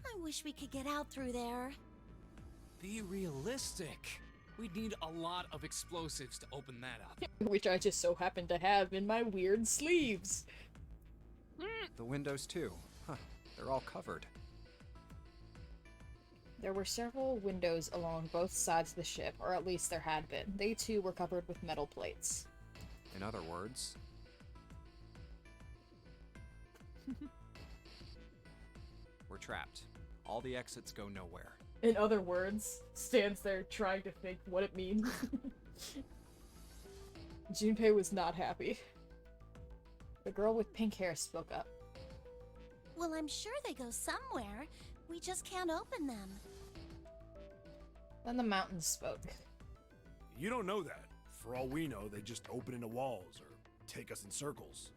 I wish we could get out through there. Be realistic. We'd need a lot of explosives to open that up. Which I just so happen to have in my weird sleeves. The windows, too. Huh. They're all covered. There were several windows along both sides of the ship, or at least there had been. They too were covered with metal plates. In other words, we're trapped. All the exits go nowhere. In other words, stands there trying to think what it means. Junpei was not happy. The girl with pink hair spoke up. Well, I'm sure they go somewhere. We just can't open them. Then the mountains spoke. You don't know that. For all we know, they just open into walls or take us in circles.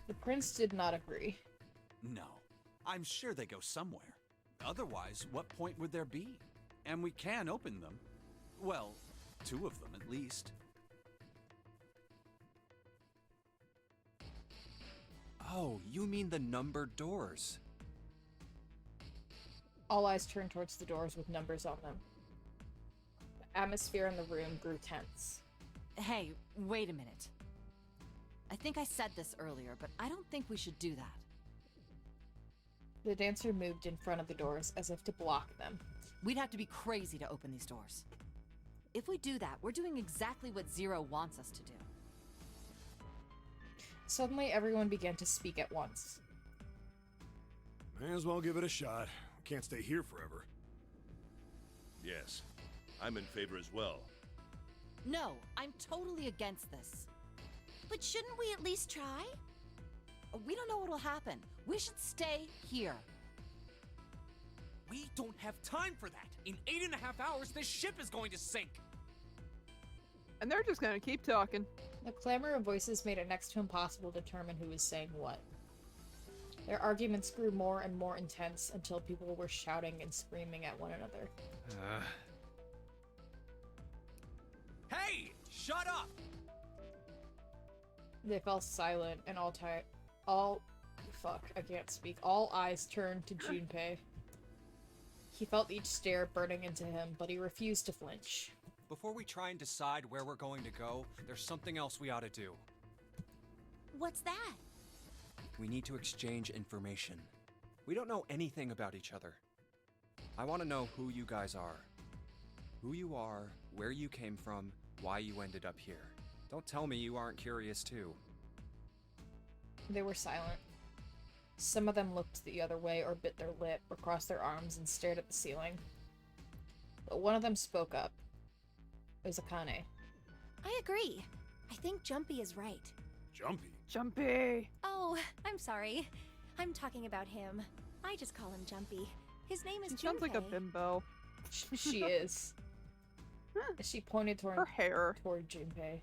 The prince did not agree. No. I'm sure they go somewhere. Otherwise, what point would there be? And we can open them. Well, 2 of them at least. Oh, you mean the numbered doors. All eyes turned towards the doors with numbers on them. The atmosphere in the room grew tense. Hey, wait a minute. I think I said this earlier, but I don't think we should do that. The dancer moved in front of the doors as if to block them. We'd have to be crazy to open these doors. If we do that, we're doing exactly what Zero wants us to do. Suddenly, everyone began to speak at once. May as well give it a shot. We can't stay here forever. Yes, I'm in favor as well. No, I'm totally against this. But shouldn't we at least try? We don't know what'll happen. We should stay here. We don't have time for that. In 8.5 hours, this ship is going to sink. And they're just gonna keep talking. The clamor of voices made it next to impossible to determine who was saying what. Their arguments grew more and more intense until people were shouting and screaming at one another. Hey, shut up! They fell silent and I can't speak. All eyes turned to Junpei. He felt each stare burning into him, but he refused to flinch. Before we try and decide where we're going to go, there's something else we ought to do. What's that? We need to exchange information. We don't know anything about each other. I want to know who you guys are. Who you are, where you came from, why you ended up here. Don't tell me you aren't curious too. They were silent. Some of them looked the other way or bit their lip or crossed their arms and stared at the ceiling. But one of them spoke up. It was Akane. I agree. I think Jumpy is right. Jumpy? Jumpy! Oh, I'm sorry. I'm talking about him. I just call him Jumpy. His name is He sounds like a Junpei. bimbo. She is. She pointed toward Her hair. toward Junpei.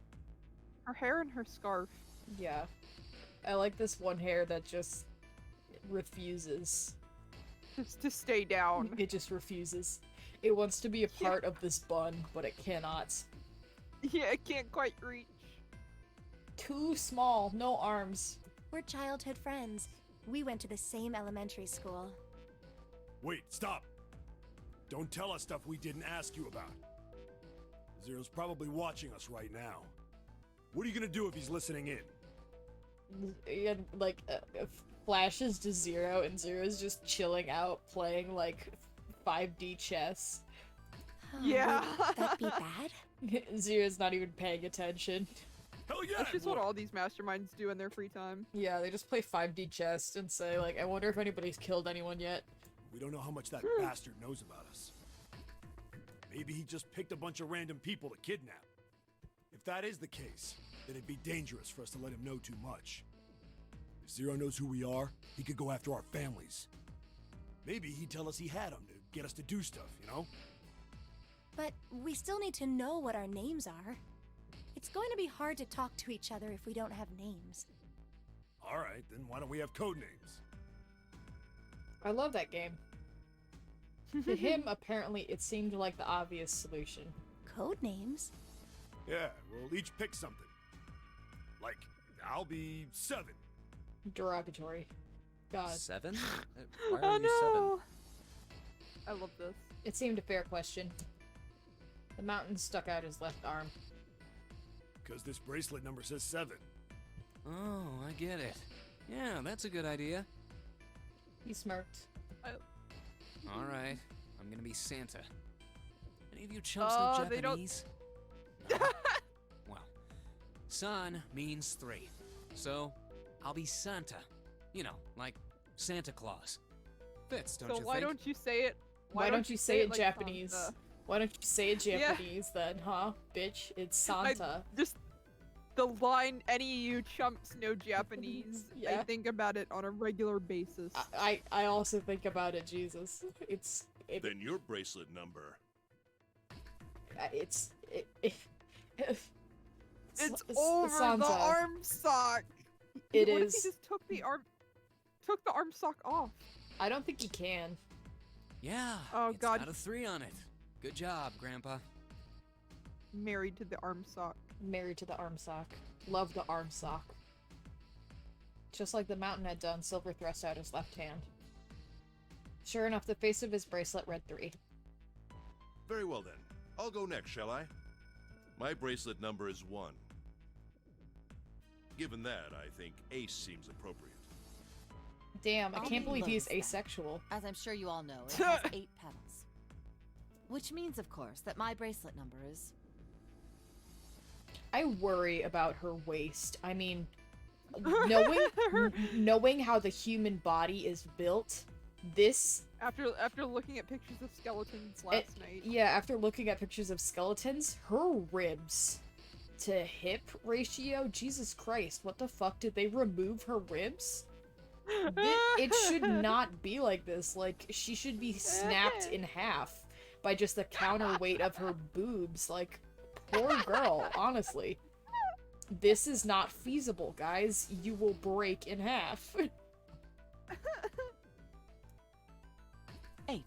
Her hair and her scarf. Yeah. I like this one hair that just refuses. Just to stay down. It just refuses. It wants to be a part of this bun, but it cannot. Yeah, it can't quite reach. Too small, no arms. We're childhood friends. We went to the same elementary school. Wait, stop! Don't tell us stuff we didn't ask you about. Zero's probably watching us right now. What are you gonna do if he's listening in? And like flashes to Zero, and Zero's just chilling out, playing like 5D chess. Yeah. Would that be bad? Zero's not even paying attention. Hell yeah! That's just what all these masterminds do in their free time. Yeah, they just play 5D chess and say like, I wonder if anybody's killed anyone yet. We don't know how much that bastard knows about us. Maybe he just picked a bunch of random people to kidnap. If that is the case, then it'd be dangerous for us to let him know too much. If Zero knows who we are, he could go after our families. Maybe he'd tell us he had them to get us to do stuff, you know? But we still need to know what our names are. It's going to be hard to talk to each other if we don't have names. Alright, then why don't we have code names? I love that game. To him, apparently, it seemed like the obvious solution. Code names? Yeah, we'll each pick something. Like, I'll be 7. Derogatory. God. 7? Why Oh are you 7? no! I love this. It seemed a fair question. The mountain stuck out his left arm. Because this bracelet number says 7. Oh, I get it. Yeah, that's a good idea. He smirked. All right, I'm gonna be Santa. Any of you chumps know they don't- Japanese? No? Well, sun means 3, so I'll be Santa. You know, like Santa Claus. Fits, don't So you why think? don't you say it? Why don't you say it like Japanese? Santa? Why don't you say it Yeah. Japanese then, huh? Bitch, it's Santa. Just the line, any of you chumps know Japanese. I Yeah. think about it on a regular basis. I also think about it, Jesus. Then your bracelet number. It's over the arm sock. It What if is. he just took the arm sock off? I don't think he can. Yeah. Oh, it's God. got a 3 on it. Good job, Grandpa. Married to the arm sock. Married to the arm sock. Love the arm sock. Just like the mountain had done, Silver thrust out his left hand. Sure enough, the face of his bracelet read 3. Very well then. I'll go next, shall I? My bracelet number is 1. Given that, I think ace seems appropriate. Damn, I I'll can't be believe he's loath then. asexual. As I'm sure you all know, it has 8 petals. Which means, of course, that my bracelet number is... I worry about her waist. I mean, knowing how the human body is built, this... After looking at pictures of skeletons last night. Yeah, after looking at pictures of skeletons, her ribs to hip ratio, Jesus Christ, what the fuck? Did they remove her ribs? It should not be like this. Like, she should be snapped in half by just the counterweight of her boobs. Like, poor girl, honestly. This is not feasible, guys. You will break in half. 8.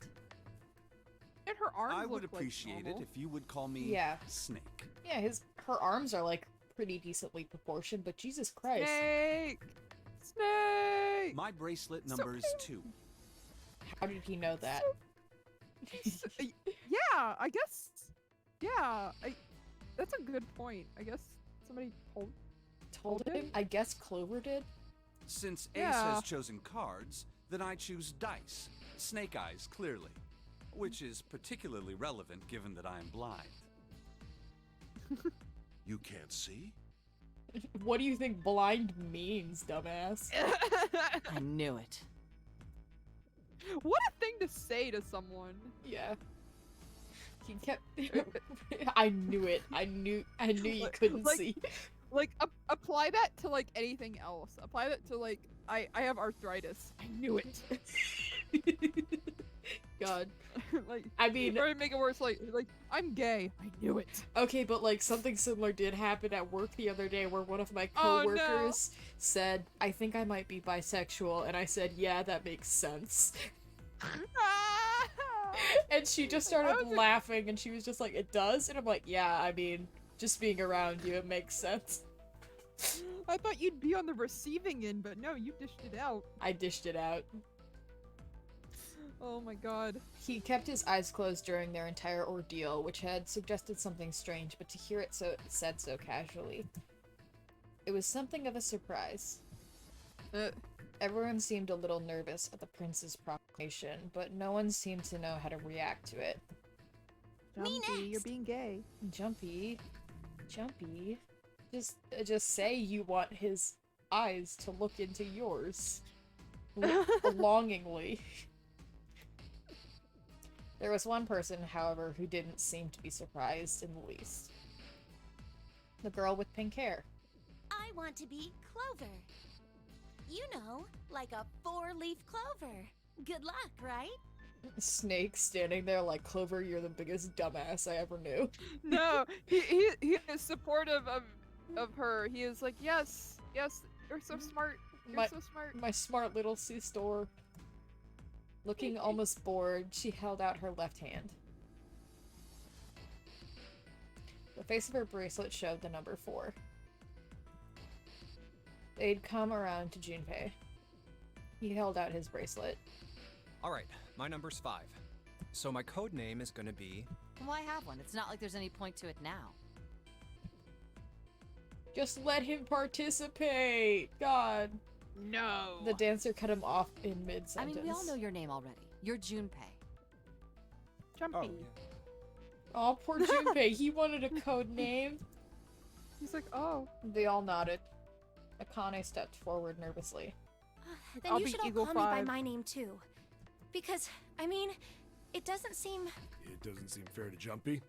And her arms I would look like appreciate it normal. if you would call me Yeah. Snake. Yeah, her arms are, like, pretty decently proportioned, but Jesus Christ. Snake! Snake! My bracelet So number is 2. How did he know that? Yeah, I guess. Yeah, that's a good point. I guess somebody Told him? I guess Clover did? Since Ace Yeah. has chosen cards, then I choose dice. Snake eyes, clearly. Which is particularly relevant given that I am blind. You can't see? What do you think blind means, dumbass? I knew it. What a thing to say to someone. Yeah. He kept... I knew it. I knew you couldn't Like- see. Like, apply that to, like, anything else. Apply that to, like, I have arthritis. I knew it. God. Like, I mean... or to make it worse, like, I'm gay. I knew it. Okay, but like something similar did happen at work the other day where one of my Oh, no. coworkers said, I think I might be bisexual, and I said, yeah, that makes sense. And she just started laughing, and she was just like, it does? And I'm like, yeah, I mean, just being around you, it makes sense. I thought you'd be on the receiving end, but no, you dished it out. I dished it out. Oh my god. He kept his eyes closed during their entire ordeal, which had suggested something strange, but to hear it said so casually, it was something of a surprise. Everyone seemed a little nervous at the prince's proclamation, but no one seemed to know how to react to it. Jumpy, next. you're being gay. Jumpy. Just say you want his eyes to look into yours. Longingly. There was one person, however, who didn't seem to be surprised in the least. The girl with pink hair. I want to be Clover. You know, like a 4-leaf clover. Good luck, right? Snake standing there like, Clover, you're the biggest dumbass I ever knew. No, he is supportive of her. He is like, yes, you're so smart. You're so smart. My smart little sister. Looking almost bored, she held out her left hand. The face of her bracelet showed the number 4. They'd come around to Junpei. He held out his bracelet. Alright, my number's 5. So my code name is gonna be... Why have one? It's not like there's any point to it now. Just let him participate! God. No. The dancer cut him off in mid-sentence. I mean, we all know your name already. You're Junpei. Jumpy. Oh, yeah. Oh, poor Junpei. He wanted a code name. He's like, oh. They all nodded. Akane stepped forward nervously. Then I'll you be should all Eagle call me by 5. my name too. Because, I mean, it doesn't seem... It doesn't seem fair to Jumpy.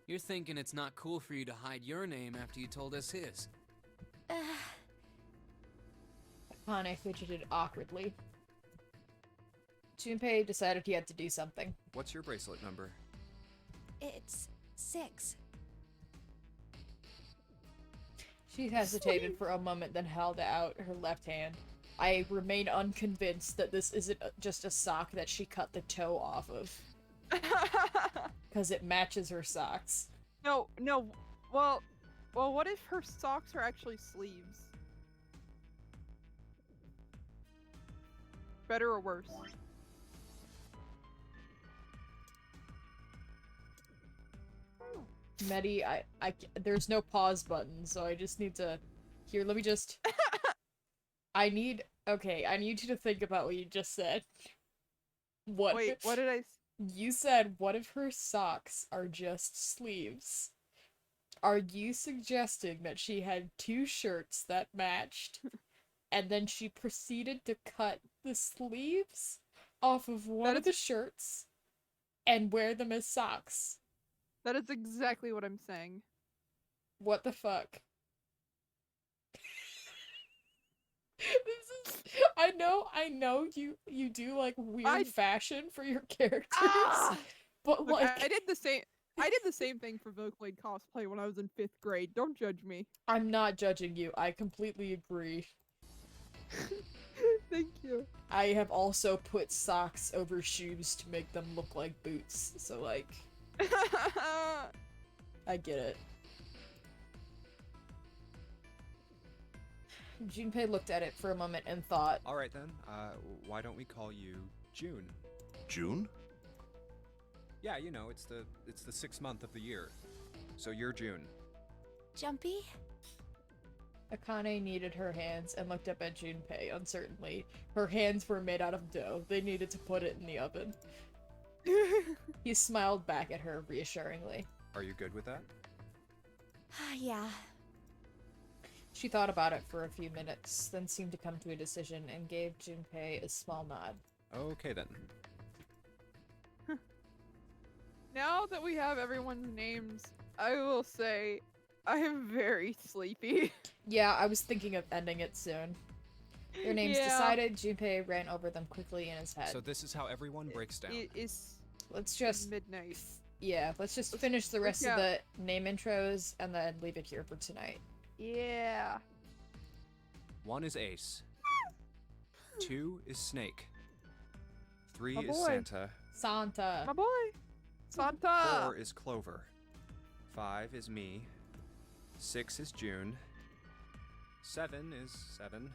You're thinking it's not cool for you to hide your name after you told us his. Akane fidgeted awkwardly. Junpei decided he had to do something. What's your bracelet number? It's 6. She hesitated for a moment, then held out her left hand. I remain unconvinced that this isn't just a sock that she cut the toe off of. Because it matches her socks. No. Well, what if her socks are actually sleeves? Better or worse? Medi, there's no pause button, so I just need to... Here, let me just... Okay, I need you to think about what you just said. Wait, what did I... You said, what if her socks are just sleeves? Are you suggesting that she had two shirts that matched, and then she proceeded to cut the sleeves off of one of the shirts and wear them as socks? That is exactly what I'm saying. What the fuck? I know you do like weird fashion for your characters. But look, like I did the same thing for Vocaloid cosplay when I was in 5th grade. Don't judge me. I'm not judging you. I completely agree. Thank you. I have also put socks over shoes to make them look like boots. So like I get it. Junpei looked at it for a moment and thought. Alright then, why don't we call you June? June? Yeah, you know, it's the 6th month of the year. So you're June. Jumpy? Akane kneaded her hands and looked up at Junpei uncertainly. Her hands were made out of dough. They needed to put it in the oven. He smiled back at her reassuringly. Are you good with that? Yeah. She thought about it for a few minutes, then seemed to come to a decision and gave Junpei a small nod. Okay then. Now that we have everyone's names, I will say I am very sleepy. Yeah, I was thinking of ending it soon. Their names decided, Junpei ran over them quickly in his head. So this is how everyone breaks down. Let's just midnight. Yeah, let's just finish the rest of the name intros and then leave it here for tonight. Yeah. 1 is Ace. 2 is Snake. 3 My is boy. Santa. Santa. My boy. Santa. 4 is Clover. 5 is me. 6 is June. 7 is 7.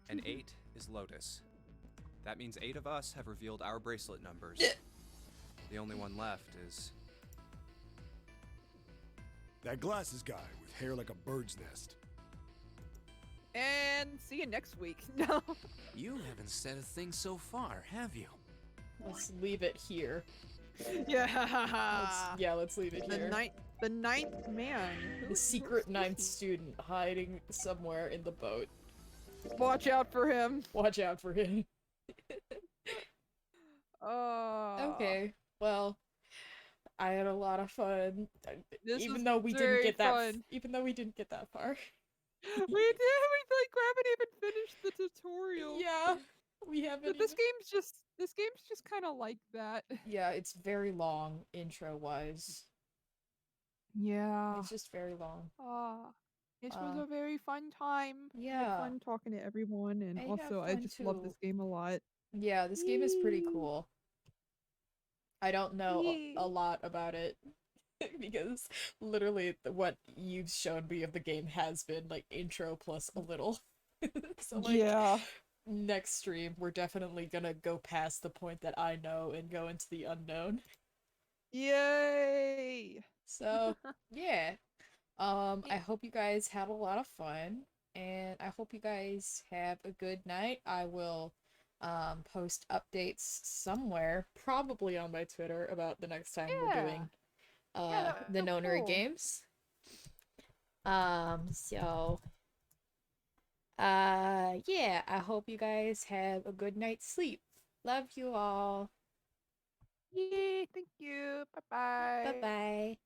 And 8 is Lotus. That means 8 of us have revealed our bracelet numbers. The only one left is... That glasses guy with hair like a bird's nest. And see you next week. No. You haven't said a thing so far, have you? Let's leave it here. Yeah. Let's leave it here. The ninth man. The secret ninth student hiding somewhere in the boat. Watch out for him. Watch out for him. Okay. Well, I had a lot of fun. Even was though we didn't very get that fun. even though we didn't get that far. We did. We like haven't even finished the tutorial. Yeah. We haven't This game's just kind of like that. Yeah, it's very long intro wise. Yeah. It's just very long. It was a very fun time. Yeah. I had fun talking to everyone, and I had also I fun just love too. this game a lot. Yeah, this game is pretty cool. I don't know a lot about it because literally what you've shown me of the game has been like intro plus a little. So like Yeah. next stream we're definitely gonna go past the point that I know and go into the unknown. Yay! So yeah. I hope you guys had a lot of fun, and I hope you guys have a good night. I will post updates somewhere, probably on my Twitter, about the next time we're doing the Nonary games. Yeah, I hope you guys have a good night's sleep. Love you all. Yay! Thank you. Bye bye. Bye bye.